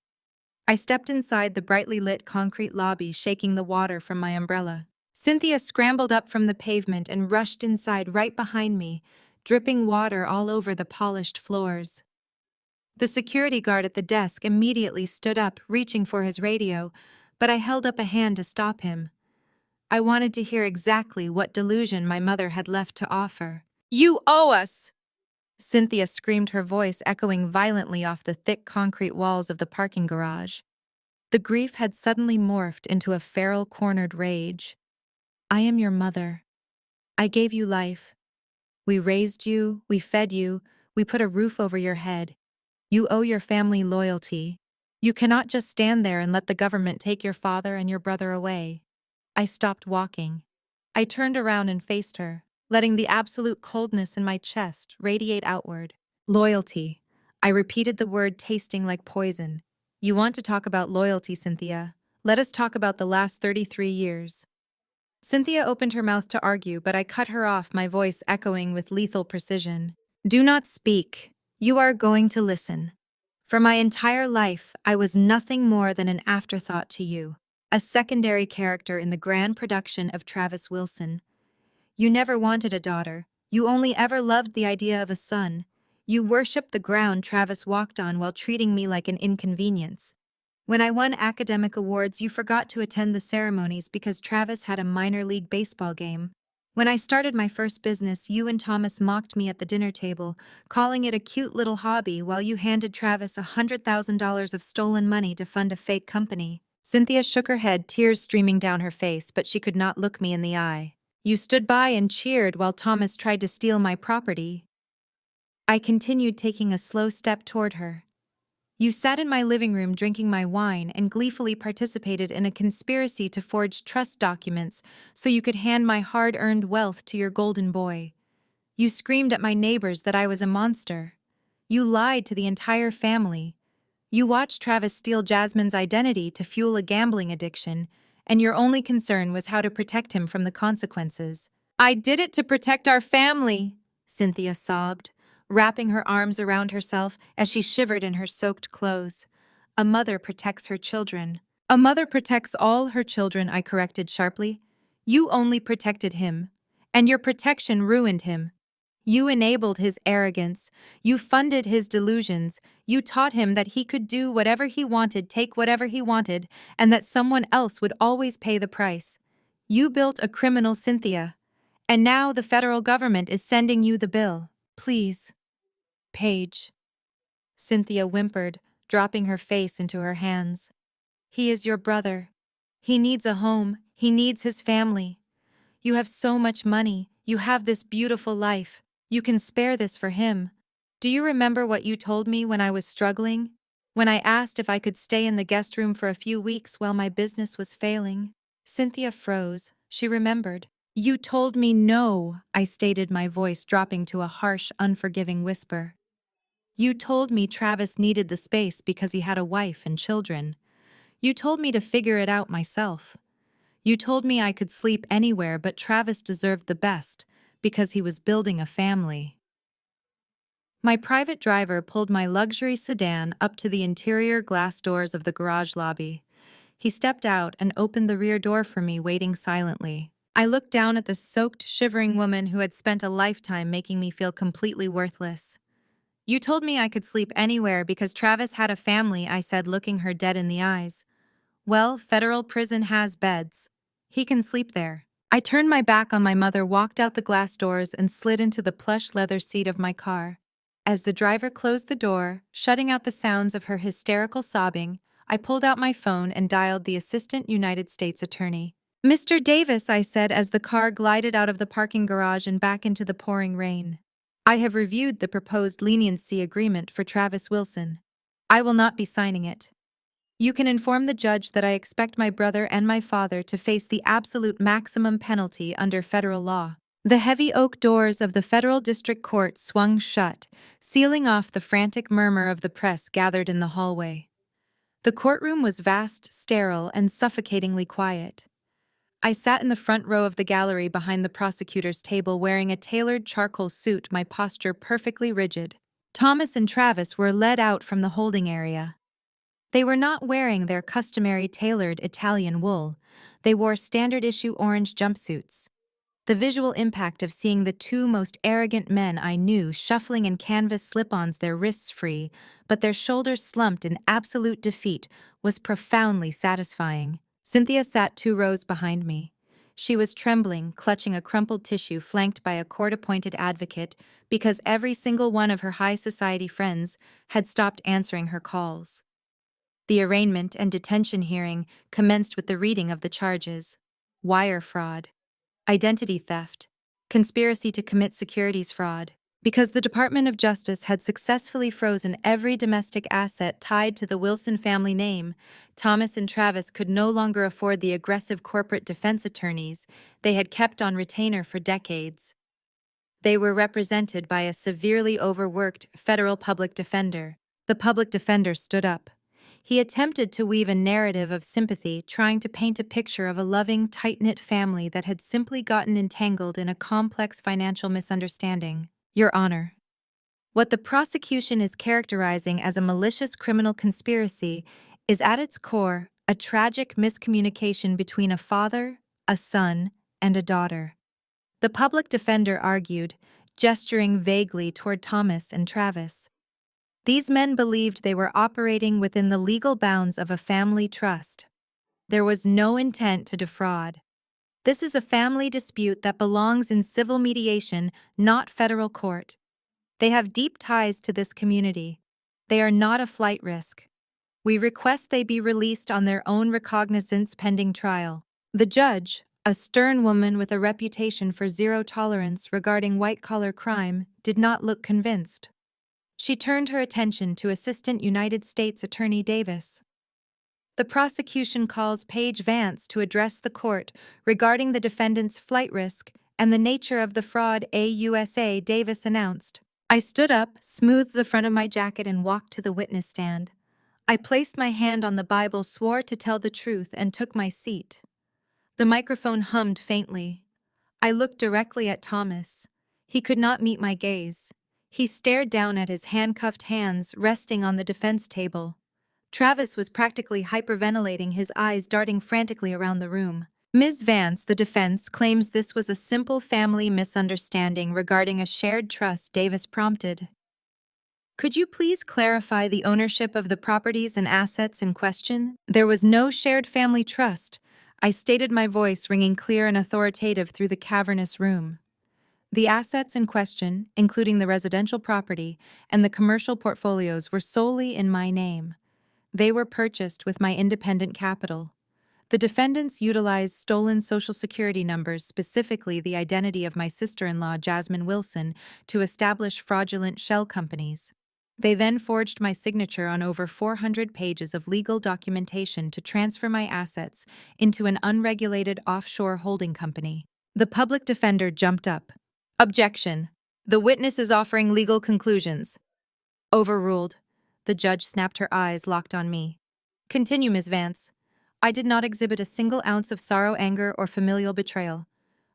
Speaker 1: I stepped inside the brightly lit concrete lobby, shaking the water from my umbrella. Cynthia scrambled up from the pavement and rushed inside right behind me, dripping water all over the polished floors. The security guard at the desk immediately stood up, reaching for his radio, but I held up a hand to stop him. I wanted to hear exactly what delusion my mother had left to offer. "You owe us!" Cynthia screamed, her voice echoing violently off the thick concrete walls of the parking garage. The grief had suddenly morphed into a feral, cornered rage. "I am your mother. I gave you life. We raised you, we fed you, we put a roof over your head. You owe your family loyalty. You cannot just stand there and let the government take your father and your brother away." I stopped walking. I turned around and faced her, letting the absolute coldness in my chest radiate outward. "Loyalty." I repeated the word, tasting like poison. "You want to talk about loyalty, Cynthia? Let us talk about the last 33 years. Cynthia opened her mouth to argue, but I cut her off, my voice echoing with lethal precision. "Do not speak. You are going to listen. For my entire life, I was nothing more than an afterthought to you, a secondary character in the grand production of Travis Wilson. You never wanted a daughter. You only ever loved the idea of a son. You worshipped the ground Travis walked on while treating me like an inconvenience. When I won academic awards, you forgot to attend the ceremonies because Travis had a minor league baseball game. When I started my first business, you and Thomas mocked me at the dinner table, calling it a cute little hobby while you handed Travis $100,000 of stolen money to fund a fake company." Cynthia shook her head, tears streaming down her face, but she could not look me in the eye. You stood by and cheered while Thomas tried to steal my property. I continued taking a slow step toward her. You sat in my living room drinking my wine and gleefully participated in a conspiracy to forge trust documents so you could hand my hard-earned wealth to your golden boy. You screamed at my neighbors that I was a monster. You lied to the entire family. You watched Travis steal Jasmine's identity to fuel a gambling addiction, and your only concern was how to protect him from the consequences. I did it to protect our family, Cynthia sobbed, wrapping her arms around herself as she shivered in her soaked clothes. A mother protects her children. A mother protects all her children, I corrected sharply. You only protected him, and your protection ruined him. You enabled his arrogance, you funded his delusions, you taught him that he could do whatever he wanted, take whatever he wanted, and that someone else would always pay the price. You built a criminal, Cynthia. And now the federal government is sending you the bill. Please. Paige. Cynthia whimpered, dropping her face into her hands. He is your brother. He needs a home. He needs his family. You have so much money. You have this beautiful life. You can spare this for him. Do you remember what you told me when I was struggling? When I asked if I could stay in the guest room for a few weeks while my business was failing? Cynthia froze. She remembered. You told me no, I stated, my voice dropping to a harsh, unforgiving whisper. You told me Travis needed the space because he had a wife and children. You told me to figure it out myself. You told me I could sleep anywhere, but Travis deserved the best because he was building a family. My private driver pulled my luxury sedan up to the interior glass doors of the garage lobby. He stepped out and opened the rear door for me, waiting silently. I looked down at the soaked, shivering woman who had spent a lifetime making me feel completely worthless. You told me I could sleep anywhere because Travis had a family, I said, looking her dead in the eyes. Well, federal prison has beds. He can sleep there. I turned my back on my mother, walked out the glass doors, and slid into the plush leather seat of my car. As the driver closed the door, shutting out the sounds of her hysterical sobbing, I pulled out my phone and dialed the Assistant United States Attorney. Mr. Davis, I said as the car glided out of the parking garage and back into the pouring rain. I have reviewed the proposed leniency agreement for Travis Wilson. I will not be signing it. You can inform the judge that I expect my brother and my father to face the absolute maximum penalty under federal law. The heavy oak doors of the federal district court swung shut, sealing off the frantic murmur of the press gathered in the hallway. The courtroom was vast, sterile, and suffocatingly quiet. I sat in the front row of the gallery behind the prosecutor's table, wearing a tailored charcoal suit, my posture perfectly rigid. Thomas and Travis were led out from the holding area. They were not wearing their customary tailored Italian wool. They wore standard-issue orange jumpsuits. The visual impact of seeing the two most arrogant men I knew shuffling in canvas slip-ons, their wrists free, but their shoulders slumped in absolute defeat, was profoundly satisfying. Cynthia sat 2 rows behind me. She was trembling, clutching a crumpled tissue, flanked by a court-appointed advocate, because every single one of her high society friends had stopped answering her calls. The arraignment and detention hearing commenced with the reading of the charges: wire fraud, identity theft, conspiracy to commit securities fraud. Because the Department of Justice had successfully frozen every domestic asset tied to the Wilson family name, Thomas and Travis could no longer afford the aggressive corporate defense attorneys they had kept on retainer for decades. They were represented by a severely overworked federal public defender. The public defender stood up. He attempted to weave a narrative of sympathy, trying to paint a picture of a loving, tight-knit family that had simply gotten entangled in a complex financial misunderstanding. Your Honor, what the prosecution is characterizing as a malicious criminal conspiracy is at its core a tragic miscommunication between a father, a son, and a daughter. The public defender argued, gesturing vaguely toward Thomas and Travis. These men believed they were operating within the legal bounds of a family trust. There was no intent to defraud. This is a family dispute that belongs in civil mediation, not federal court. They have deep ties to this community. They are not a flight risk. We request they be released on their own recognizance pending trial. The judge, A stern woman with a reputation for zero tolerance regarding white-collar crime did not look convinced. She turned her attention to Assistant United States Attorney Davis. The prosecution calls Paige Vance to address the court regarding the defendant's flight risk and the nature of the fraud, AUSA, Davis announced. I stood up, smoothed the front of my jacket, and walked to the witness stand. I placed my hand on the Bible, swore to tell the truth, and took my seat. The microphone hummed faintly. I looked directly at Thomas. He could not meet my gaze. He stared down at his handcuffed hands resting on the defense table. Travis was practically hyperventilating, his eyes darting frantically around the room. Ms. Vance, the defense, claims this was a simple family misunderstanding regarding a shared trust, Davis prompted. Could you please clarify the ownership of the properties and assets in question? There was no shared family trust. I stated, my voice ringing clear and authoritative through the cavernous room. The assets in question, including the residential property and the commercial portfolios, were solely in my name. They were purchased with my independent capital. The defendants utilized stolen Social Security numbers, specifically the identity of my sister-in-law, Jasmine Wilson, to establish fraudulent shell companies. They then forged my signature on over 400 pages of legal documentation to transfer my assets into an unregulated offshore holding company. The public defender jumped up. Objection. The witness is offering legal conclusions. Overruled. The judge snapped, her eyes locked on me. Continue, Ms. Vance. I did not exhibit a single ounce of sorrow, anger, or familial betrayal.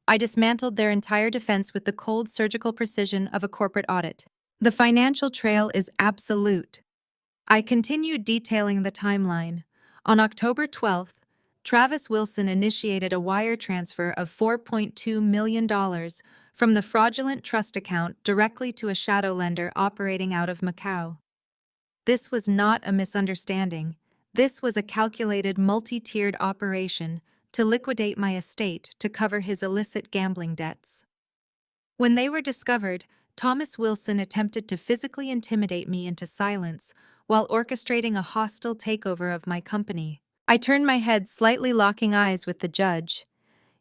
Speaker 1: I dismantled their entire defense with the cold, surgical precision of a corporate audit. The financial trail is absolute. I continued detailing the timeline. On October 12th, Travis Wilson initiated a wire transfer of $4.2 million from the fraudulent trust account directly to a shadow lender operating out of Macau. This was not a misunderstanding. This was a calculated, multi-tiered operation to liquidate my estate to cover his illicit gambling debts. When they were discovered, Thomas Wilson attempted to physically intimidate me into silence while orchestrating a hostile takeover of my company. I turned my head, slightly locking eyes with the judge.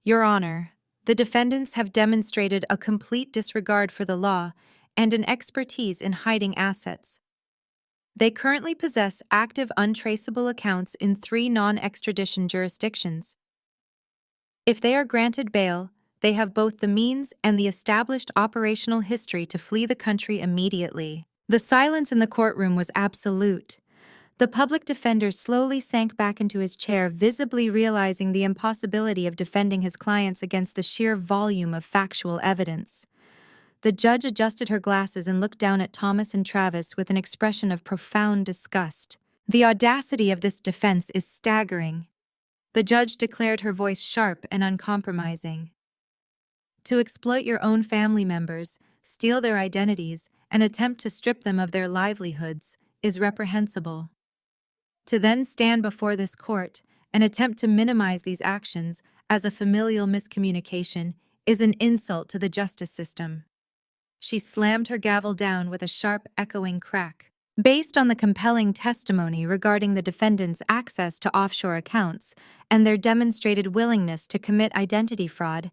Speaker 1: Your Honor, the defendants have demonstrated a complete disregard for the law and an expertise in hiding assets. They currently possess active, untraceable accounts in 3 non-extradition jurisdictions. If they are granted bail, they have both the means and the established operational history to flee the country immediately. The silence in the courtroom was absolute. The public defender slowly sank back into his chair, visibly realizing the impossibility of defending his clients against the sheer volume of factual evidence. The judge adjusted her glasses and looked down at Thomas and Travis with an expression of profound disgust. The audacity of this defense is staggering. The judge declared, her voice sharp and uncompromising. To exploit your own family members, steal their identities, and attempt to strip them of their livelihoods is reprehensible. To then stand before this court and attempt to minimize these actions as a familial miscommunication is an insult to the justice system. She slammed her gavel down with a sharp, echoing crack. Based on the compelling testimony regarding the defendants' access to offshore accounts and their demonstrated willingness to commit identity fraud,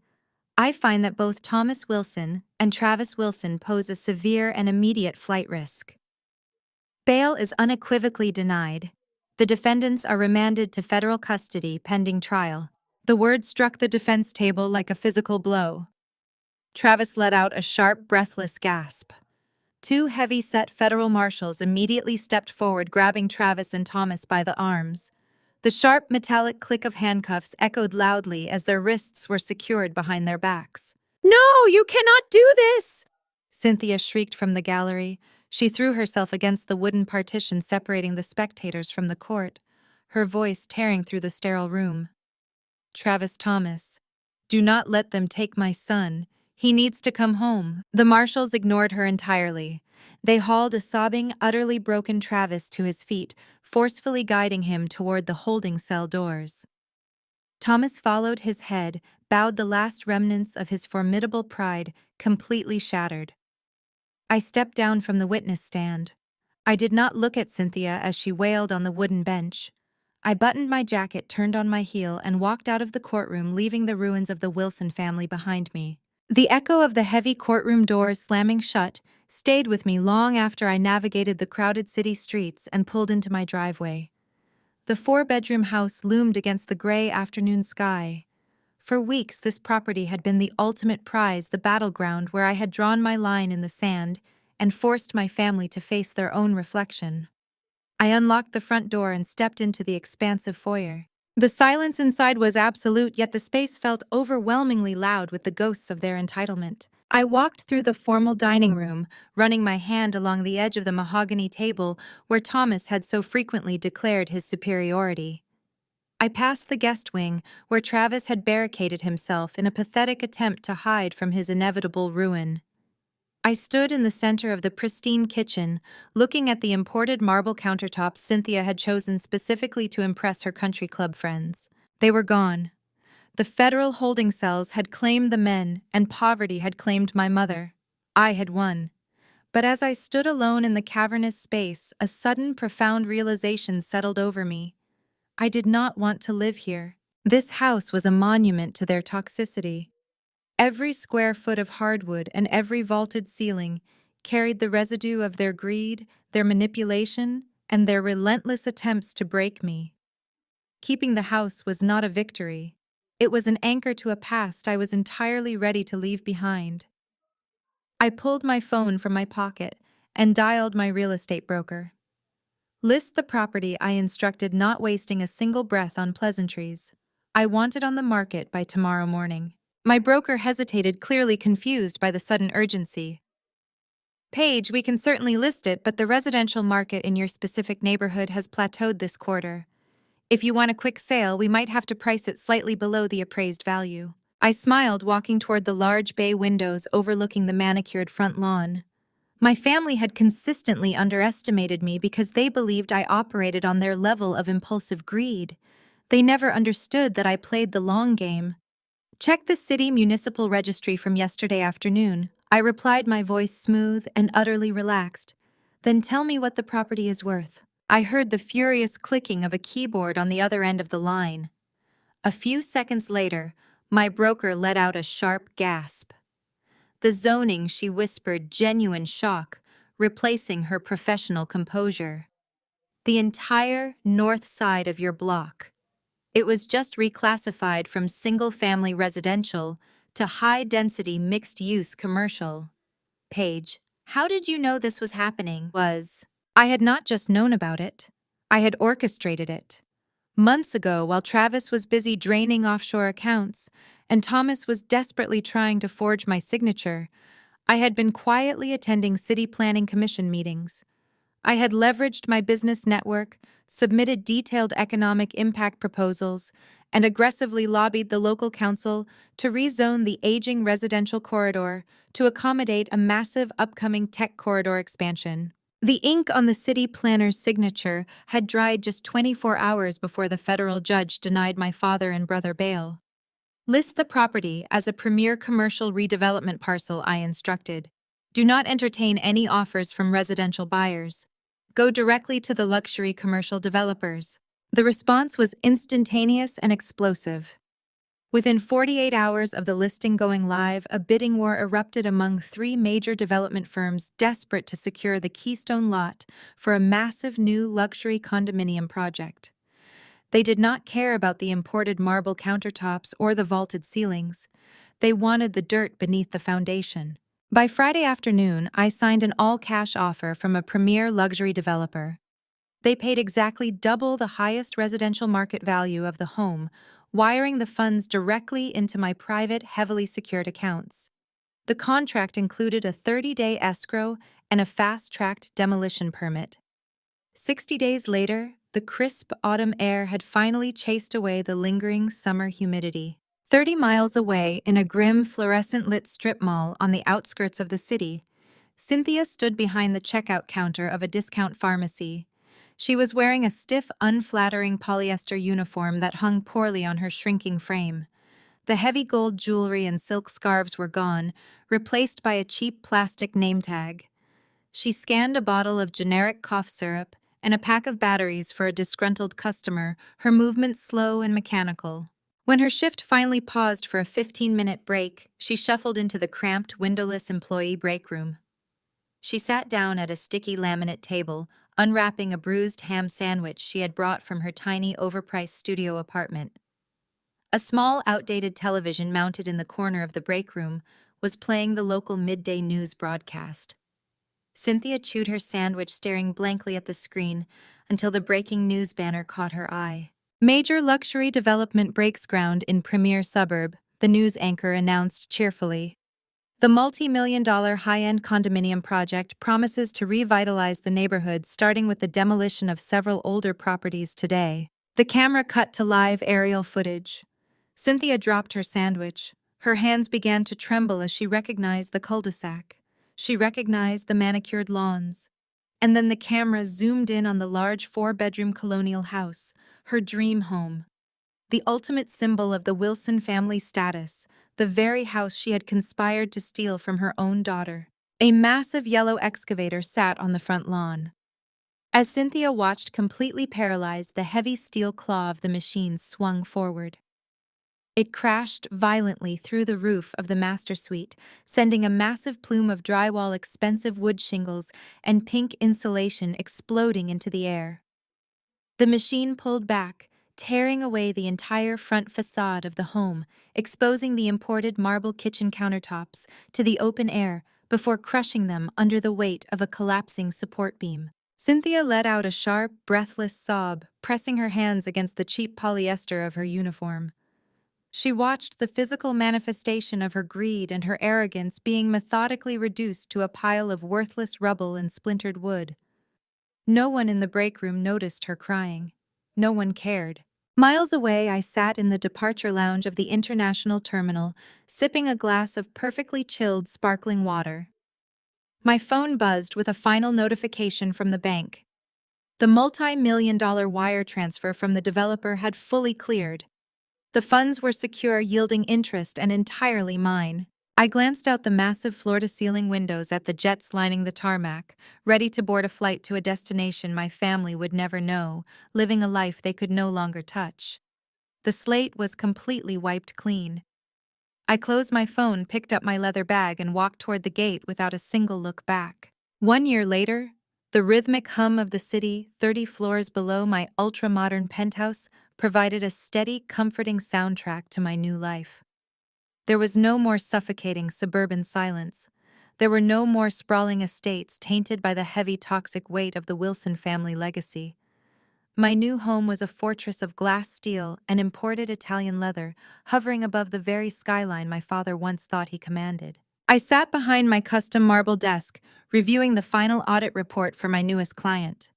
Speaker 1: I find that both Thomas Wilson and Travis Wilson pose a severe and immediate flight risk. Bail is unequivocally denied. The defendants are remanded to federal custody pending trial. The word struck the defense table like a physical blow. Travis let out a sharp, breathless gasp. 2 heavy-set federal marshals immediately stepped forward, grabbing Travis and Thomas by the arms. The sharp, metallic click of handcuffs echoed loudly as their wrists were secured behind their backs. "No, you cannot do this!" Cynthia shrieked from the gallery. She threw herself against the wooden partition separating the spectators from the court, her voice tearing through the sterile room. Travis Thomas, do not let them take my son. He needs to come home. The marshals ignored her entirely. They hauled a sobbing, utterly broken Travis to his feet, forcefully guiding him toward the holding cell doors. Thomas followed, his head, bowed, the last remnants of his formidable pride completely shattered. I stepped down from the witness stand. I did not look at Cynthia as she wailed on the wooden bench. I buttoned my jacket, turned on my heel, and walked out of the courtroom, leaving the ruins of the Wilson family behind me. The echo of the heavy courtroom doors slamming shut stayed with me long after I navigated the crowded city streets and pulled into my driveway. The four-bedroom house loomed against the gray afternoon sky. For weeks, this property had been the ultimate prize, the battleground where I had drawn my line in the sand and forced my family to face their own reflection. I unlocked the front door and stepped into the expansive foyer. The silence inside was absolute, yet the space felt overwhelmingly loud with the ghosts of their entitlement. I walked through the formal dining room, running my hand along the edge of the mahogany table where Thomas had so frequently declared his superiority. I passed the guest wing, where Travis had barricaded himself in a pathetic attempt to hide from his inevitable ruin. I stood in the center of the pristine kitchen, looking at the imported marble countertops Cynthia had chosen specifically to impress her country club friends. They were gone. The federal holding cells had claimed the men, and poverty had claimed my mother. I had won. But as I stood alone in the cavernous space, a sudden, profound realization settled over me. I did not want to live here. This house was a monument to their toxicity. Every square foot of hardwood and every vaulted ceiling carried the residue of their greed, their manipulation, and their relentless attempts to break me. Keeping the house was not a victory. It was an anchor to a past I was entirely ready to leave behind. I pulled my phone from my pocket and dialed my real estate broker. "List the property," I instructed, not wasting a single breath on pleasantries. "I want it on the market by tomorrow morning." My broker hesitated, clearly confused by the sudden urgency. "Paige, we can certainly list it, but the residential market in your specific neighborhood has plateaued this quarter. If you want a quick sale, we might have to price it slightly below the appraised value." I smiled, walking toward the large bay windows overlooking the manicured front lawn. My family had consistently underestimated me because they believed I operated on their level of impulsive greed. They never understood that I played the long game. "Check the city municipal registry from yesterday afternoon," I replied, my voice smooth and utterly relaxed. "Then tell me what the property is worth." I heard the furious clicking of a keyboard on the other end of the line. A few seconds later, my broker let out a sharp gasp. The zoning, she whispered, genuine shock, replacing her professional composure. "The entire north side of your block. It was just reclassified from single-family residential to high-density mixed-use commercial." "Paige, how did you know this was happening?" I had not just known about it. I had orchestrated it. Months ago, while Travis was busy draining offshore accounts and Thomas was desperately trying to forge my signature, I had been quietly attending city planning commission meetings. I had leveraged my business network, submitted detailed economic impact proposals, and aggressively lobbied the local council to rezone the aging residential corridor to accommodate a massive upcoming tech corridor expansion. The ink on the city planner's signature had dried just 24 hours before the federal judge denied my father and brother bail. "List the property as a premier commercial redevelopment parcel," I instructed. "Do not entertain any offers from residential buyers. Go directly to the luxury commercial developers." The response was instantaneous and explosive. Within 48 hours of the listing going live, a bidding war erupted among three major development firms desperate to secure the keystone lot for a massive new luxury condominium project. They did not care about the imported marble countertops or the vaulted ceilings. They wanted the dirt beneath the foundation. By Friday afternoon, I signed an all-cash offer from a premier luxury developer. They paid exactly double the highest residential market value of the home, wiring the funds directly into my private, heavily secured accounts. The contract included a 30-day escrow and a fast-tracked demolition permit. 60 days later, the crisp autumn air had finally chased away the lingering summer humidity. 30 miles away, in a grim, fluorescent-lit strip mall on the outskirts of the city, Cynthia stood behind the checkout counter of a discount pharmacy. She was wearing a stiff, unflattering polyester uniform that hung poorly on her shrinking frame. The heavy gold jewelry and silk scarves were gone, replaced by a cheap plastic name tag. She scanned a bottle of generic cough syrup and a pack of batteries for a disgruntled customer, her movements slow and mechanical. When her shift finally paused for a 15-minute break, she shuffled into the cramped, windowless employee break room. She sat down at a sticky laminate table, unwrapping a bruised ham sandwich she had brought from her tiny, overpriced studio apartment. A small, outdated television mounted in the corner of the break room was playing the local midday news broadcast. Cynthia chewed her sandwich, staring blankly at the screen until the breaking news banner caught her eye. Major luxury development breaks ground in premier suburb, the news anchor announced cheerfully. The multi-million-dollar high-end condominium project promises to revitalize the neighborhood, starting with the demolition of several older properties today. The camera cut to live aerial footage. Cynthia dropped her sandwich. Her hands began to tremble as she recognized the cul-de-sac. She recognized the manicured lawns. And then the camera zoomed in on the large four-bedroom colonial house, her dream home. The ultimate symbol of the Wilson family status, the very house she had conspired to steal from her own daughter. A massive yellow excavator sat on the front lawn. As Cynthia watched, completely paralyzed, the heavy steel claw of the machine swung forward. It crashed violently through the roof of the master suite, sending a massive plume of drywall, expensive wood shingles, and pink insulation exploding into the air. The machine pulled back, tearing away the entire front facade of the home, exposing the imported marble kitchen countertops to the open air before crushing them under the weight of a collapsing support beam. Cynthia let out a sharp, breathless sob, pressing her hands against the cheap polyester of her uniform. She watched the physical manifestation of her greed and her arrogance being methodically reduced to a pile of worthless rubble and splintered wood. No one in the break room noticed her crying. No one cared. Miles away, I sat in the departure lounge of the international terminal, sipping a glass of perfectly chilled, sparkling water. My phone buzzed with a final notification from the bank. The multi-million-dollar wire transfer from the developer had fully cleared. The funds were secure, yielding interest, and entirely mine. I glanced out the massive floor-to-ceiling windows at the jets lining the tarmac, ready to board a flight to a destination my family would never know, living a life they could no longer touch. The slate was completely wiped clean. I closed my phone, picked up my leather bag, and walked toward the gate without a single look back. 1 year later, the rhythmic hum of the city, 30 floors below my ultra-modern penthouse, provided a steady, comforting soundtrack to my new life. There was no more suffocating suburban silence. There were no more sprawling estates tainted by the heavy, toxic weight of the Wilson family legacy. My new home was a fortress of glass steel and imported Italian leather, hovering above the very skyline my father once thought he commanded. I sat behind my custom marble desk, reviewing the final audit report for my newest client.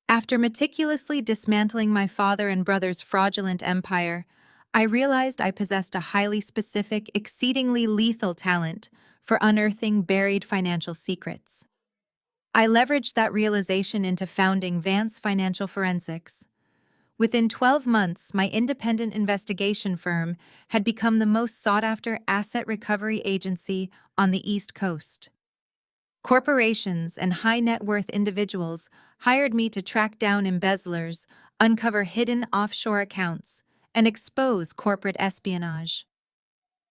Speaker 1: After meticulously dismantling my father and brother's fraudulent empire, I realized I possessed a highly specific, exceedingly lethal talent for unearthing buried financial secrets. I leveraged that realization into founding Vance Financial Forensics. Within 12 months, my independent investigation firm had become the most sought-after asset recovery agency on the East Coast. Corporations and high-net-worth individuals hired me to track down embezzlers, uncover hidden offshore accounts, and expose corporate espionage.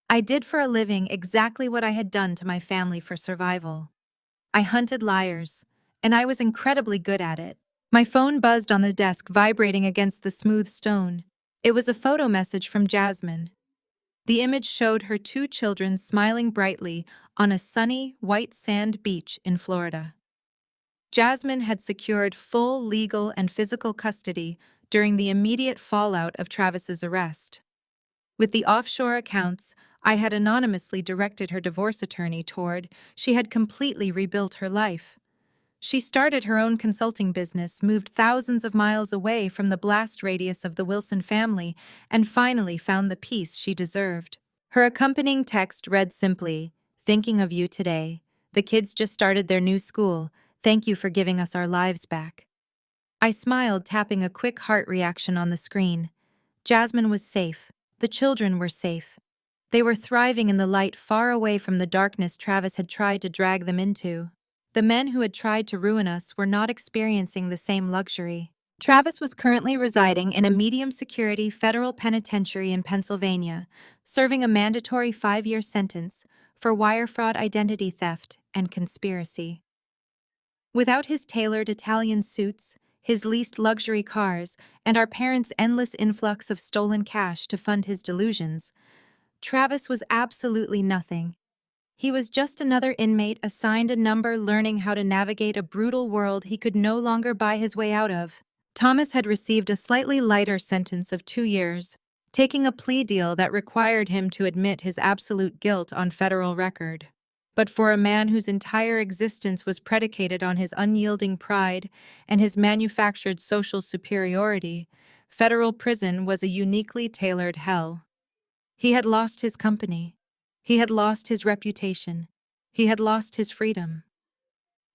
Speaker 1: I did for a living exactly what I had done to my family for survival. I hunted liars, and I was incredibly good at it. My phone buzzed on the desk, vibrating against the smooth stone. It was a photo message from Jasmine. The image showed her 2 children smiling brightly on a sunny, white sand beach in Florida. Jasmine had secured full legal and physical custody during the immediate fallout of Travis's arrest. With the offshore accounts I had anonymously directed her divorce attorney toward, she had completely rebuilt her life. She started her own consulting business, moved thousands of miles away from the blast radius of the Wilson family, and finally found the peace she deserved. Her accompanying text read simply, "Thinking of you today. The kids just started their new school. Thank you for giving us our lives back." I smiled, tapping a quick heart reaction on the screen. Jasmine was safe. The children were safe. They were thriving in the light, far away from the darkness Travis had tried to drag them into. The men who had tried to ruin us were not experiencing the same luxury. Travis was currently residing in a medium-security federal penitentiary in Pennsylvania, serving a mandatory 5-year sentence for wire fraud, identity theft, and conspiracy. Without his tailored Italian suits, his leased luxury cars, and our parents' endless influx of stolen cash to fund his delusions, Travis was absolutely nothing. He was just another inmate assigned a number learning how to navigate a brutal world he could no longer buy his way out of. Thomas had received a slightly lighter sentence of 2 years, taking a plea deal that required him to admit his absolute guilt on federal record. But for a man whose entire existence was predicated on his unyielding pride and his manufactured social superiority, federal prison was a uniquely tailored hell. He had lost his company. He had lost his reputation. He had lost his freedom.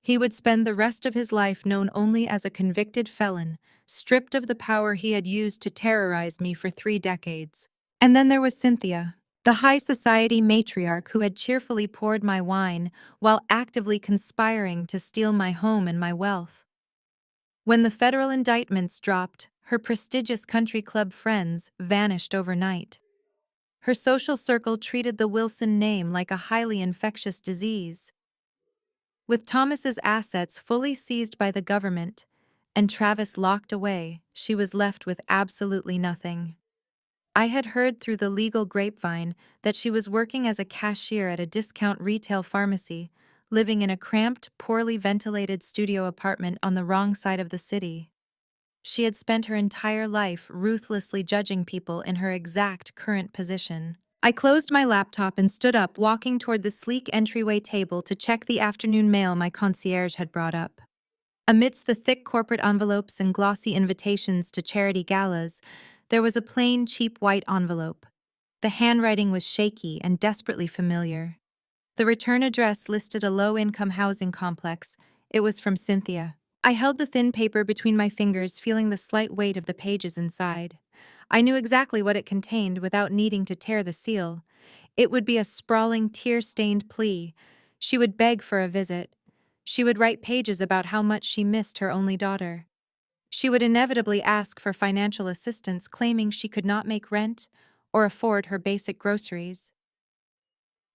Speaker 1: He would spend the rest of his life known only as a convicted felon, stripped of the power he had used to terrorize me for 3 decades. And then there was Cynthia, the high society matriarch who had cheerfully poured my wine while actively conspiring to steal my home and my wealth. When the federal indictments dropped, her prestigious country club friends vanished overnight. Her social circle treated the Wilson name like a highly infectious disease. With Thomas's assets fully seized by the government and Travis locked away, she was left with absolutely nothing. I had heard through the legal grapevine that she was working as a cashier at a discount retail pharmacy, living in a cramped, poorly ventilated studio apartment on the wrong side of the city. She had spent her entire life ruthlessly judging people in her exact current position. I closed my laptop and stood up, walking toward the sleek entryway table to check the afternoon mail my concierge had brought up. Amidst the thick corporate envelopes and glossy invitations to charity galas, there was a plain, cheap white envelope. The handwriting was shaky and desperately familiar. The return address listed a low-income housing complex. It was from Cynthia. I held the thin paper between my fingers, feeling the slight weight of the pages inside. I knew exactly what it contained without needing to tear the seal. It would be a sprawling, tear-stained plea. She would beg for a visit. She would write pages about how much she missed her only daughter. She would inevitably ask for financial assistance, claiming she could not make rent or afford her basic groceries.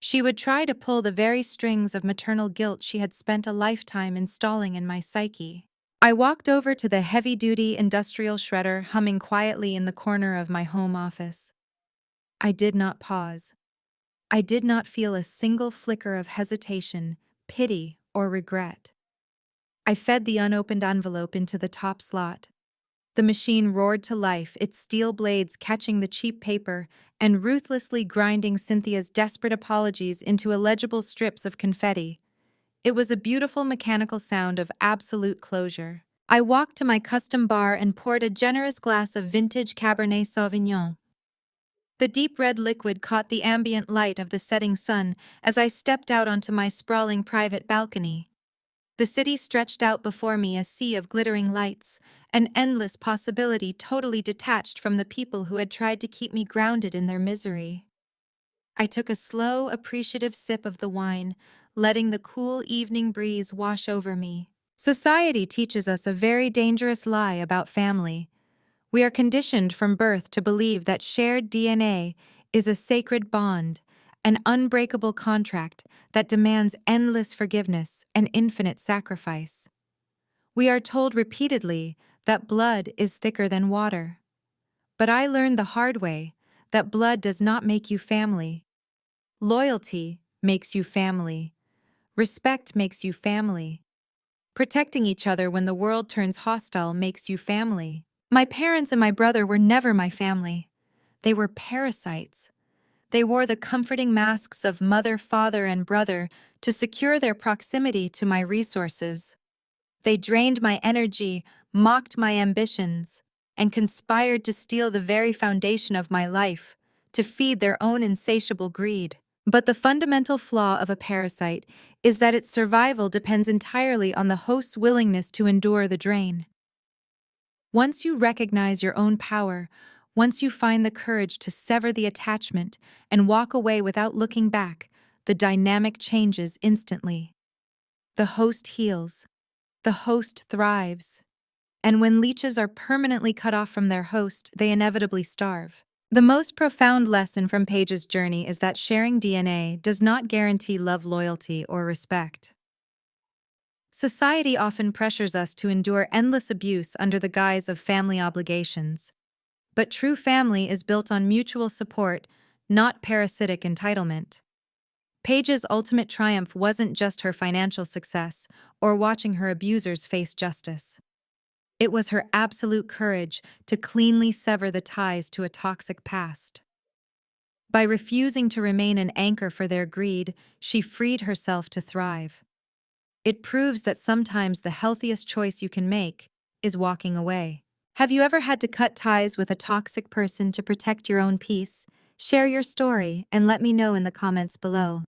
Speaker 1: She would try to pull the very strings of maternal guilt she had spent a lifetime installing in my psyche. I walked over to the heavy-duty industrial shredder humming quietly in the corner of my home office. I did not pause. I did not feel a single flicker of hesitation, pity, or regret. I fed the unopened envelope into the top slot. The machine roared to life, its steel blades catching the cheap paper and ruthlessly grinding Cynthia's desperate apologies into illegible strips of confetti. It was a beautiful mechanical sound of absolute closure. I walked to my custom bar and poured a generous glass of vintage Cabernet Sauvignon. The deep red liquid caught the ambient light of the setting sun as I stepped out onto my sprawling private balcony. The city stretched out before me, a sea of glittering lights, an endless possibility totally detached from the people who had tried to keep me grounded in their misery. I took a slow, appreciative sip of the wine, letting the cool evening breeze wash over me. Society teaches us a very dangerous lie about family. We are conditioned from birth to believe that shared DNA is a sacred bond, an unbreakable contract that demands endless forgiveness and infinite sacrifice. We are told repeatedly that blood is thicker than water. But I learned the hard way that blood does not make you family. Loyalty makes you family. Respect makes you family. Protecting each other when the world turns hostile makes you family. My parents and my brother were never my family. They were parasites. They wore the comforting masks of mother, father, and brother to secure their proximity to my resources. They drained my energy, mocked my ambitions, and conspired to steal the very foundation of my life, to feed their own insatiable greed. But the fundamental flaw of a parasite is that its survival depends entirely on the host's willingness to endure the drain. Once you recognize your own power, once you find the courage to sever the attachment and walk away without looking back, the dynamic changes instantly. The host heals. The host thrives. And when leeches are permanently cut off from their host, they inevitably starve. The most profound lesson from Paige's journey is that sharing DNA does not guarantee love, loyalty, or respect. Society often pressures us to endure endless abuse under the guise of family obligations. But true family is built on mutual support, not parasitic entitlement. Paige's ultimate triumph wasn't just her financial success or watching her abusers face justice. It was her absolute courage to cleanly sever the ties to a toxic past. By refusing to remain an anchor for their greed, she freed herself to thrive. It proves that sometimes the healthiest choice you can make is walking away. Have you ever had to cut ties with a toxic person to protect your own peace? Share your story and let me know in the comments below.